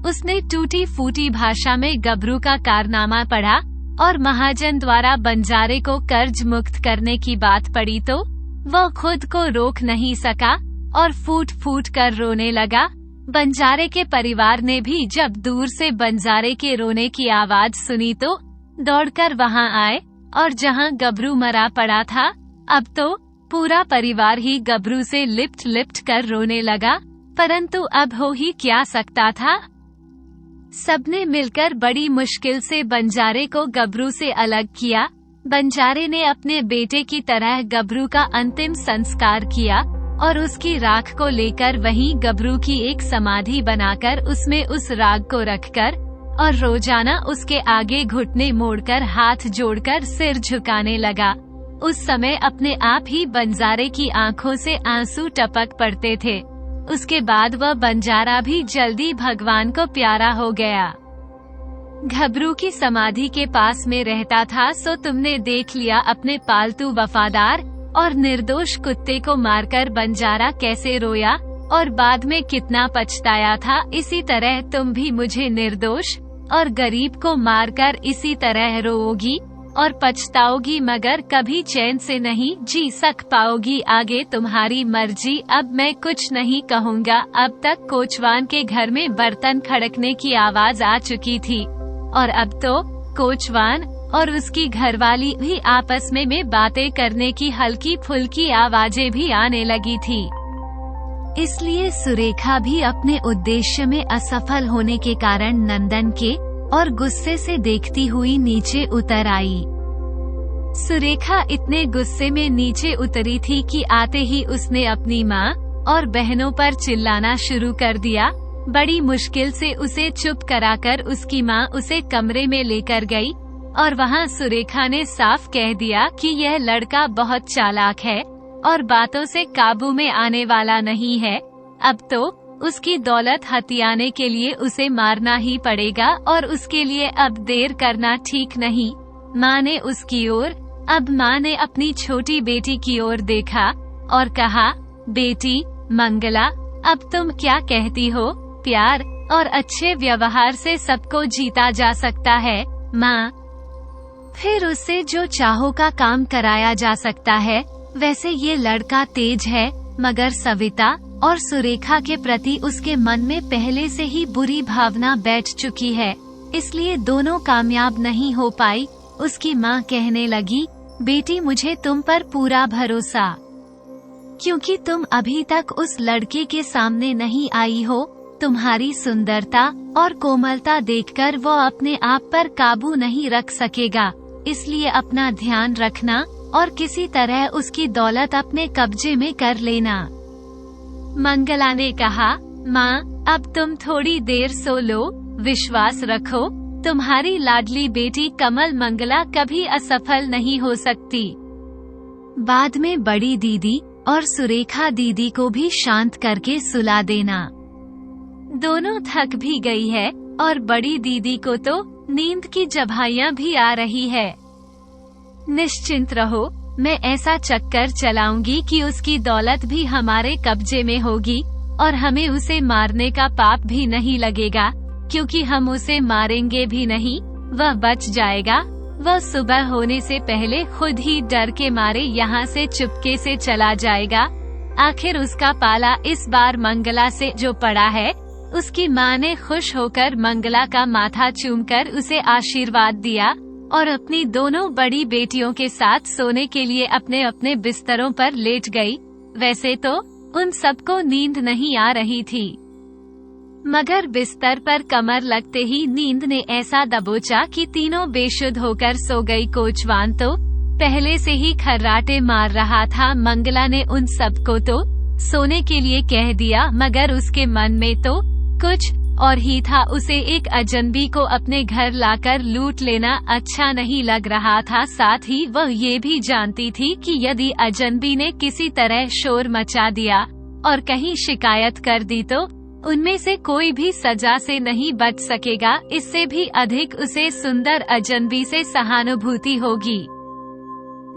उसने टूटी फूटी भाषा में गबरू का कारनामा पढ़ा और महाजन द्वारा बंजारे को कर्ज मुक्त करने की बात पड़ी तो वह खुद को रोक नहीं सका और फूट फूट कर रोने लगा। बंजारे के परिवार ने भी जब दूर से बंजारे के रोने की आवाज सुनी तो दौड़कर वहां आए और जहां गबरू मरा पड़ा था, अब तो पूरा परिवार ही गबरू से लिपट लिपट कर रोने लगा। परंतु अब हो ही क्या सकता था। सबने मिलकर बड़ी मुश्किल से बंजारे को गबरू से अलग किया। बंजारे ने अपने बेटे की तरह गबरू का अंतिम संस्कार किया और उसकी राख को लेकर वहीं गबरू की एक समाधि बनाकर उसमें उस राग को रखकर और रोजाना उसके आगे घुटने मोड़कर हाथ जोड़कर सिर झुकाने लगा। उस समय अपने आप ही बंजारे की आंखों से आंसू टपक पड़ते थे। उसके बाद वह बंजारा भी जल्दी भगवान को प्यारा हो गया। गबरू की समाधि के पास में रहता था, सो तुमने देख लिया अपने पालतू वफादार और निर्दोष कुत्ते को मारकर बंजारा कैसे रोया और बाद में कितना पछताया था। इसी तरह तुम भी मुझे निर्दोष और गरीब को मारकर इसी तरह रोओगी और पछताओगी, मगर कभी चैन से नहीं जी सक पाओगी। आगे तुम्हारी मर्जी। अब मैं कुछ नहीं कहूँगा। अब तक कोचवान के घर में बर्तन खड़कने की आवाज आ चुकी थी और अब तो कोचवान और उसकी घरवाली भी आपस में बातें करने की हल्की फुल्की आवाजें भी आने लगी थी। इसलिए सुरेखा भी अपने उद्देश्य में असफल होने के कारण नंदन के और गुस्से से देखती हुई नीचे उतर आई। सुरेखा इतने गुस्से में नीचे उतरी थी कि आते ही उसने अपनी माँ और बहनों पर चिल्लाना शुरू कर दिया। बड़ी मुश्किल से उसे चुप कराकर उसकी माँ उसे कमरे में लेकर गई और वहाँ सुरेखा ने साफ कह दिया कि यह लड़का बहुत चालाक है और बातों से काबू में आने वाला नहीं है। अब तो उसकी दौलत हथियाने के लिए उसे मारना ही पड़ेगा और उसके लिए अब देर करना ठीक नहीं। माँ ने उसकी ओर, अब माँ ने अपनी छोटी बेटी की ओर देखा और कहा, बेटी मंगला, अब तुम क्या कहती हो? प्यार और अच्छे व्यवहार से सबको जीता जा सकता है माँ। फिर उससे जो चाहो का काम कराया जा सकता है। वैसे ये लड़का तेज है, मगर सविता और सुरेखा के प्रति उसके मन में पहले से ही बुरी भावना बैठ चुकी है, इसलिए दोनों कामयाब नहीं हो पाई। उसकी माँ कहने लगी, बेटी मुझे तुम पर पूरा भरोसा, क्योंकि तुम अभी तक उस लड़के के सामने नहीं आई हो। तुम्हारी सुंदरता और कोमलता देखकर वो अपने आप पर काबू नहीं रख सकेगा, इसलिए अपना ध्यान रखना और किसी तरह उसकी दौलत अपने कब्जे में कर लेना। मंगला ने कहा, माँ अब तुम थोड़ी देर सो लो, विश्वास रखो तुम्हारी लाडली बेटी कमल मंगला कभी असफल नहीं हो सकती। बाद में बड़ी दीदी और सुरेखा दीदी को भी शांत करके सुला देना। दोनों थक भी गई है और बड़ी दीदी को तो नींद की झपकियां भी आ रही है। निश्चिंत रहो, मैं ऐसा चक्कर चलाऊंगी कि उसकी दौलत भी हमारे कब्जे में होगी और हमें उसे मारने का पाप भी नहीं लगेगा, क्योंकि हम उसे मारेंगे भी नहीं, वह बच जाएगा। वह सुबह होने से पहले खुद ही डर के मारे यहाँ से चुपके से चला जाएगा। आखिर उसका पाला इस बार मंगला से जो पड़ा है। उसकी माँ ने खुश होकर मंगला का माथा चूमकर उसे आशीर्वाद दिया और अपनी दोनों बड़ी बेटियों के साथ सोने के लिए अपने अपने बिस्तरों पर लेट गई। वैसे तो उन सबको नींद नहीं आ रही थी, मगर बिस्तर पर कमर लगते ही नींद ने ऐसा दबोचा कि तीनों बेशुद्ध होकर सो गई। कोचवान तो पहले से ही खर्राटे मार रहा था। मंगला ने उन सबको तो सोने के लिए कह दिया, मगर उसके मन में तो कुछ और ही था। उसे एक अजनबी को अपने घर लाकर लूट लेना अच्छा नहीं लग रहा था। साथ ही वह ये भी जानती थी कि यदि अजनबी ने किसी तरह शोर मचा दिया और कहीं शिकायत कर दी तो उनमें से कोई भी सजा से नहीं बच सकेगा। इससे भी अधिक उसे सुंदर अजनबी से सहानुभूति होगी,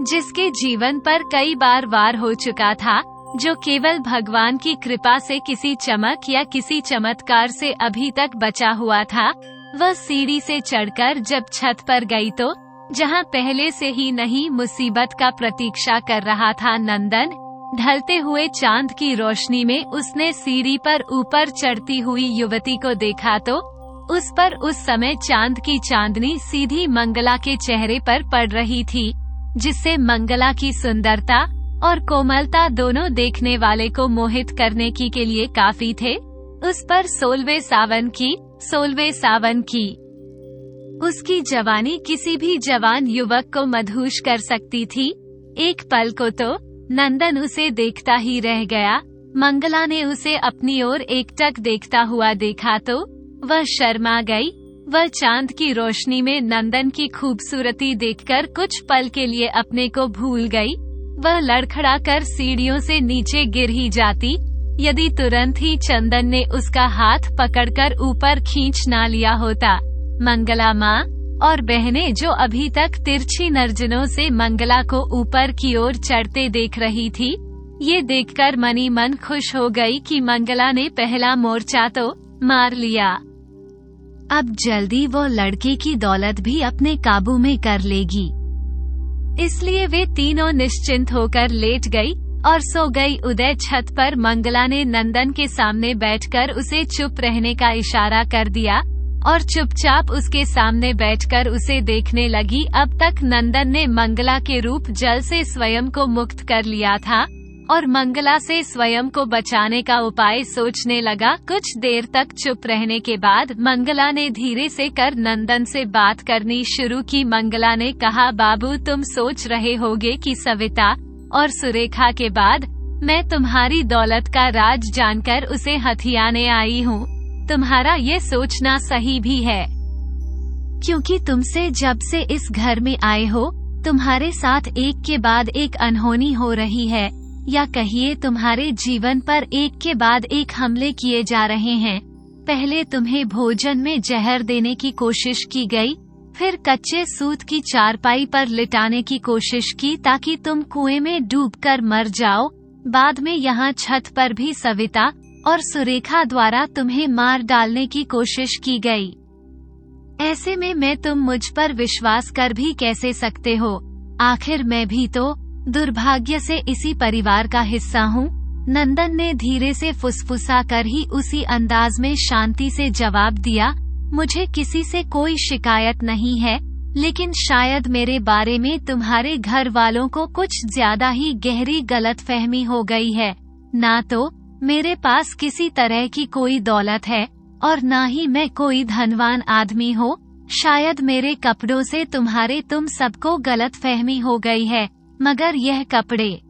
जिसके जीवन पर कई बार वार हो चुका था, जो केवल भगवान की कृपा से किसी चमक या किसी चमत्कार से अभी तक बचा हुआ था। वह सीढ़ी से चढ़कर जब छत पर गई तो जहां पहले से ही नहीं मुसीबत का प्रतीक्षा कर रहा था नंदन, ढलते हुए चांद की रोशनी में उसने सीढ़ी पर ऊपर चढ़ती हुई युवती को देखा तो उस पर उस समय चांद की चांदनी सीधी मंगला के चेहरे पर पड़ रही थी, जिससे मंगला की सुंदरता और कोमलता दोनों देखने वाले को मोहित करने की के लिए काफी थे। उस पर 16वें सावन की उसकी जवानी किसी भी जवान युवक को मदहोश कर सकती थी। एक पल को तो नंदन उसे देखता ही रह गया। मंगला ने उसे अपनी ओर एकटक देखता हुआ देखा तो वह शर्मा गई। वह चांद की रोशनी में नंदन की खूबसूरती देखकर कुछ पल के लिए अपने को भूल गई। वह लड़खड़ाकर सीढ़ियों से नीचे गिर ही जाती, यदि तुरंत ही चंदन ने उसका हाथ पकड़कर ऊपर खींच ना लिया होता। मंगला माँ और बहनें जो अभी तक तिरछी नजरों से मंगला को ऊपर की ओर चढ़ते देख रही थी, ये देखकर मनी मन खुश हो गई कि मंगला ने पहला मोर्चा तो मार लिया। अब जल्दी वो लड़के की दौलत भी अपने काबू में कर लेगी। इसलिए वे तीनों निश्चिंत होकर लेट गई और सो गई। उदय छत पर मंगला ने नंदन के सामने बैठकर उसे चुप रहने का इशारा कर दिया और चुपचाप उसके सामने बैठकर उसे देखने लगी। अब तक नंदन ने मंगला के रूप जल से स्वयं को मुक्त कर लिया था और मंगला से स्वयं को बचाने का उपाय सोचने लगा। कुछ देर तक चुप रहने के बाद मंगला ने धीरे से कर नंदन से बात करनी शुरू की। मंगला ने कहा, बाबू, तुम सोच रहे होगे कि सविता और सुरेखा के बाद मैं तुम्हारी दौलत का राज जानकर उसे हथियाने आई हूँ। तुम्हारा ये सोचना सही भी है, क्योंकि तुमसे जब से इस घर में आए हो तुम्हारे साथ एक के बाद एक अनहोनी हो रही है, या कहिए तुम्हारे जीवन पर एक के बाद एक हमले किए जा रहे हैं। पहले तुम्हें भोजन में जहर देने की कोशिश की गई, फिर कच्चे सूत की चारपाई पर लिटाने की कोशिश की ताकि तुम कुएं में डूबकर मर जाओ। बाद में यहाँ छत पर भी सविता और सुरेखा द्वारा तुम्हें मार डालने की कोशिश की गई। ऐसे में मैं तुम मुझ पर विश्वास कर भी कैसे सकते हो? आखिर मैं भी तो दुर्भाग्य से इसी परिवार का हिस्सा हूँ। नंदन ने धीरे से फुसफुसा कर ही उसी अंदाज में शांति से जवाब दिया, मुझे किसी से कोई शिकायत नहीं है, लेकिन शायद मेरे बारे में तुम्हारे घर वालों को कुछ ज्यादा ही गहरी गलतफहमी हो गई है। ना तो मेरे पास किसी तरह की कोई दौलत है और ना ही मैं कोई धनवान आदमी हूँ। शायद मेरे कपड़ों से तुम सबको गलतफहमी हो गई है, मगर यह कपड़े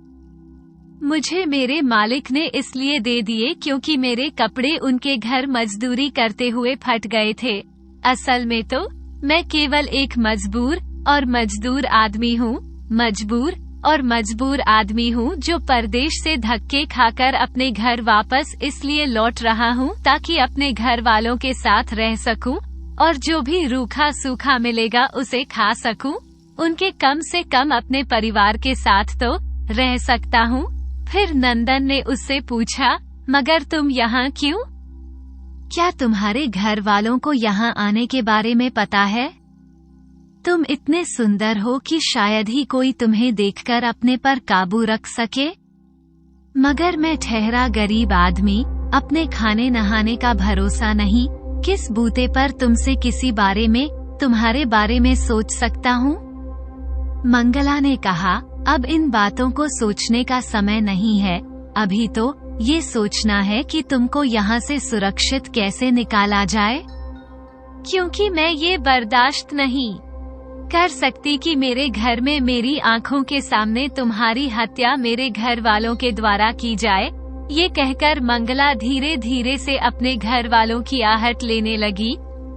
मुझे मेरे मालिक ने इसलिए दे दिए क्योंकि मेरे कपड़े उनके घर मजदूरी करते हुए फट गए थे। असल में तो मैं केवल एक मजबूर और मजदूर आदमी हूँ जो परदेश से धक्के खाकर अपने घर वापस इसलिए लौट रहा हूँ ताकि अपने घर वालों के साथ रह सकूँ और जो भी रूखा सूखा मिलेगा उसे खा सकूँ। उनके कम से कम अपने परिवार के साथ तो रह सकता हूँ। फिर नंदन ने उससे पूछा, मगर तुम यहाँ क्यों? क्या तुम्हारे घर वालों को यहाँ आने के बारे में पता है? तुम इतने सुंदर हो कि शायद ही कोई तुम्हें देखकर अपने पर काबू रख सके। मगर मैं ठहरा गरीब आदमी, अपने खाने नहाने का भरोसा नहीं, किस बूते पर तुमसे किसी बारे में तुम्हारे बारे में सोच सकता हूँ? मंगला ने कहा, अब इन बातों को सोचने का समय नहीं है। अभी तो ये सोचना है कि तुमको यहाँ से सुरक्षित कैसे निकाला जाए, क्योंकि मैं ये बर्दाश्त नहीं कर सकती कि मेरे घर में मेरी आंखों के सामने तुम्हारी हत्या मेरे घर वालों के द्वारा की जाए। ये कहकर मंगला धीरे धीरे से अपने घर वालों की आहट लेने लगी।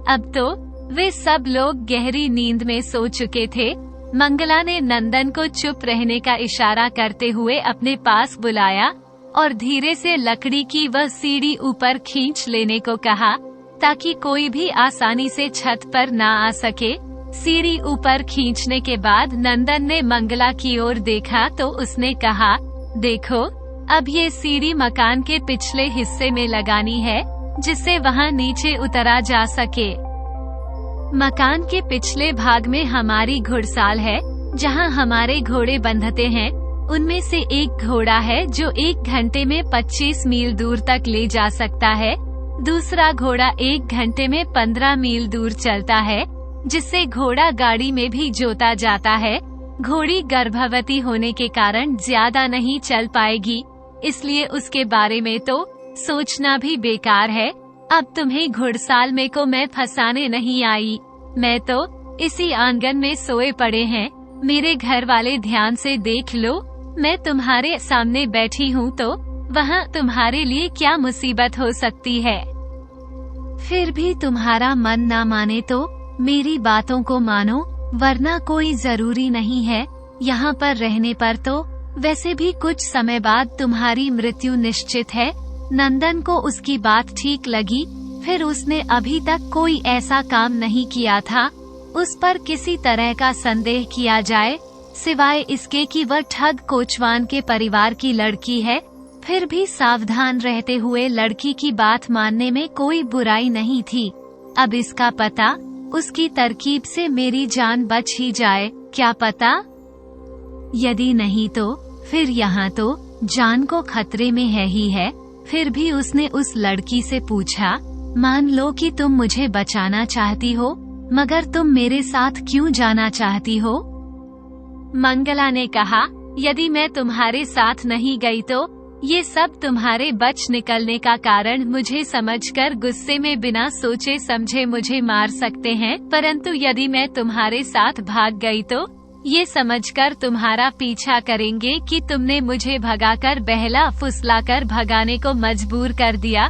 अब तो वे सब लोग गहरी नींद में सो चुके थे। मंगला ने नंदन को चुप रहने का इशारा करते हुए अपने पास बुलाया और धीरे से लकड़ी की वह सीढ़ी ऊपर खींच लेने को कहा ताकि कोई भी आसानी से छत पर ना आ सके। सीढ़ी ऊपर खींचने के बाद नंदन ने मंगला की ओर देखा तो उसने कहा, देखो, अब ये सीढ़ी मकान के पिछले हिस्से में लगानी है जिससे वहाँ नीचे उतरा जा सके। मकान के पिछले भाग में हमारी घुड़साल है जहाँ हमारे घोड़े बंधते हैं। उनमें से एक घोड़ा है जो 1 घंटे में 25 मील दूर तक ले जा सकता है। दूसरा घोड़ा 1 घंटे में 15 मील दूर चलता है, जिससे घोड़ा गाड़ी में भी जोता जाता है। घोड़ी गर्भवती होने के कारण ज्यादा नहीं चल पाएगी, इसलिए उसके बारे में तो सोचना भी बेकार है। अब तुम्हें घुड़साल में को मैं फंसाने नहीं आई। मैं तो इसी आंगन में सोए पड़े हैं। मेरे घर वाले ध्यान से देख लो, मैं तुम्हारे सामने बैठी हूँ तो वहाँ तुम्हारे लिए क्या मुसीबत हो सकती है। फिर भी तुम्हारा मन ना माने तो मेरी बातों को मानो, वरना कोई जरूरी नहीं है यहाँ पर रहने पर। तो वैसे भी कुछ समय बाद तुम्हारी मृत्यु निश्चित है। नंदन को उसकी बात ठीक लगी। फिर उसने अभी तक कोई ऐसा काम नहीं किया था उस पर किसी तरह का संदेह किया जाए, सिवाय इसके कि वह ठग कोचवान के परिवार की लड़की है। फिर भी सावधान रहते हुए लड़की की बात मानने में कोई बुराई नहीं थी। अब इसका पता, उसकी तरकीब से मेरी जान बच ही जाए, क्या पता? यदि नहीं तो फिर यहाँ तो जान को खतरे में है ही है। फिर भी उसने उस लड़की से पूछा, मान लो कि तुम मुझे बचाना चाहती हो, मगर तुम मेरे साथ क्यों जाना चाहती हो? मंगला ने कहा, यदि मैं तुम्हारे साथ नहीं गई तो ये सब तुम्हारे बच निकलने का कारण मुझे समझकर गुस्से में बिना सोचे समझे मुझे मार सकते हैं, परंतु यदि मैं तुम्हारे साथ भाग गई तो ये समझकर तुम्हारा पीछा करेंगे कि तुमने मुझे भगाकर बहला फुसलाकर भगाने को मजबूर कर दिया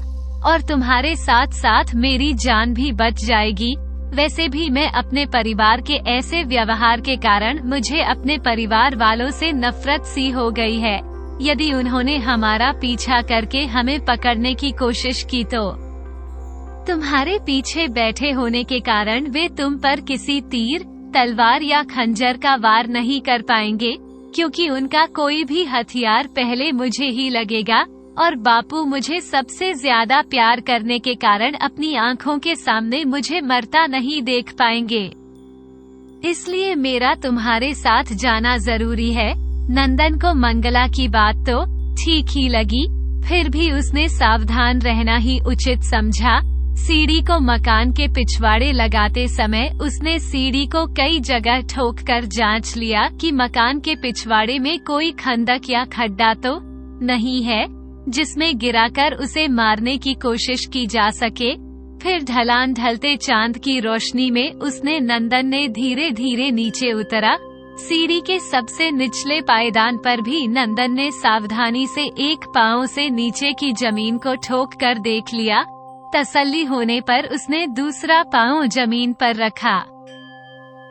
और तुम्हारे साथ साथ मेरी जान भी बच जाएगी। वैसे भी मैं अपने परिवार के ऐसे व्यवहार के कारण मुझे अपने परिवार वालों से नफरत सी हो गई है। यदि उन्होंने हमारा पीछा करके हमें पकड़ने की कोशिश की तो तुम्हारे पीछे बैठे होने के कारण वे तुम पर किसी तीर, तलवार या खंजर का वार नहीं कर पाएंगे, क्योंकि उनका कोई भी हथियार पहले मुझे ही लगेगा और बापू मुझे सबसे ज्यादा प्यार करने के कारण अपनी आंखों के सामने मुझे मरता नहीं देख पाएंगे। इसलिए मेरा तुम्हारे साथ जाना जरूरी है। नंदन को मंगला की बात तो ठीक ही लगी, फिर भी उसने सावधान रहना ही उचित समझा। सीढ़ी को मकान के पिछवाड़े लगाते समय उसने सीढ़ी को कई जगह ठोककर जांच लिया कि मकान के पिछवाड़े में कोई खंदक या खड्डा तो नहीं है जिसमें गिराकर उसे मारने की कोशिश की जा सके। फिर ढलान ढलते चांद की रोशनी में उसने नंदन ने धीरे धीरे नीचे उतरा। सीढ़ी के सबसे निचले पायदान पर भी नंदन ने सावधानी से एक पांव से नीचे की जमीन को ठोक कर देख लिया। तसल्ली होने पर उसने दूसरा पांव जमीन पर रखा,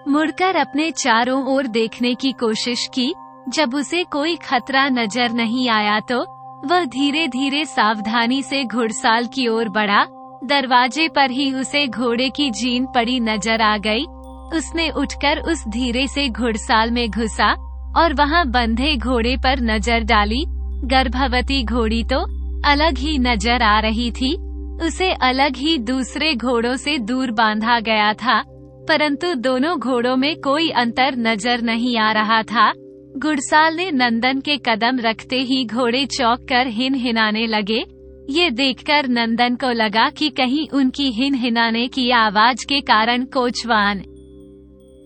मुड़कर अपने चारों ओर देखने की कोशिश की। जब उसे कोई खतरा नजर नहीं आया तो वह धीरे धीरे सावधानी से घुड़साल की ओर बढ़ा। दरवाजे पर ही उसे घोड़े की जीन पड़ी नजर आ गई। उसने उठकर उस धीरे से घुड़साल में घुसा और वहां बंधे घोड़े पर नजर डाली। गर्भवती घोड़ी तो अलग ही नजर आ रही थी, उसे अलग ही दूसरे घोड़ों से दूर बांधा गया था, परंतु दोनों घोड़ों में कोई अंतर नजर नहीं आ रहा था। घुड़साल ने नंदन के कदम रखते ही घोड़े चौंक कर हिनहिनाने लगे। ये देखकर नंदन को लगा कि कहीं उनकी हिनहिनाने की आवाज के कारण कोचवान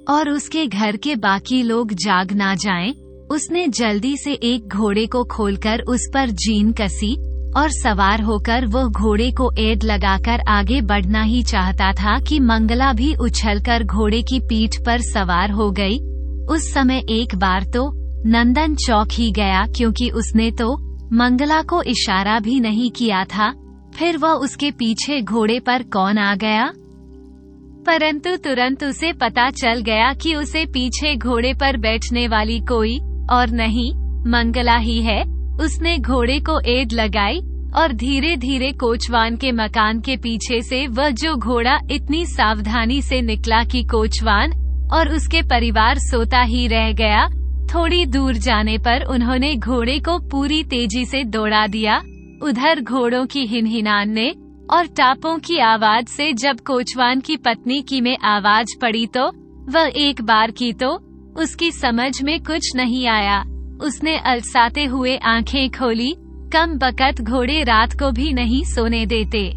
और उसके घर के बाकी लोग जाग ना जाएं। उसने जल्दी से एक घोड़े को खोलकर उस पर जीन कसी और सवार होकर वह घोड़े को एड़ लगाकर आगे बढ़ना ही चाहता था कि मंगला भी उछलकर घोड़े की पीठ पर सवार हो गई। उस समय एक बार तो नंदन चौंक ही गया, क्योंकि उसने तो मंगला को इशारा भी नहीं किया था। फिर वह उसके पीछे घोड़े पर कौन आ गया, परंतु तुरंत उसे पता चल गया कि उसे पीछे घोड़े पर बैठने वाली कोई और नहीं मंगला ही है। उसने घोड़े को एड़ लगाई और धीरे धीरे कोचवान के मकान के पीछे से वह जो घोड़ा इतनी सावधानी से निकला कि कोचवान और उसके परिवार सोता ही रह गया। थोड़ी दूर जाने पर उन्होंने घोड़े को पूरी तेजी से दौड़ा दिया। उधर घोड़ों की हिनहिनाने और टापों की आवाज से जब कोचवान की पत्नी की में आवाज पड़ी तो वह एक बार की तो उसकी समझ में कुछ नहीं आया। उसने अलसाते हुए आंखें खोली। कम बकत घोड़े रात को भी नहीं सोने देते।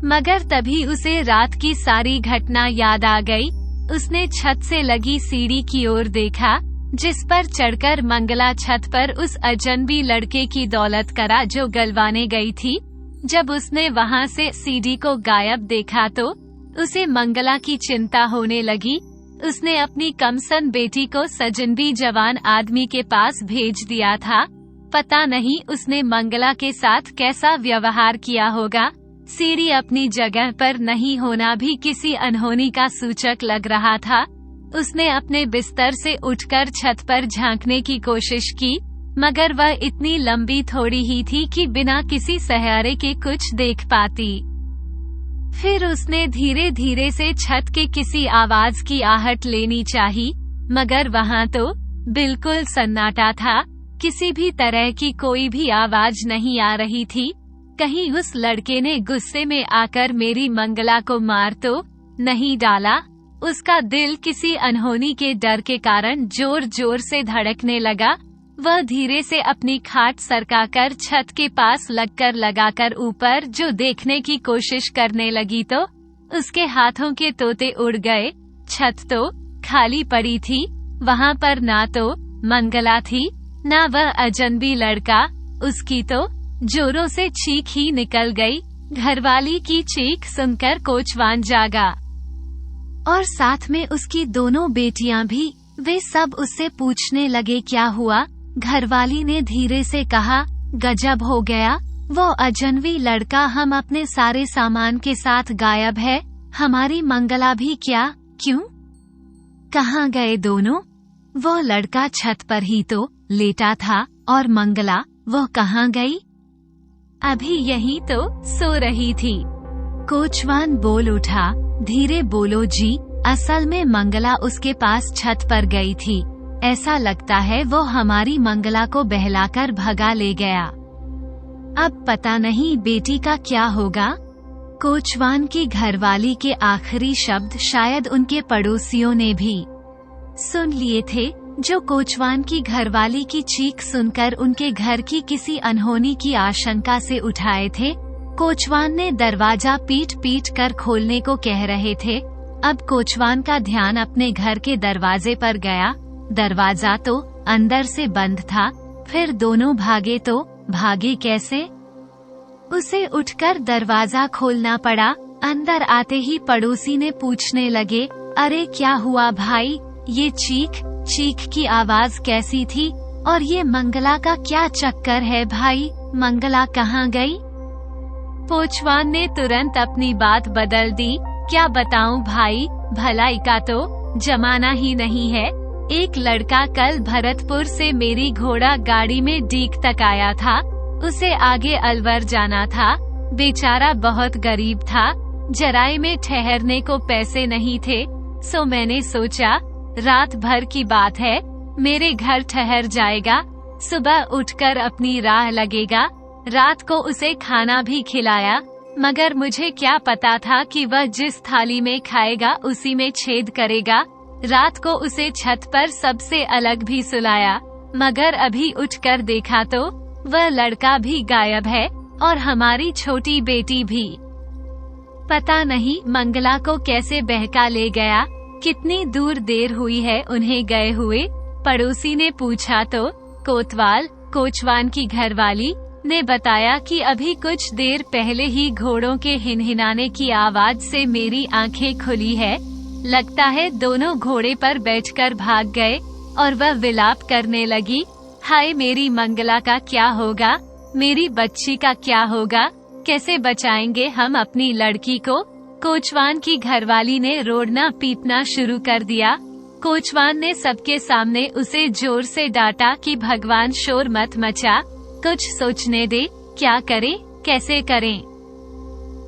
मगर तभी उसे रात की सारी घटना याद आ गई। उसने छत से लगी सीढ़ी की ओर देखा, जिस पर चढ़कर मंगला छत पर उस अजनबी लड़के की दौलत करा जो गलवाने गई थी। जब उसने वहां से सीढ़ी को गायब देखा तो उसे मंगला की चिंता होने लगी। उसने अपनी कमसन बेटी को सजनबी जवान आदमी के पास भेज दिया था। पता नहीं उसने मंगला के साथ कैसा व्यवहार किया होगा। सीढ़ी अपनी जगह पर नहीं होना भी किसी अनहोनी का सूचक लग रहा था। उसने अपने बिस्तर से उठकर छत पर झांकने की कोशिश की, मगर वह इतनी लंबी थोड़ी ही थी कि बिना किसी सहारे के कुछ देख पाती। फिर उसने धीरे धीरे से छत के किसी आवाज की आहट लेनी चाही, मगर वहां तो बिल्कुल सन्नाटा था। किसी भी तरह की कोई भी आवाज नहीं आ रही थी। कहीं उस लड़के ने गुस्से में आकर मेरी मंगला को मार तो नहीं डाला। उसका दिल किसी अनहोनी के डर के कारण जोर जोर से धड़कने लगा। वह धीरे से अपनी खाट सरकाकर छत के पास लगकर लगाकर ऊपर जो देखने की कोशिश करने लगी तो उसके हाथों के तोते उड़ गए। छत तो खाली पड़ी थी, वहाँ पर ना तो मंगला थी ना वह अजनबी लड़का। उसकी तो जोरों से चीख ही निकल गई। घरवाली की चीख सुनकर कोचवान जागा और साथ में उसकी दोनों बेटियां भी। वे सब उससे पूछने लगे क्या हुआ। घरवाली ने धीरे से कहा, गजब हो गया, वो अजनबी लड़का हम अपने सारे सामान के साथ गायब है। हमारी मंगला भी क्या? क्यों? कहाँ गए दोनों? वो लड़का छत पर ही तो लेटा था और मंगला वो कहाँ गई? अभी यहीं तो सो रही थी। कोचवान बोल उठा, धीरे बोलो जी, असल में मंगला उसके पास छत पर गई थी। ऐसा लगता है वो हमारी मंगला को बहलाकर भगा ले गया। अब पता नहीं बेटी का क्या होगा। कोचवान की घरवाली के आखिरी शब्द शायद उनके पड़ोसियों ने भी सुन लिए थे, जो कोचवान की घरवाली की चीख सुनकर उनके घर की किसी अनहोनी की आशंका से उठाए थे। कोचवान ने दरवाजा पीट पीट कर खोलने को कह रहे थे। अब कोचवान का ध्यान अपने घर के दरवाजे पर गया। दरवाजा तो अंदर से बंद था। फिर दोनों भागे तो भागे कैसे? उसे उठकर दरवाजा खोलना पड़ा। अंदर आते ही पड़ोसी ने पूछने लगे, अरे क्या हुआ भाई, ये चीख चीख की आवाज कैसी थी? और ये मंगला का क्या चक्कर है भाई, मंगला कहाँ गई? कोचवान ने तुरंत अपनी बात बदल दी, क्या बताऊं भाई, भलाई का तो जमाना ही नहीं है। एक लड़का कल भरतपुर से मेरी घोड़ा गाड़ी में डीग तक आया था। उसे आगे अलवर जाना था। बेचारा बहुत गरीब था। जराए में ठहरने को पैसे नहीं थे, सो मैंने सोचा रात भर की बात है, मेरे घर ठहर जाएगा, सुबह उठकर अपनी राह लगेगा। रात को उसे खाना भी खिलाया, मगर मुझे क्या पता था कि वह जिस थाली में खाएगा उसी में छेद करेगा। रात को उसे छत पर सबसे अलग भी सुलाया, मगर अभी उठकर देखा तो वह लड़का भी गायब है और हमारी छोटी बेटी भी। पता नहीं मंगला को कैसे बहका ले गया। कितनी दूर देर हुई है उन्हें गए हुए? पड़ोसी ने पूछा तो कोतवाल, कोचवान की घरवाली, ने बताया कि अभी कुछ देर पहले ही घोड़ों के हिनहिनाने की आवाज से मेरी आंखें खुली है। लगता है दोनों घोड़े पर बैठकर भाग गए। और वह विलाप करने लगी, हाय मेरी मंगला का क्या होगा, मेरी बच्ची का क्या होगा, कैसे बचाएंगे हम अपनी लड़की को? कोचवान की घरवाली ने रोड़ना पीटना शुरू कर दिया। कोचवान ने सबके सामने उसे जोर से डांटा कि भगवान शोर मत मचा, कुछ सोचने दे, क्या करें कैसे करें।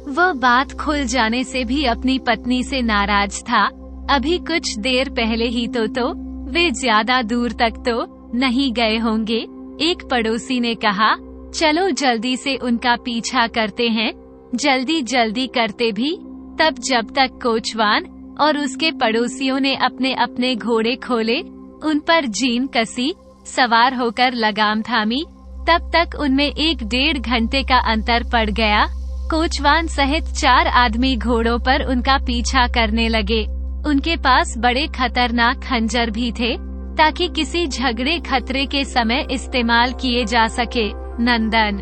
वह बात खुल जाने से भी अपनी पत्नी से नाराज था। अभी कुछ देर पहले ही तो वे ज्यादा दूर तक तो नहीं गए होंगे। एक पड़ोसी ने कहा, चलो जल्दी से उनका पीछा करते हैं। जल्दी जल्दी करते भी। तब जब तक कोचवान और उसके पड़ोसियों ने अपने अपने घोड़े खोले, उन पर जीन कसी, सवार होकर लगाम थामी, तब तक उनमें 1-1.5 घंटे का अंतर पड़ गया। कोचवान सहित 4 आदमी घोड़ों पर उनका पीछा करने लगे। उनके पास बड़े खतरनाक खंजर भी थे, ताकि किसी झगड़े खतरे के समय इस्तेमाल किए जा सके। नंदन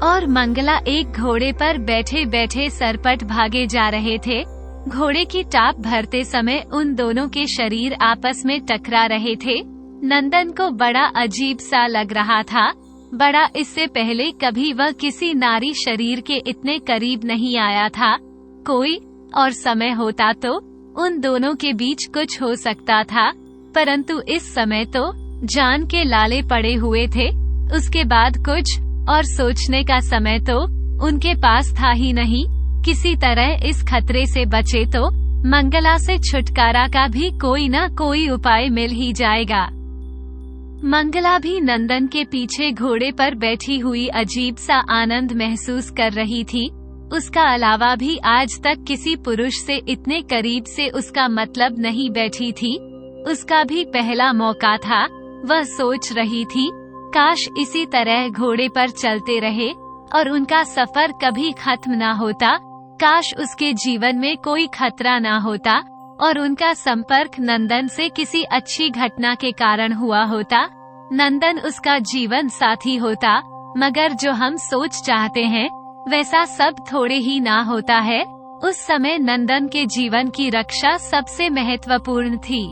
और मंगला एक घोड़े पर बैठे बैठे सरपट भागे जा रहे थे। घोड़े की टाप भरते समय उन दोनों के शरीर आपस में टकरा रहे थे। नंदन को बड़ा अजीब सा लग रहा था। बड़ा इससे पहले कभी वह किसी नारी शरीर के इतने करीब नहीं आया था। कोई और समय होता तो उन दोनों के बीच कुछ हो सकता था, परंतु इस समय तो जान के लाले पड़े हुए थे। उसके बाद कुछ और सोचने का समय तो उनके पास था ही नहीं। किसी तरह इस खतरे से बचे तो मंगला से छुटकारा का भी कोई न कोई उपाय मिल ही जाएगा। मंगला भी नंदन के पीछे घोड़े पर बैठी हुई अजीब सा आनंद महसूस कर रही थी। उसका अलावा भी आज तक किसी पुरुष से इतने करीब से उसका मतलब नहीं बैठी थी। उसका भी पहला मौका था। वह सोच रही थी, काश इसी तरह घोड़े पर चलते रहे और उनका सफर कभी खत्म ना होता। काश उसके जीवन में कोई खतरा ना होता और उनका संपर्क नंदन से किसी अच्छी घटना के कारण हुआ होता। नंदन उसका जीवन साथी होता। मगर जो हम सोच चाहते हैं वैसा सब थोड़े ही ना होता है। उस समय नंदन के जीवन की रक्षा सबसे महत्वपूर्ण थी।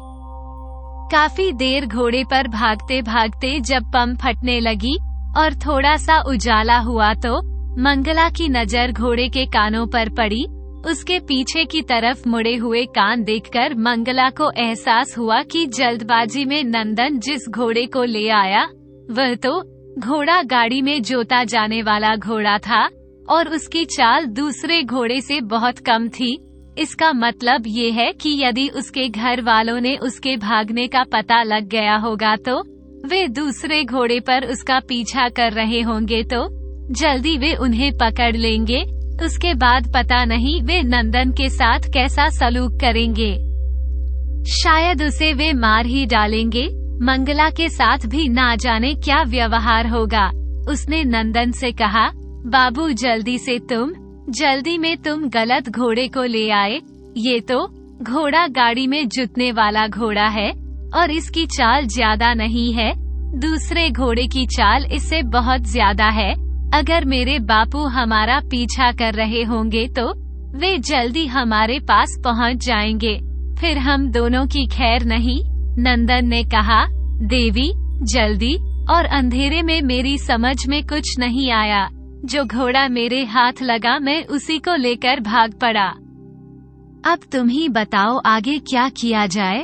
काफी देर घोड़े पर भागते भागते जब पंप फटने लगी और थोड़ा सा उजाला हुआ तो मंगला की नजर घोड़े के कानों पर पड़ी। उसके पीछे की तरफ मुड़े हुए कान देखकर मंगला को एहसास हुआ कि जल्दबाजी में नंदन जिस घोड़े को ले आया वह तो घोड़ा गाड़ी में जोता जाने वाला घोड़ा था और उसकी चाल दूसरे घोड़े से बहुत कम थी। इसका मतलब ये है कि यदि उसके घर वालों ने उसके भागने का पता लग गया होगा तो वे दूसरे घोड़े पर उसका पीछा कर रहे होंगे, तो जल्दी वे उन्हें पकड़ लेंगे। उसके बाद पता नहीं वे नंदन के साथ कैसा सलूक करेंगे। शायद उसे वे मार ही डालेंगे। मंगला के साथ भी ना जाने क्या व्यवहार होगा। उसने नंदन से कहा, बाबू जल्दी में तुम गलत घोड़े को ले आए। ये तो घोड़ा गाड़ी में जुतने वाला घोड़ा है और इसकी चाल ज्यादा नहीं है। दूसरे घोड़े की चाल इससे बहुत ज्यादा है। अगर मेरे बापू हमारा पीछा कर रहे होंगे तो वे जल्दी हमारे पास पहुंच जाएंगे, फिर हम दोनों की खैर नहीं। नंदन ने कहा, देवी जल्दी और अंधेरे में मेरी समझ में कुछ नहीं आया। जो घोड़ा मेरे हाथ लगा मैं उसी को लेकर भाग पड़ा। अब तुम ही बताओ आगे क्या किया जाए।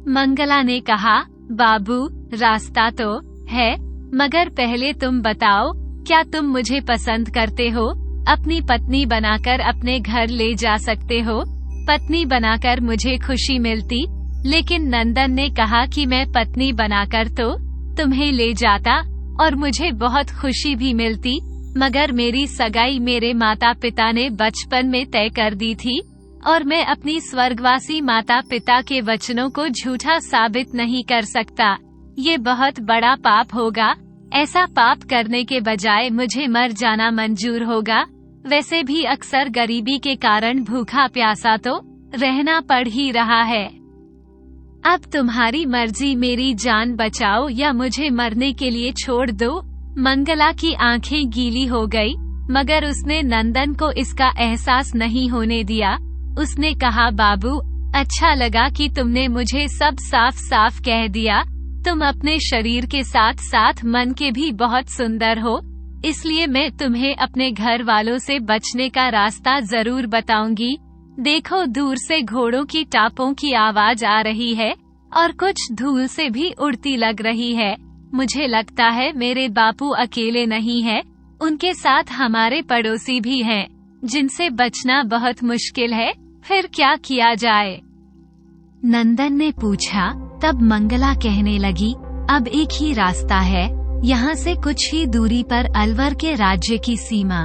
मंगला ने कहा, बाबू रास्ता तो है, मगर पहले तुम बताओ, क्या तुम मुझे पसंद करते हो? अपनी पत्नी बनाकर अपने घर ले जा सकते हो। पत्नी बनाकर मुझे खुशी मिलती, लेकिन नंदन ने कहा कि मैं पत्नी बनाकर तो तुम्हें ले जाता और मुझे बहुत खुशी भी मिलती, मगर मेरी सगाई मेरे माता पिता ने बचपन में तय कर दी थी और मैं अपनी स्वर्गवासी माता पिता के वचनों को झूठा साबित नहीं कर सकता। ये बहुत बड़ा पाप होगा। ऐसा पाप करने के बजाय मुझे मर जाना मंजूर होगा। वैसे भी अक्सर गरीबी के कारण भूखा प्यासा तो रहना पड़ ही रहा है। अब तुम्हारी मर्जी, मेरी जान बचाओ या मुझे मरने के लिए छोड़ दो। मंगला की आंखें गीली हो गई, मगर उसने नंदन को इसका एहसास नहीं होने दिया। उसने कहा, बाबू अच्छा लगा कि तुमने मुझे सब साफ साफ कह दिया। तुम अपने शरीर के साथ साथ मन के भी बहुत सुंदर हो, इसलिए मैं तुम्हें अपने घर वालों से बचने का रास्ता जरूर बताऊंगी। देखो दूर से घोड़ों की टापों की आवाज आ रही है और कुछ धूल से भी उड़ती लग रही है। मुझे लगता है मेरे बापू अकेले नहीं है, उनके साथ हमारे पड़ोसी भी हैं, जिनसे बचना बहुत मुश्किल है। फिर क्या किया जाए? नंदन ने पूछा। तब मंगला कहने लगी, अब एक ही रास्ता है। यहाँ से कुछ ही दूरी पर अलवर के राज्य की सीमा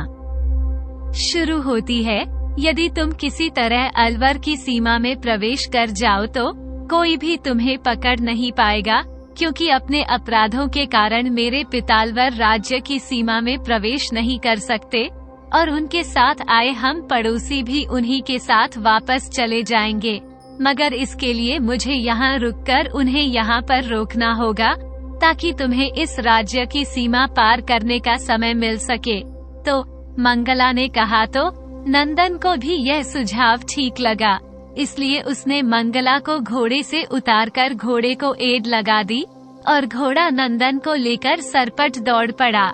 शुरू होती है। यदि तुम किसी तरह अलवर की सीमा में प्रवेश कर जाओ तो कोई भी तुम्हें पकड़ नहीं पाएगा, क्योंकि अपने अपराधों के कारण मेरे पिता अलवर राज्य की सीमा में प्रवेश नहीं कर सकते और उनके साथ आए हम पड़ोसी भी उन्हीं के साथ वापस चले जाएंगे। मगर इसके लिए मुझे यहाँ रुककर उन्हें यहाँ पर रोकना होगा, ताकि तुम्हें इस राज्य की सीमा पार करने का समय मिल सके। तो मंगला ने कहा। तो नंदन को भी यह सुझाव ठीक लगा, इसलिए उसने मंगला को घोड़े से उतारकर घोड़े को एड़ लगा दी और घोड़ा नंदन को लेकर सरपट दौड़ पड़ा।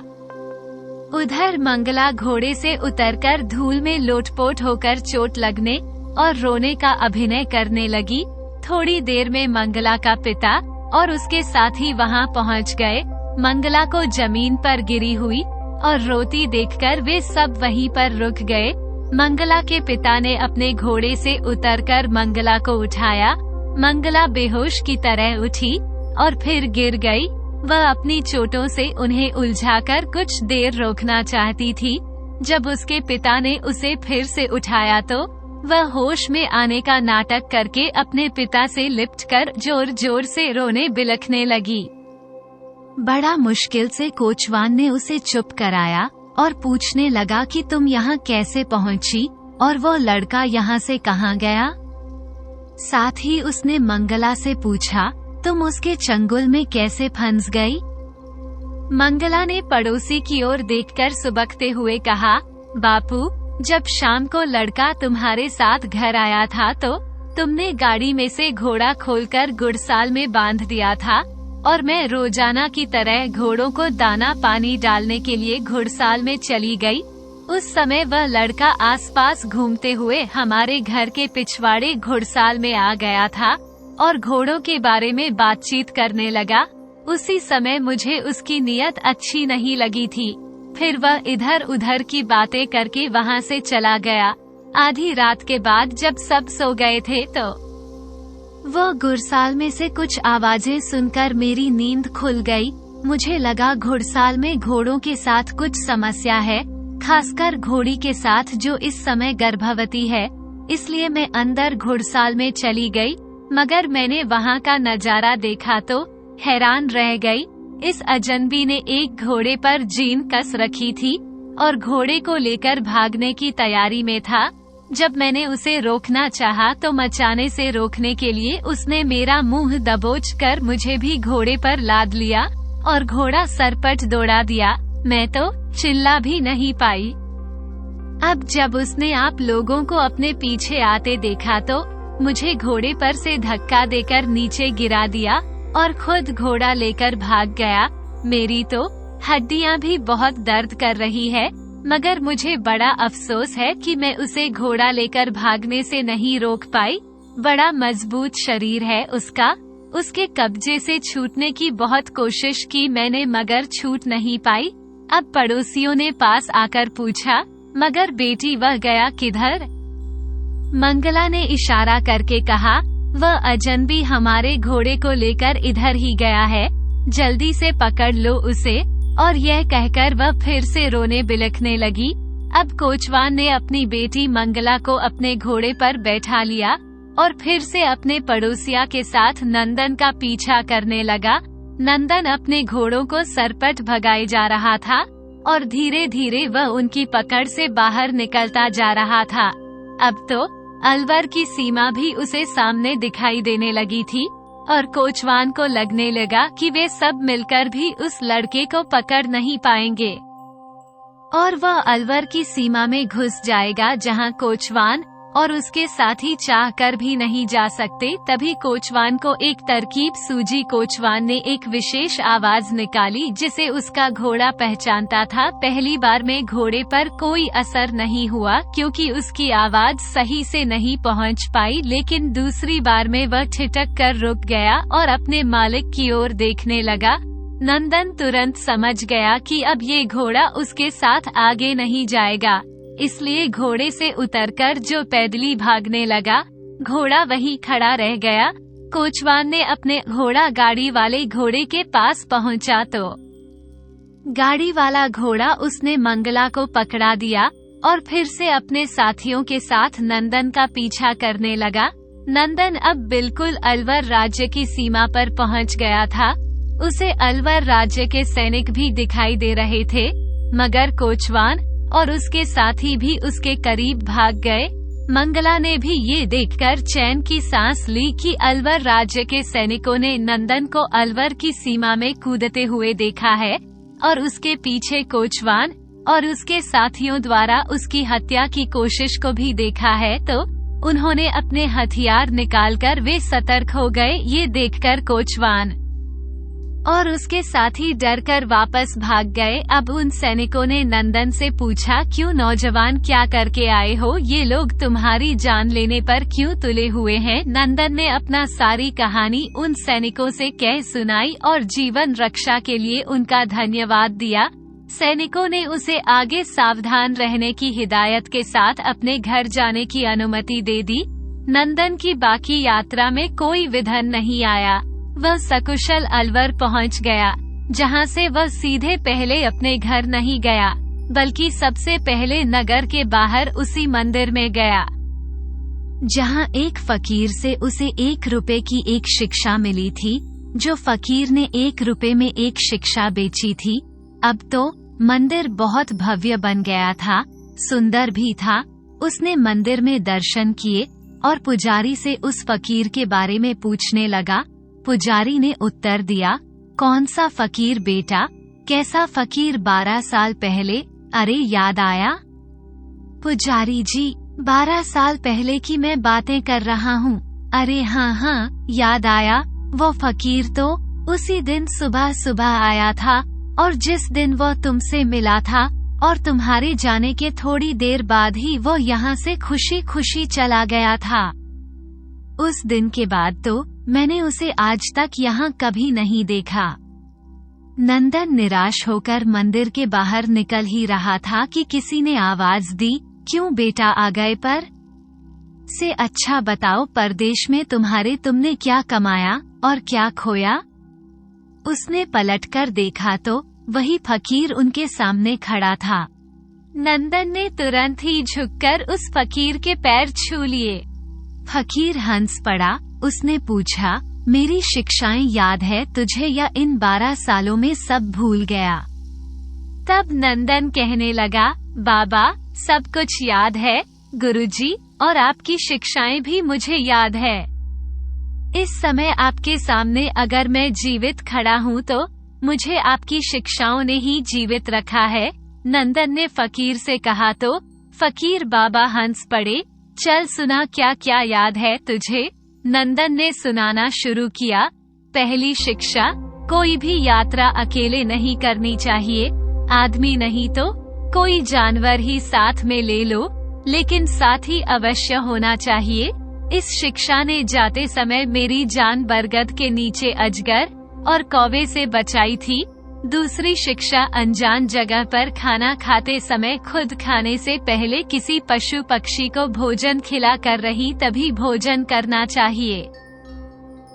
उधर मंगला घोड़े से उतरकर धूल में लोटपोट होकर चोट लगने और रोने का अभिनय करने लगी। थोड़ी देर में मंगला का पिता और उसके साथी वहां पहुंच गए। मंगला को जमीन पर गिरी हुई और रोती देखकर वे सब वहीं पर रुक गए। मंगला के पिता ने अपने घोड़े से उतरकर मंगला को उठाया। मंगला बेहोश की तरह उठी और फिर गिर गई। वह अपनी चोटों से उन्हें उलझाकर कुछ देर रोकना चाहती थी। जब उसके पिता ने उसे फिर से उठाया तो वह होश में आने का नाटक करके अपने पिता से लिपटकर जोर जोर से रोने बिलखने लगी। बड़ा मुश्किल से कोचवान ने उसे चुप कराया और पूछने लगा कि तुम यहाँ कैसे पहुँची और वो लड़का यहाँ से कहाँ गया। साथ ही उसने मंगला से पूछा, तुम उसके चंगुल में कैसे फंस गई। मंगला ने पड़ोसी की ओर देखकर सुबकते हुए कहा, बापू, जब शाम को लड़का तुम्हारे साथ घर आया था तो तुमने गाड़ी में से घोड़ा खोलकर गुड़साल में बांध दिया था और मैं रोजाना की तरह घोड़ों को दाना पानी डालने के लिए घुड़साल में चली गई। उस समय वह लड़का आसपास घूमते हुए हमारे घर के पिछवाड़े घुड़साल में आ गया था और घोड़ों के बारे में बातचीत करने लगा। उसी समय मुझे उसकी नीयत अच्छी नहीं लगी थी। फिर वह इधर उधर की बातें करके वहाँ से चला गया। आधी रात के बाद जब सब सो गए थे तो वो घुड़साल में से कुछ आवाजें सुनकर मेरी नींद खुल गई। मुझे लगा घुड़साल में घोड़ों के साथ कुछ समस्या है, खासकर घोड़ी के साथ जो इस समय गर्भवती है। इसलिए मैं अंदर घुड़साल में चली गई, मगर मैंने वहाँ का नजारा देखा तो हैरान रह गई। इस अजनबी ने एक घोड़े पर जीन कस रखी थी और घोड़े को लेकर भागने की तैयारी में था। जब मैंने उसे रोकना चाहा तो मचाने से रोकने के लिए उसने मेरा मुंह दबोच कर मुझे भी घोड़े पर लाद लिया और घोड़ा सरपट दौड़ा दिया। मैं तो चिल्ला भी नहीं पाई। अब जब उसने आप लोगों को अपने पीछे आते देखा तो मुझे घोड़े पर से धक्का देकर नीचे गिरा दिया और खुद घोड़ा लेकर भाग गया। मेरी तो हड्डियां भी बहुत दर्द कर रही है, मगर मुझे बड़ा अफसोस है कि मैं उसे घोड़ा लेकर भागने से नहीं रोक पाई। बड़ा मजबूत शरीर है उसका। उसके कब्जे से छूटने की बहुत कोशिश की मैंने, मगर छूट नहीं पाई। अब पड़ोसियों ने पास आकर पूछा, मगर बेटी वह गया किधर। मंगला ने इशारा करके कहा, वह अजनबी हमारे घोड़े को लेकर इधर ही गया है, जल्दी से पकड़ लो उसे। और यह कहकर वह फिर से रोने बिलखने लगी। अब कोचवान ने अपनी बेटी मंगला को अपने घोड़े पर बैठा लिया और फिर से अपने पड़ोसिया के साथ नंदन का पीछा करने लगा। नंदन अपने घोड़ों को सरपट भगाए जा रहा था और धीरे धीरे वह उनकी पकड़ से बाहर निकलता जा रहा था। अब तो अलवर की सीमा भी उसे सामने दिखाई देने लगी थी और कोचवान को लगने लगा कि वे सब मिलकर भी उस लड़के को पकड़ नहीं पाएंगे और वह अलवर की सीमा में घुस जाएगा, जहां कोचवान और उसके साथी चाह कर भी नहीं जा सकते। तभी कोचवान को एक तरकीब सूझी। कोचवान ने एक विशेष आवाज निकाली जिसे उसका घोड़ा पहचानता था। पहली बार में घोड़े पर कोई असर नहीं हुआ क्योंकि उसकी आवाज सही से नहीं पहुंच पाई, लेकिन दूसरी बार में वह ठिठक कर रुक गया और अपने मालिक की ओर देखने लगा। नंदन तुरंत समझ गया कि अब ये घोड़ा उसके साथ आगे नहीं जाएगा, इसलिए घोड़े से उतरकर जो पैदली भागने लगा। घोड़ा वहीं खड़ा रह गया। कोचवान ने अपने घोड़ा गाड़ी वाले घोड़े के पास पहुंचा तो गाड़ी वाला घोड़ा उसने मंगला को पकड़ा दिया और फिर से अपने साथियों के साथ नंदन का पीछा करने लगा। नंदन अब बिल्कुल अलवर राज्य की सीमा पर पहुंच गया था। उसे अलवर राज्य के सैनिक भी दिखाई दे रहे थे, मगर कोचवान और उसके साथी भी उसके करीब भाग गए। मंगला ने भी ये देखकर चैन की सांस ली कि अलवर राज्य के सैनिकों ने नंदन को अलवर की सीमा में कूदते हुए देखा है और उसके पीछे कोचवान और उसके साथियों द्वारा उसकी हत्या की कोशिश को भी देखा है। तो उन्होंने अपने हथियार निकालकर वे सतर्क हो गए। ये देखकर कोचवान और उसके साथी डरकर वापस भाग गए। अब उन सैनिकों ने नंदन से पूछा, क्यों नौजवान, क्या करके आए हो? ये लोग तुम्हारी जान लेने पर क्यों तुले हुए हैं? नंदन ने अपना सारी कहानी उन सैनिकों से कह सुनाई और जीवन रक्षा के लिए उनका धन्यवाद दिया। सैनिकों ने उसे आगे सावधान रहने की हिदायत के साथ अपने घर जाने की अनुमति दे दी। नंदन की बाकी यात्रा में कोई विघ्न नहीं आया। वह सकुशल अलवर पहुंच गया, जहां से वह सीधे पहले अपने घर नहीं गया, बल्कि सबसे पहले नगर के बाहर उसी मंदिर में गया, जहां एक फकीर से उसे 1 रुपए की एक शिक्षा मिली थी। जो फकीर ने 1 रुपए में एक शिक्षा बेची थी। अब तो मंदिर बहुत भव्य बन गया था, सुंदर भी था। उसने मंदिर में दर्शन किए और पुजारी से उस फकीर के बारे में पूछने लगा। पुजारी ने उत्तर दिया, कौन सा फकीर बेटा, कैसा फकीर? 12 साल पहले। अरे याद आया? पुजारी जी, 12 साल पहले की मैं बातें कर रहा हूँ। अरे हाँ, याद आया। वो फकीर तो उसी दिन सुबह सुबह आया था, और जिस दिन वो तुमसे मिला था और तुम्हारे जाने के थोड़ी देर बाद ही वो यहाँ से खुशी खुशी चला गया था। उस दिन के बाद तो मैंने उसे आज तक यहाँ कभी नहीं देखा। नंदन निराश होकर मंदिर के बाहर निकल ही रहा था कि किसी ने आवाज दी, क्यों बेटा आ गए? पर से अच्छा बताओ, परदेश में तुमने क्या कमाया और क्या खोया? उसने पलटकर देखा तो वही फकीर उनके सामने खड़ा था। नंदन ने तुरंत ही झुककर उस फकीर के पैर छू लिए। फकीर हंस पड़ा। उसने पूछा, मेरी शिक्षाएं याद है तुझे या इन 12 सालों में सब भूल गया? तब नंदन कहने लगा, बाबा, सब कुछ याद है गुरुजी, और आपकी शिक्षाएं भी मुझे याद है। इस समय आपके सामने अगर मैं जीवित खड़ा हूँ तो मुझे आपकी शिक्षाओं ने ही जीवित रखा है। नंदन ने फकीर से कहा तो फकीर बाबा हंस पड़े। चल सुना, क्या क्या याद है तुझे? नंदन ने सुनाना शुरू किया। पहली शिक्षा, कोई भी यात्रा अकेले नहीं करनी चाहिए। आदमी नहीं तो कोई जानवर ही साथ में ले लो, लेकिन साथ ही अवश्य होना चाहिए। इस शिक्षा ने जाते समय मेरी जान बरगद के नीचे अजगर और कौवे से बचाई थी। दूसरी शिक्षा, अनजान जगह पर खाना खाते समय खुद खाने से पहले किसी पशु पक्षी को भोजन खिला कर रही तभी भोजन करना चाहिए।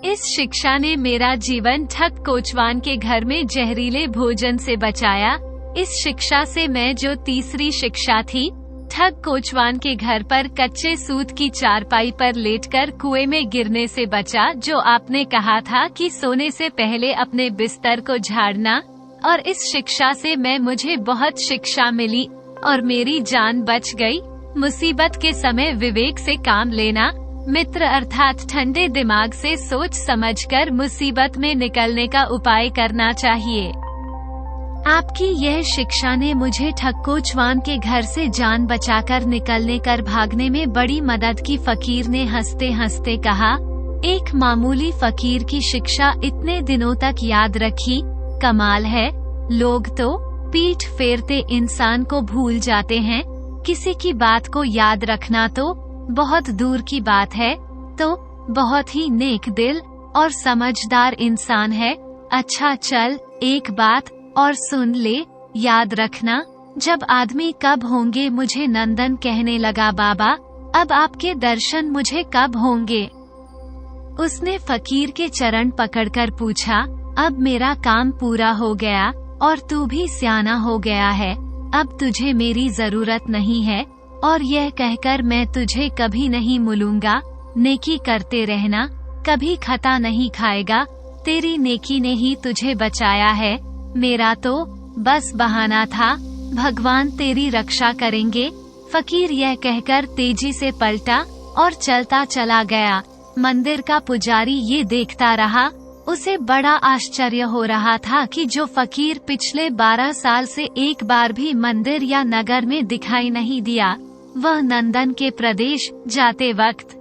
इस शिक्षा ने मेरा जीवन ठग कोचवान के घर में जहरीले भोजन से बचाया। इस शिक्षा से मैं जो तीसरी शिक्षा थी, ठग कोचवान के घर पर कच्चे सूत की चारपाई पर लेटकर कुएं में गिरने से बचा, जो आपने कहा था कि सोने से पहले अपने बिस्तर को झाड़ना। और इस शिक्षा से मुझे बहुत शिक्षा मिली और मेरी जान बच गई। मुसीबत के समय विवेक से काम लेना, मित्र अर्थात ठंडे दिमाग से सोच समझकर मुसीबत में निकलने का उपाय करना चाहिए। आपकी यह शिक्षा ने मुझे ठग कोचवान के घर से जान बचाकर निकलने कर भागने में बड़ी मदद की। फकीर ने हंसते हंसते कहा, एक मामूली फकीर की शिक्षा इतने दिनों तक याद रखी, कमाल है। लोग तो पीठ फेरते इंसान को भूल जाते हैं, किसी की बात को याद रखना तो बहुत दूर की बात है। तो बहुत ही नेक दिल और समझदार इंसान है। अच्छा चल, एक बात और सुन ले, याद रखना, जब आदमी कब होंगे मुझे? नंदन कहने लगा, बाबा, अब आपके दर्शन मुझे कब होंगे? उसने फकीर के चरण पकड़कर पूछा, अब मेरा काम पूरा हो गया और तू भी सियाना हो गया है, अब तुझे मेरी जरूरत नहीं है, और यह कहकर मैं तुझे कभी नहीं मिलूंगा। नेकी करते रहना, कभी खता नहीं खाएगा, तेरी नेकी ने ही तुझे बचाया है, मेरा तो बस बहाना था, भगवान तेरी रक्षा करेंगे। फकीर यह कहकर तेजी से पलटा और चलता चला गया। मंदिर का पुजारी ये देखता रहा। उसे बड़ा आश्चर्य हो रहा था कि जो फकीर पिछले 12 साल से एक बार भी मंदिर या नगर में दिखाई नहीं दिया, वह नंदन के प्रदेश जाते वक्त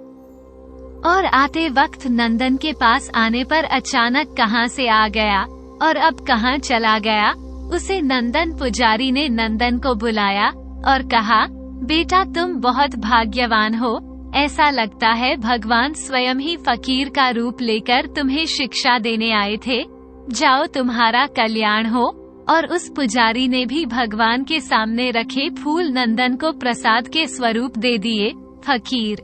और आते वक्त नंदन के पास आने पर अचानक कहां से आ गया और अब कहां चला गया। उसे नंदन पुजारी ने नंदन को बुलाया और कहा, बेटा तुम बहुत भाग्यवान हो, ऐसा लगता है भगवान स्वयं ही फकीर का रूप लेकर तुम्हें शिक्षा देने आए थे। जाओ, तुम्हारा कल्याण हो। और उस पुजारी ने भी भगवान के सामने रखे फूल नंदन को प्रसाद के स्वरूप दे दिए। फकीर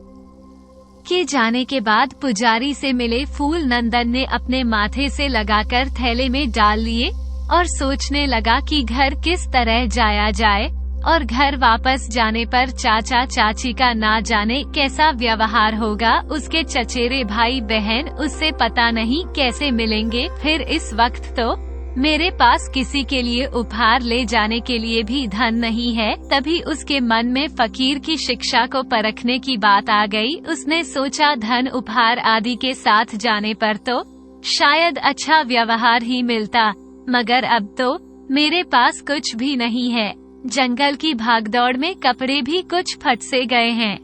के जाने के बाद पुजारी से मिले फूल नंदन ने अपने माथे से लगाकर थैले में डाल लिए और सोचने लगा कि घर किस तरह जाया जाए। और घर वापस जाने पर चाचा चाची का ना जाने कैसा व्यवहार होगा। उसके चचेरे भाई बहन उससे पता नहीं कैसे मिलेंगे। फिर इस वक्त तो मेरे पास किसी के लिए उपहार ले जाने के लिए भी धन नहीं है। तभी उसके मन में फकीर की शिक्षा को परखने की बात आ गई। उसने सोचा धन उपहार आदि के साथ जाने पर तो शायद अच्छा व्यवहार ही मिलता, मगर अब तो मेरे पास कुछ भी नहीं है। जंगल की भागदौड़ में कपड़े भी कुछ फट से गए हैं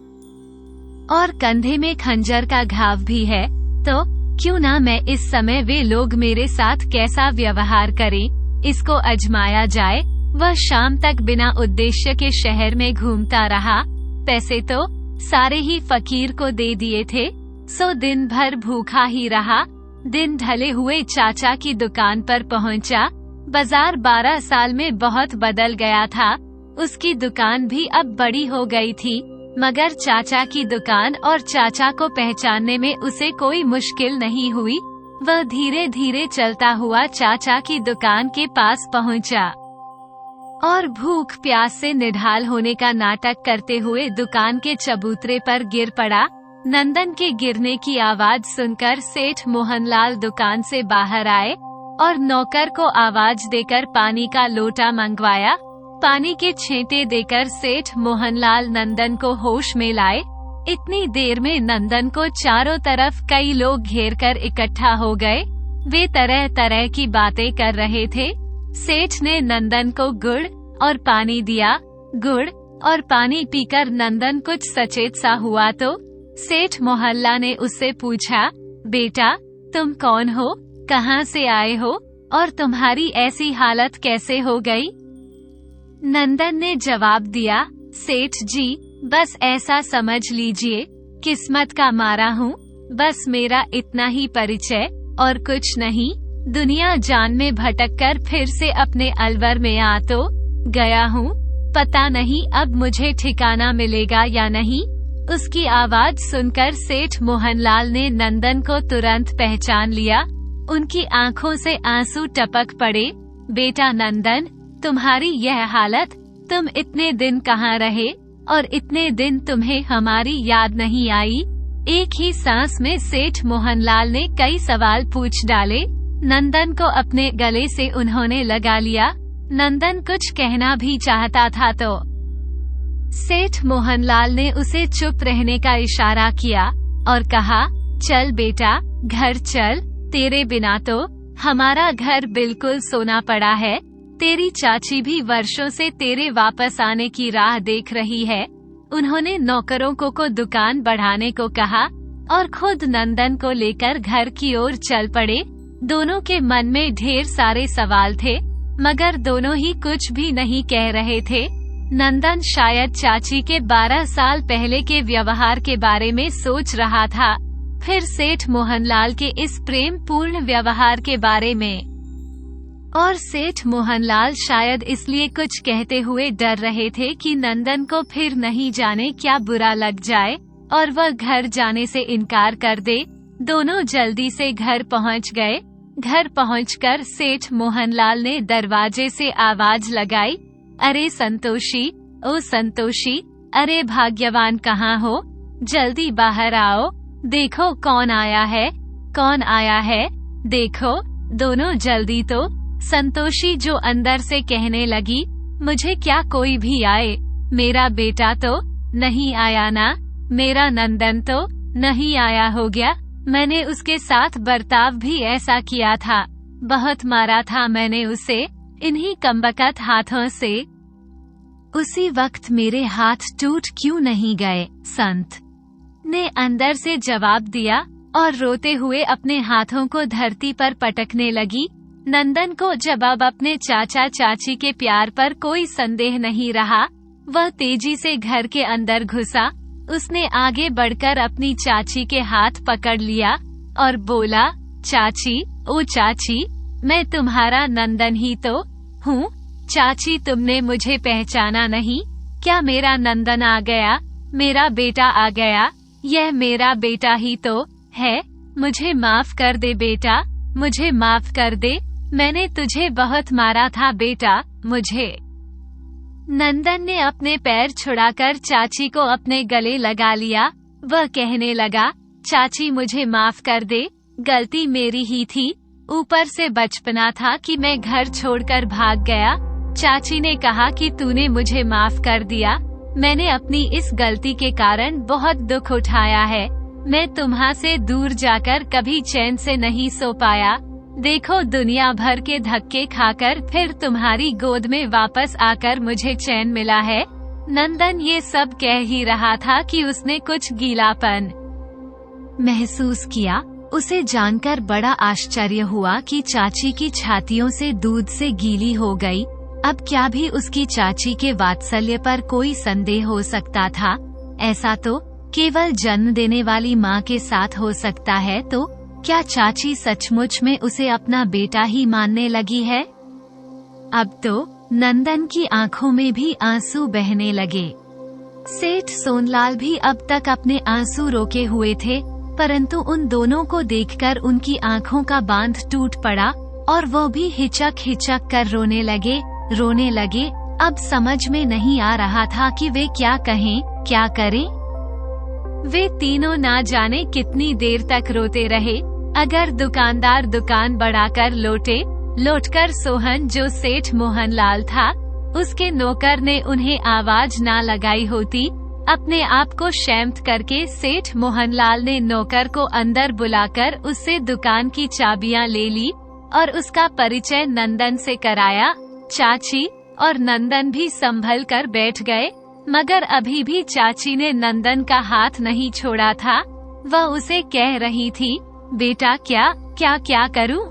और कंधे में खंजर का घाव भी है, तो क्यों ना मैं इस समय वे लोग मेरे साथ कैसा व्यवहार करें, इसको अजमाया जाए। वह शाम तक बिना उद्देश्य के शहर में घूमता रहा। पैसे तो सारे ही फकीर को दे दिए थे, सो दिन भर भूखा ही रहा। दिन ढले हुए चाचा की दुकान पर पहुंचा। बाजार 12 साल में बहुत बदल गया था। उसकी दुकान भी अब बड़ी हो गई थी, मगर चाचा की दुकान और चाचा को पहचानने में उसे कोई मुश्किल नहीं हुई। वह धीरे धीरे चलता हुआ चाचा की दुकान के पास पहुंचा और भूख प्यास से निढाल होने का नाटक करते हुए दुकान के चबूतरे पर गिर पड़ा। नंदन के गिरने की आवाज सुनकर सेठ मोहनलाल दुकान से बाहर आए और नौकर को आवाज देकर पानी का लोटा मंगवाया। पानी के छींटे देकर सेठ मोहनलाल नंदन को होश में लाए। इतनी देर में नंदन को चारों तरफ कई लोग घेर कर इकट्ठा हो गए। वे तरह तरह की बातें कर रहे थे। सेठ ने नंदन को गुड़ और पानी दिया। गुड़ और पानी पीकर नंदन कुछ सचेत सा हुआ तो सेठ मोहल्ला ने उससे पूछा, बेटा तुम कौन हो, कहाँ से आए हो और तुम्हारी ऐसी हालत कैसे हो गई? नंदन ने जवाब दिया, सेठ जी बस ऐसा समझ लीजिए, किस्मत का मारा हूँ। बस मेरा इतना ही परिचय और कुछ नहीं। दुनिया जान में भटक कर फिर से अपने अलवर में आ तो गया हूँ। पता नहीं अब मुझे ठिकाना मिलेगा या नहीं। उसकी आवाज सुनकर सेठ मोहनलाल ने नंदन को तुरंत पहचान लिया। उनकी आंखों से आंसू टपक पड़े। बेटा नंदन, तुम्हारी यह हालत, तुम इतने दिन कहाँ रहे और इतने दिन तुम्हें हमारी याद नहीं आई? एक ही सांस में सेठ मोहनलाल ने कई सवाल पूछ डाले। नंदन को अपने गले से उन्होंने लगा लिया। नंदन कुछ कहना भी चाहता था तो सेठ मोहनलाल ने उसे चुप रहने का इशारा किया और कहा, चल बेटा घर चल, तेरे बिना तो हमारा घर बिल्कुल सोना पड़ा है। तेरी चाची भी वर्षों से तेरे वापस आने की राह देख रही है। उन्होंने नौकरों को दुकान बढ़ाने को कहा और खुद नंदन को लेकर घर की ओर चल पड़े। दोनों के मन में ढेर सारे सवाल थे, मगर दोनों ही कुछ भी नहीं कह रहे थे। नंदन शायद चाची के 12 साल पहले के व्यवहार के बारे में सोच रहा था, फिर सेठ मोहनलाल के इस प्रेम पूर्ण व्यवहार के बारे में। और सेठ मोहनलाल शायद इसलिए कुछ कहते हुए डर रहे थे कि नंदन को फिर नहीं जाने क्या बुरा लग जाए और वह घर जाने से इनकार कर दे। दोनों जल्दी से घर पहुंच गए। घर पहुंचकर सेठ मोहनलाल ने दरवाजे से आवाज लगाई, अरे संतोषी, ओ संतोषी, अरे भाग्यवान कहाँ हो, जल्दी बाहर आओ, देखो कौन आया है, कौन आया है, देखो। दोनों जल्दी तो संतोषी जो अंदर से कहने लगी, मुझे क्या कोई भी आए, मेरा बेटा तो नहीं आया ना, मेरा नंदन तो नहीं आया हो गया। मैंने उसके साथ बर्ताव भी ऐसा किया था, बहुत मारा था मैंने उसे इन्हीं कमबख्त हाथों से। उसी वक्त मेरे हाथ टूट क्यों नहीं गए? संत ने अंदर से जवाब दिया और रोते हुए अपने हाथों को धरती पर पटकने लगी। नंदन को जब अब अपने चाचा चाची के प्यार पर कोई संदेह नहीं रहा, वह तेजी से घर के अंदर घुसा। उसने आगे बढ़कर अपनी चाची के हाथ पकड़ लिया और बोला, चाची, ओ चाची, मैं तुम्हारा नंदन ही तो हूँ। चाची, तुमने मुझे पहचाना नहीं क्या? मेरा नंदन आ गया, मेरा बेटा आ गया, यह मेरा बेटा ही तो है। मुझे माफ कर दे बेटा, मुझे माफ कर दे, मैंने तुझे बहुत मारा था बेटा, मुझे नंदन ने अपने पैर छुड़ाकर चाची को अपने गले लगा लिया। वह कहने लगा, चाची मुझे माफ कर दे, गलती मेरी ही थी, ऊपर से बचपना था कि मैं घर छोड़कर भाग गया। चाची ने कहा कि तूने मुझे माफ कर दिया, मैंने अपनी इस गलती के कारण बहुत दुख उठाया है। मैं तुम्हां से दूर जाकर कभी चैन से नहीं सो पाया। देखो दुनिया भर के धक्के खाकर फिर तुम्हारी गोद में वापस आकर मुझे चैन मिला है। नंदन ये सब कह ही रहा था कि उसने कुछ गीलापन महसूस किया। उसे जानकर बड़ा आश्चर्य हुआ कि चाची की छातियों से दूध से गीली हो गई। अब क्या भी उसकी चाची के वात्सल्य पर कोई संदेह हो सकता था? ऐसा तो केवल जन्म देने वाली माँ के साथ हो सकता है। तो क्या चाची सचमुच में उसे अपना बेटा ही मानने लगी है? अब तो नंदन की आंखों में भी आंसू बहने लगे। सेठ सोनलाल भी अब तक अपने आंसू रोके हुए थे, परंतु उन दोनों को देखकर उनकी आंखों का बांध टूट पड़ा और वो भी हिचक हिचक कर रोने लगे। अब समझ में नहीं आ रहा था कि वे क्या कहें, क्या करें। वे तीनों ना जाने कितनी देर तक रोते रहे। अगर दुकानदार दुकान बढ़ाकर लौटकर सोहन जो सेठ मोहनलाल था, उसके नौकर ने उन्हें आवाज ना लगाई होती, अपने आप को शांत करके सेठ मोहनलाल ने नौकर को अंदर बुलाकर उससे दुकान की चाबियां ले ली और उसका परिचय नंदन से कराया। चाची और नंदन भी संभल कर बैठ गए, मगर अभी भी चाची ने नंदन का हाथ नहीं छोड़ा था। वह उसे कह रही थी, बेटा क्या करूं?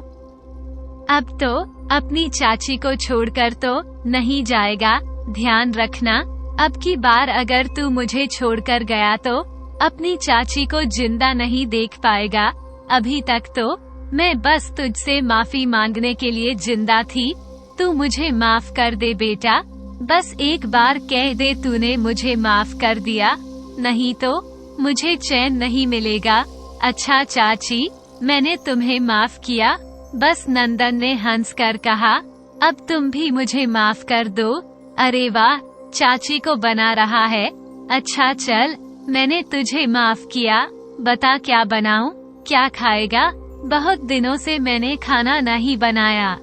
अब तो अपनी चाची को छोड़कर तो नहीं जाएगा, ध्यान रखना। अब की बार अगर तू मुझे छोड़कर गया तो अपनी चाची को जिंदा नहीं देख पाएगा। अभी तक तो मैं बस तुझसे माफी मांगने के लिए जिंदा थी। तू मुझे माफ कर दे बेटा, बस एक बार कह दे तूने मुझे माफ कर दिया, नहीं तो मुझे चैन नहीं मिलेगा। अच्छा चाची, मैंने तुम्हें माफ किया। बस नंदन ने हंस कर कहा, अब तुम भी मुझे माफ कर दो। अरे वाह, चाची को बना रहा है। अच्छा चल, मैंने तुझे माफ किया, बता क्या बनाऊं, क्या खाएगा? बहुत दिनों से मैंने खाना नहीं बनाया,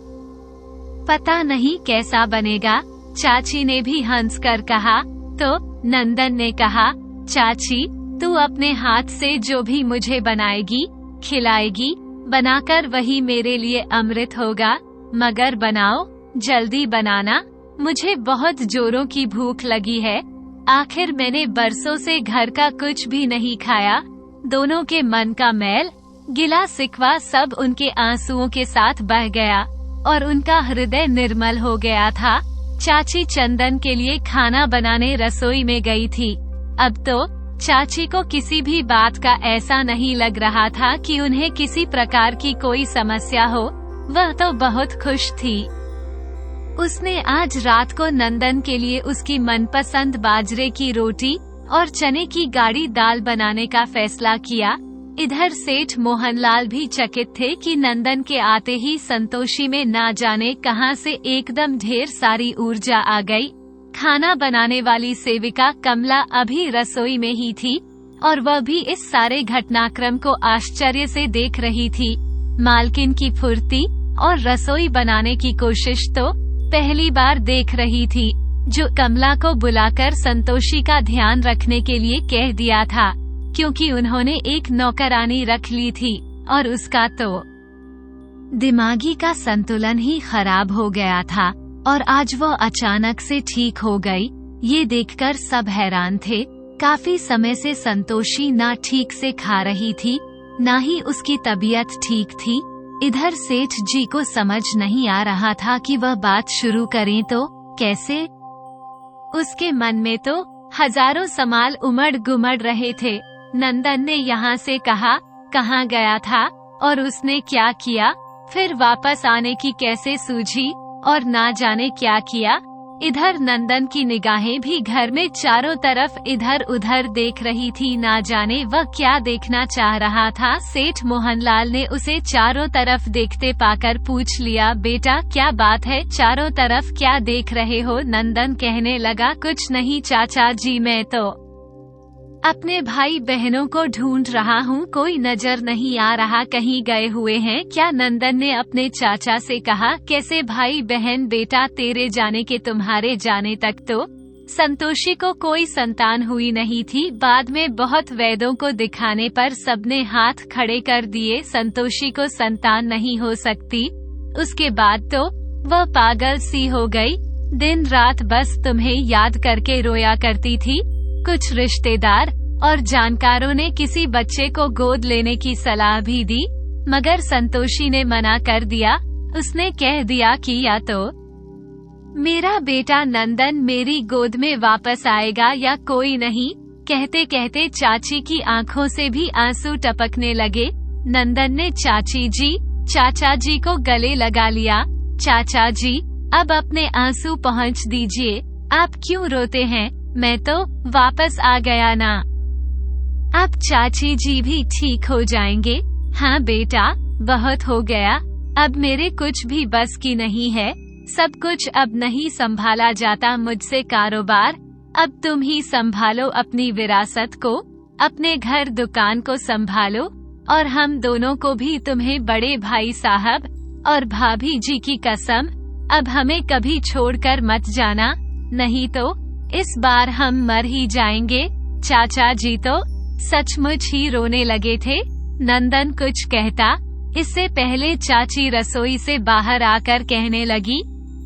पता नहीं कैसा बनेगा। चाची ने भी हंस कर कहा। तो नंदन ने कहा, चाची तू अपने हाथ से जो भी मुझे बनाएगी, खिलाएगी, बनाकर वही मेरे लिए अमृत होगा। मगर बनाओ, जल्दी बनाना, मुझे बहुत जोरों की भूख लगी है। आखिर मैंने बरसों से घर का कुछ भी नहीं खाया। दोनों के मन का मैल, गिला सिकवा सब उनके आंसुओं के साथ बह गया और उनका हृदय निर्मल हो गया था। चाची चंदन के लिए खाना बनाने रसोई में गई थी। अब तो चाची को किसी भी बात का ऐसा नहीं लग रहा था कि उन्हें किसी प्रकार की कोई समस्या हो। वह तो बहुत खुश थी। उसने आज रात को नंदन के लिए उसकी मनपसंद बाजरे की रोटी और चने की गाढ़ी दाल बनाने का फैसला किया। इधर सेठ मोहनलाल भी चकित थे कि नंदन के आते ही संतोषी में ना जाने कहां से एकदम ढेर सारी ऊर्जा आ गई। खाना बनाने वाली सेविका कमला अभी रसोई में ही थी और वह भी इस सारे घटनाक्रम को आश्चर्य से देख रही थी। मालकिन की फुर्ती और रसोई बनाने की कोशिश तो पहली बार देख रही थी, जो कमला को बुलाकर संतोषी का ध्यान रखने के लिए कह दिया था, क्योंकि उन्होंने एक नौकरानी रख ली थी और उसका तो दिमागी का संतुलन ही खराब हो गया था और आज वो अचानक से ठीक हो गई। ये देखकर सब हैरान थे। काफी समय से संतोषी ना ठीक से खा रही थी, ना ही उसकी तबीयत ठीक थी। इधर सेठ जी को समझ नहीं आ रहा था कि वह बात शुरू करें तो कैसे। उसके मन में तो हजारों सवाल उमड़ गुमड़ रहे थे। नंदन ने यहाँ से कहा, कहाँ गया था और उसने क्या किया, फिर वापस आने की कैसे सूझी और ना जाने क्या किया। इधर नंदन की निगाहें भी घर में चारों तरफ इधर उधर देख रही थी। ना जाने वह क्या देखना चाह रहा था। सेठ मोहनलाल ने उसे चारों तरफ देखते पाकर पूछ लिया, बेटा क्या बात है, चारों तरफ क्या देख रहे हो? नंदन कहने लगा, कुछ नहीं चाचा जी, मैं तो अपने भाई बहनों को ढूंढ रहा हूँ, कोई नजर नहीं आ रहा, कहीं गए हुए हैं क्या? नंदन ने अपने चाचा से कहा। कैसे भाई बहन बेटा, तेरे जाने के तुम्हारे जाने तक तो संतोषी को कोई संतान हुई नहीं थी। बाद में बहुत वैद्यों को दिखाने पर सबने हाथ खड़े कर दिए, संतोषी को संतान नहीं हो सकती। उसके बाद तो वह पागल सी हो गई, दिन रात बस तुम्हें याद करके रोया करती थी। कुछ रिश्तेदार और जानकारों ने किसी बच्चे को गोद लेने की सलाह भी दी, मगर संतोषी ने मना कर दिया। उसने कह दिया कि या तो मेरा बेटा नंदन मेरी गोद में वापस आएगा या कोई नहीं। कहते कहते चाची की आंखों से भी आंसू टपकने लगे। नंदन ने चाचा जी को गले लगा लिया। चाचा जी, अब अपने आंसू पहुंच दीजिए, आप क्यों रोते हैं? मैं तो वापस आ गया ना, अब चाची जी भी ठीक हो जाएंगे। हाँ बेटा, बहुत हो गया, अब मेरे कुछ भी बस की नहीं है, सब कुछ अब नहीं संभाला जाता मुझसे। कारोबार अब तुम ही संभालो, अपनी विरासत को, अपने घर दुकान को संभालो, और हम दोनों को भी, तुम्हें बड़े भाई साहब और भाभी जी की कसम, अब हमें कभी छोड़कर मत जाना, नहीं तो इस बार हम मर ही जाएंगे। चाचा जी तो सचमुच ही रोने लगे थे। नंदन कुछ कहता, इससे पहले चाची रसोई से बाहर आकर कहने लगी,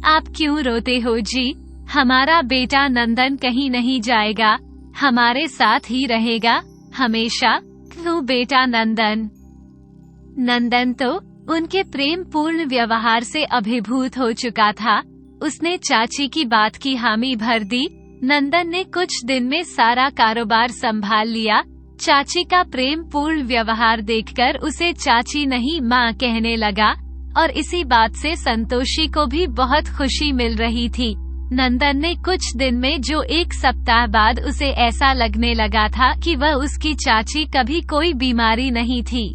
आप क्यों रोते हो जी? हमारा बेटा नंदन कहीं नहीं जाएगा, हमारे साथ ही रहेगा हमेशा। क्यों बेटा नंदन? नंदन तो उनके प्रेम पूर्ण व्यवहार से अभिभूत हो चुका था। उसने चाची की बात की हामी भर दी। नंदन ने कुछ दिन में सारा कारोबार संभाल लिया। चाची का प्रेम पूर्ण व्यवहार देखकर उसे चाची नहीं माँ कहने लगा, और इसी बात से संतोषी को भी बहुत खुशी मिल रही थी। नंदन ने कुछ दिन में, जो एक सप्ताह बाद, उसे ऐसा लगने लगा था कि वह उसकी चाची कभी कोई बीमारी नहीं थी।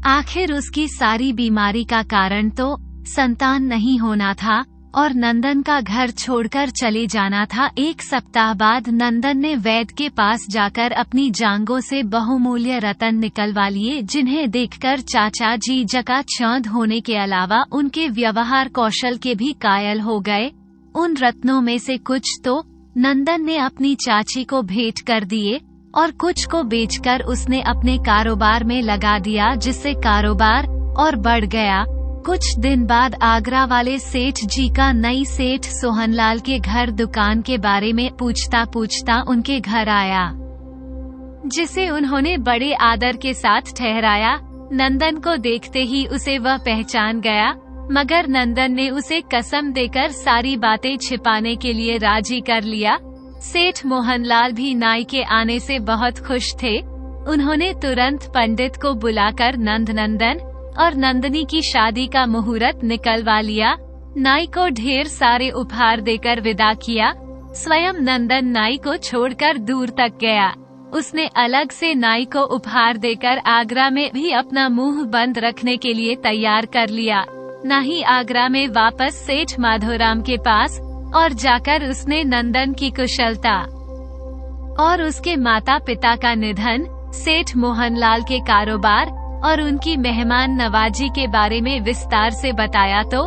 आखिर उसकी सारी बीमारी का कारण तो संतान नहीं होना था और नंदन का घर छोड़कर चले जाना था। एक सप्ताह बाद नंदन ने वैद्य के पास जाकर अपनी जांघों से बहुमूल्य रत्न निकलवा लिए, जिन्हें देखकर चाचा जी चकित होने के अलावा उनके व्यवहार कौशल के भी कायल हो गए। उन रत्नों में से कुछ तो नंदन ने अपनी चाची को भेंट कर दिए और कुछ को बेचकर उसने अपने कारोबार में लगा दिया, जिससे कारोबार और बढ़ गया। कुछ दिन बाद आगरा वाले सेठ जी का नई सेठ सोहनलाल के घर दुकान के बारे में पूछता पूछता उनके घर आया, जिसे उन्होंने बड़े आदर के साथ ठहराया। नंदन को देखते ही उसे वह पहचान गया, मगर नंदन ने उसे कसम देकर सारी बातें छिपाने के लिए राजी कर लिया। सेठ मोहनलाल भी नाई के आने से बहुत खुश थे। उन्होंने तुरंत पंडित को बुलाकर नंदन और नंदनी की शादी का मुहूर्त निकलवा लिया। नाई को ढेर सारे उपहार देकर विदा किया। स्वयं नंदन नाई को छोड़कर दूर तक गया। उसने अलग से नाई को उपहार देकर आगरा में भी अपना मुंह बंद रखने के लिए तैयार कर लिया। न ही आगरा में वापस सेठ माधोराम के पास और जाकर उसने नंदन की कुशलता और उसके माता पिता का निधन, सेठ मोहनलाल के कारोबार और उनकी मेहमान नवाजी के बारे में विस्तार से बताया तो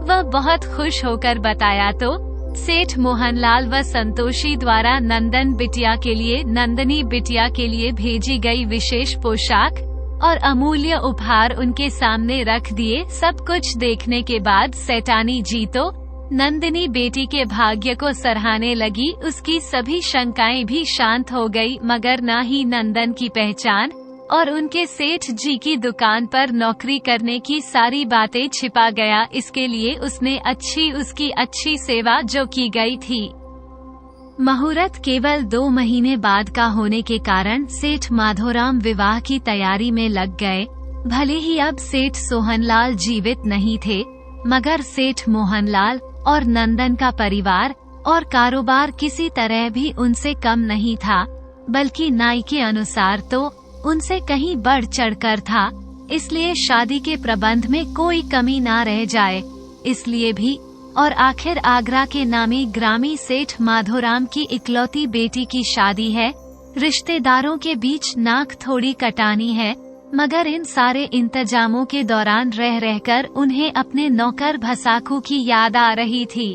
वह बहुत खुश होकर बताया तो सेठ मोहनलाल व संतोषी द्वारा नंदन बिटिया के लिए, नंदनी बिटिया के लिए भेजी गई विशेष पोशाक और अमूल्य उपहार उनके सामने रख दिए। सब कुछ देखने के बाद सेठानी जी तो नंदनी बेटी के भाग्य को सराहने लगी। उसकी सभी शंकाएं भी शांत हो गई, मगर न ही नंदन की पहचान और उनके सेठ जी की दुकान पर नौकरी करने की सारी बातें छिपा गया। इसके लिए उसकी अच्छी सेवा जो की गई थी। मुहूर्त केवल 2 महीने बाद का होने के कारण सेठ माधोराम विवाह की तैयारी में लग गए। भले ही अब सेठ सोहनलाल जीवित नहीं थे, मगर सेठ मोहनलाल और नंदन का परिवार और कारोबार किसी तरह भी उनसे कम नहीं था, बल्कि नाई के अनुसार तो उनसे कहीं बढ़ चढ़कर था। इसलिए शादी के प्रबंध में कोई कमी ना रह जाए, इसलिए भी। और आखिर आगरा के नामी ग्रामी सेठ माधोराम की इकलौती बेटी की शादी है, रिश्तेदारों के बीच नाक थोड़ी कटानी है। मगर इन सारे इंतजामों के दौरान रह रहकर उन्हें अपने नौकर भसाकू की याद आ रही थी।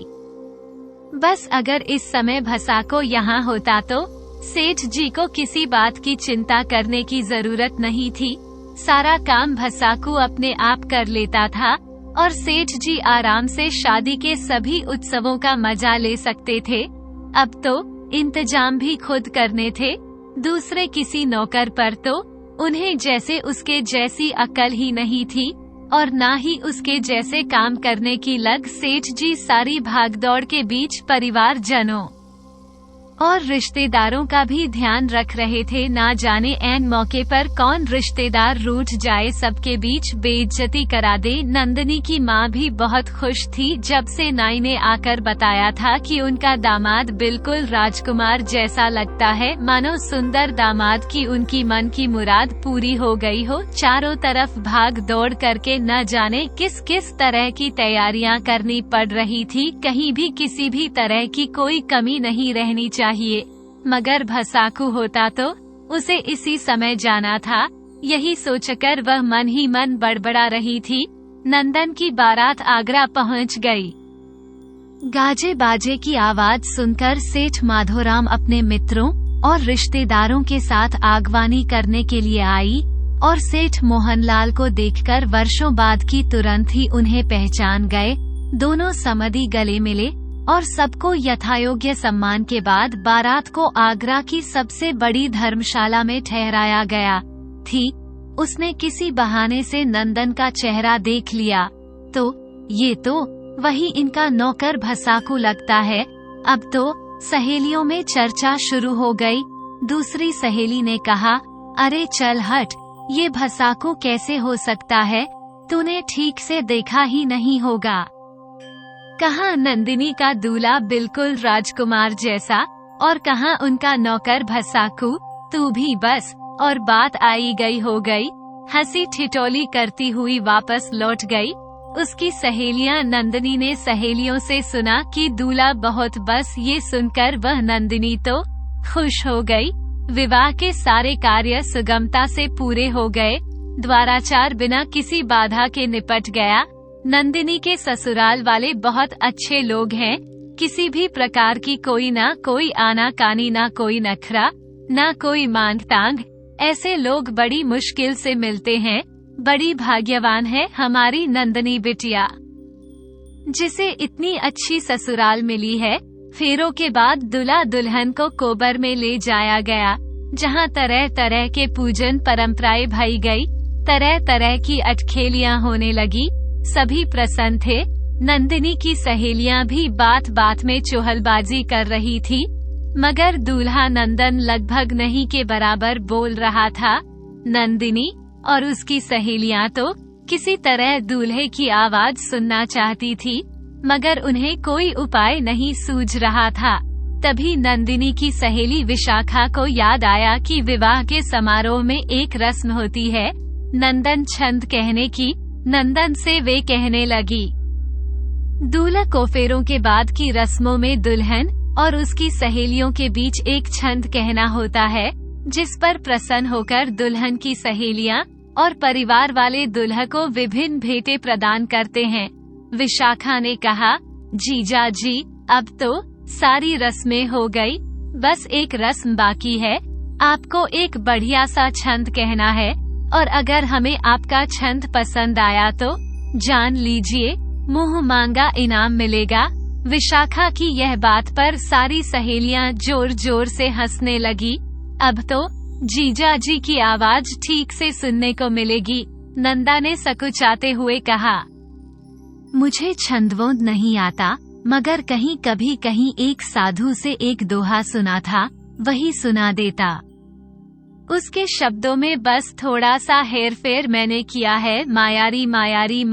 बस अगर इस समय भसाको यहाँ होता तो सेठ जी को किसी बात की चिंता करने की जरूरत नहीं थी। सारा काम भसाकू अपने आप कर लेता था और सेठ जी आराम से शादी के सभी उत्सवों का मजा ले सकते थे। अब तो इंतजाम भी खुद करने थे, दूसरे किसी नौकर पर तो उन्हें जैसे उसके जैसी अक्ल ही नहीं थी और ना ही उसके जैसे काम करने की लग। सेठ जी सारी भागदौड़ के बीच परिवार जनों और रिश्तेदारों का भी ध्यान रख रहे थे। ना जाने ऐन मौके पर कौन रिश्तेदार रूठ जाए, सबके बीच बेइज्जती करा दे। नंदिनी की माँ भी बहुत खुश थी जब से नाई ने आकर बताया था कि उनका दामाद बिल्कुल राजकुमार जैसा लगता है, मानो सुंदर दामाद की उनकी मन की मुराद पूरी हो गई हो। चारों तरफ भाग दौड़ करके न जाने किस किस तरह की तैयारियां करनी पड़ रही थी। कहीं भी किसी भी तरह की कोई कमी नहीं रहनी चाहिए। मगर भसाकू होता तो उसे इसी समय जाना था, यही सोचकर वह मन ही मन बड़बड़ा रही थी। नंदन की बारात आगरा पहुंच गई। गाजे बाजे की आवाज सुनकर सेठ माधोराम अपने मित्रों और रिश्तेदारों के साथ आगवानी करने के लिए आई और सेठ मोहनलाल को देखकर वर्षों बाद की तुरंत ही उन्हें पहचान गए। दोनों समधी गले मिले और सबको यथायोग्य सम्मान के बाद बारात को आगरा की सबसे बड़ी धर्मशाला में ठहराया गया थी। उसने किसी बहाने से नंदन का चेहरा देख लिया तो ये तो वही इनका नौकर भसाकू लगता है। अब तो सहेलियों में चर्चा शुरू हो गई। दूसरी सहेली ने कहा, अरे चल हट, ये भसाकू कैसे हो सकता है, तूने ठीक से देखा ही नहीं होगा। कहाँ नंदिनी का दूल्हा बिल्कुल राजकुमार जैसा और कहाँ उनका नौकर भसाकू, तू भी बस। और बात आई गई हो गई। हंसी ठिठोली करती हुई वापस लौट गई। उसकी सहेलियां नंदिनी ने सहेलियों से सुना कि दूल्हा बहुत, बस ये सुनकर वह नंदिनी तो खुश हो गई। विवाह के सारे कार्य सुगमता से पूरे हो गए। द्वाराचार बिना किसी बाधा के निपट गया। नंदिनी के ससुराल वाले बहुत अच्छे लोग हैं। किसी भी प्रकार की कोई ना कोई आनाकानी, ना कोई नखरा, ना कोई मांग तांग। ऐसे लोग बड़ी मुश्किल से मिलते हैं। बड़ी भाग्यवान है हमारी नंदिनी बिटिया, जिसे इतनी अच्छी ससुराल मिली है। फेरों के बाद दूल्हा दुल्हन को कोबर में ले जाया गया, जहां तरह तरह के पूजन परंपराएं भई गई। तरह तरह की अटखेलियां होने लगी। सभी प्रसन्न थे। नंदिनी की सहेलियां भी बात बात में चुहलबाजी कर रही थी, मगर दूल्हा नंदन लगभग नहीं के बराबर बोल रहा था। नंदिनी और उसकी सहेलियां तो किसी तरह दूल्हे की आवाज सुनना चाहती थी, मगर उन्हें कोई उपाय नहीं सूझ रहा था। तभी नंदिनी की सहेली विशाखा को याद आया कि विवाह के समारोह में एक रस्म होती है, नंदन छंद कहने की। नंदन से वे कहने लगी, दूल्हा को फेरों के बाद की रस्मों में दुल्हन और उसकी सहेलियों के बीच एक छंद कहना होता है, जिस पर प्रसन्न होकर दुल्हन की सहेलियां और परिवार वाले दूल्हा को विभिन्न भेंटें प्रदान करते हैं। विशाखा ने कहा, जीजा जी, अब तो सारी रस्में हो गई, बस एक रस्म बाकी है। आपको एक बढ़िया सा छंद कहना है और अगर हमें आपका छंद पसंद आया तो जान लीजिए मुंह मांगा इनाम मिलेगा। विशाखा की यह बात पर सारी सहेलियां जोर जोर से हंसने लगी। अब तो जीजा जी की आवाज ठीक से सुनने को मिलेगी, नंदा ने सकुचाते हुए कहा। मुझे छंदवों नहीं आता, मगर कहीं कभी कहीं एक साधु से एक दोहा सुना था, वही सुना देता। उसके शब्दों में बस थोड़ा सा हेरफेर मैंने किया है। मायारी मायारी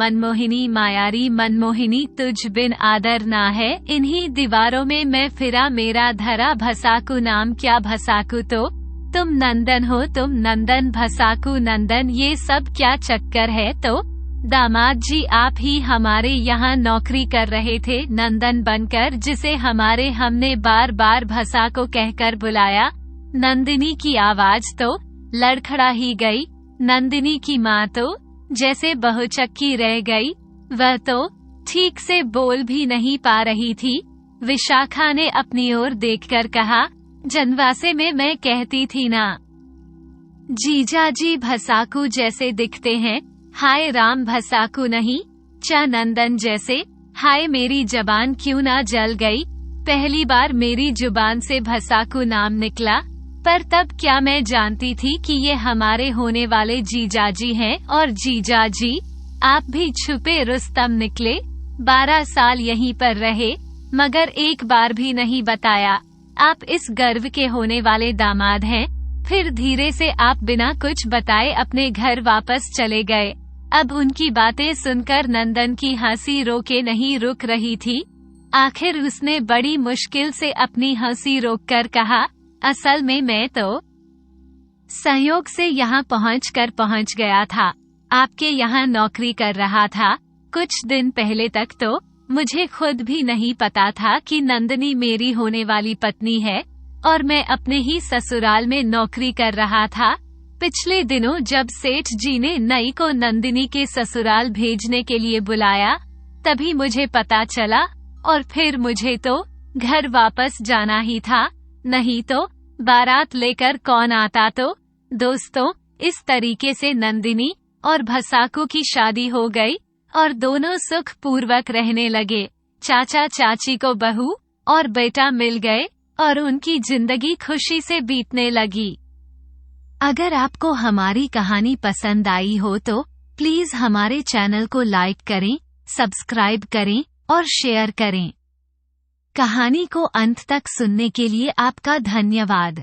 मनमोहिनी तुझ बिन आदर ना है। इन्हीं दीवारों में मैं फिरा मेरा धरा भसाकू नाम क्या भसाकू तो तुम नंदन हो तुम नंदन भसाकू नंदन ये सब क्या चक्कर है। तो दामाद जी आप ही हमारे यहाँ नौकरी कर रहे थे नंदन बनकर, जिसे हमने बार बार भसाको कहकर बुलाया। नंदिनी की आवाज तो लड़खड़ा ही गई। नंदिनी की माँ तो जैसे बहुचक्की रह गई, वह तो ठीक से बोल भी नहीं पा रही थी। विशाखा ने अपनी ओर देखकर कहा, जनवासे में मैं कहती थी ना, जीजाजी भसाकू जैसे दिखते हैं। हाय राम भसाकू नहीं, चा नंदन जैसे। हाय मेरी जबान क्यों ना जल गई। पहली बार मेरी जुबान से भसाकू नाम निकला, पर तब क्या मैं जानती थी कि ये हमारे होने वाले जीजाजी हैं। और जीजाजी आप भी छुपे रुस्तम निकले। 12 साल यहीं पर रहे, मगर एक बार भी नहीं बताया आप इस गर्व के होने वाले दामाद हैं। फिर धीरे से आप बिना कुछ बताए अपने घर वापस चले गए। अब उनकी बातें सुनकर नंदन की हंसी रोके नहीं रुक रही थी। आखिर उसने बड़ी मुश्किल से अपनी हंसी रोककर कहा, असल में मैं तो संयोग से यहाँ पहुँच गया था। आपके यहाँ नौकरी कर रहा था। कुछ दिन पहले तक तो मुझे खुद भी नहीं पता था कि नंदिनी मेरी होने वाली पत्नी है, और मैं अपने ही ससुराल में नौकरी कर रहा था। पिछले दिनों जब सेठ जी ने नई को नंदिनी के ससुराल भेजने के लिए बुलाया, तभी मुझे पता चला, और फिर मुझे तो घर वापस जाना ही था, नहीं तो बारात लेकर कौन आता। तो दोस्तों, इस तरीके से नंदिनी और भसाकू की शादी हो गई और दोनों सुख पूर्वक रहने लगे। चाचा चाची को बहू और बेटा मिल गए और उनकी जिंदगी खुशी से बीतने लगी। अगर आपको हमारी कहानी पसंद आई हो तो प्लीज हमारे चैनल को लाइक करें, सब्सक्राइब करें और शेयर करें। कहानी को अंत तक सुनने के लिए आपका धन्यवाद।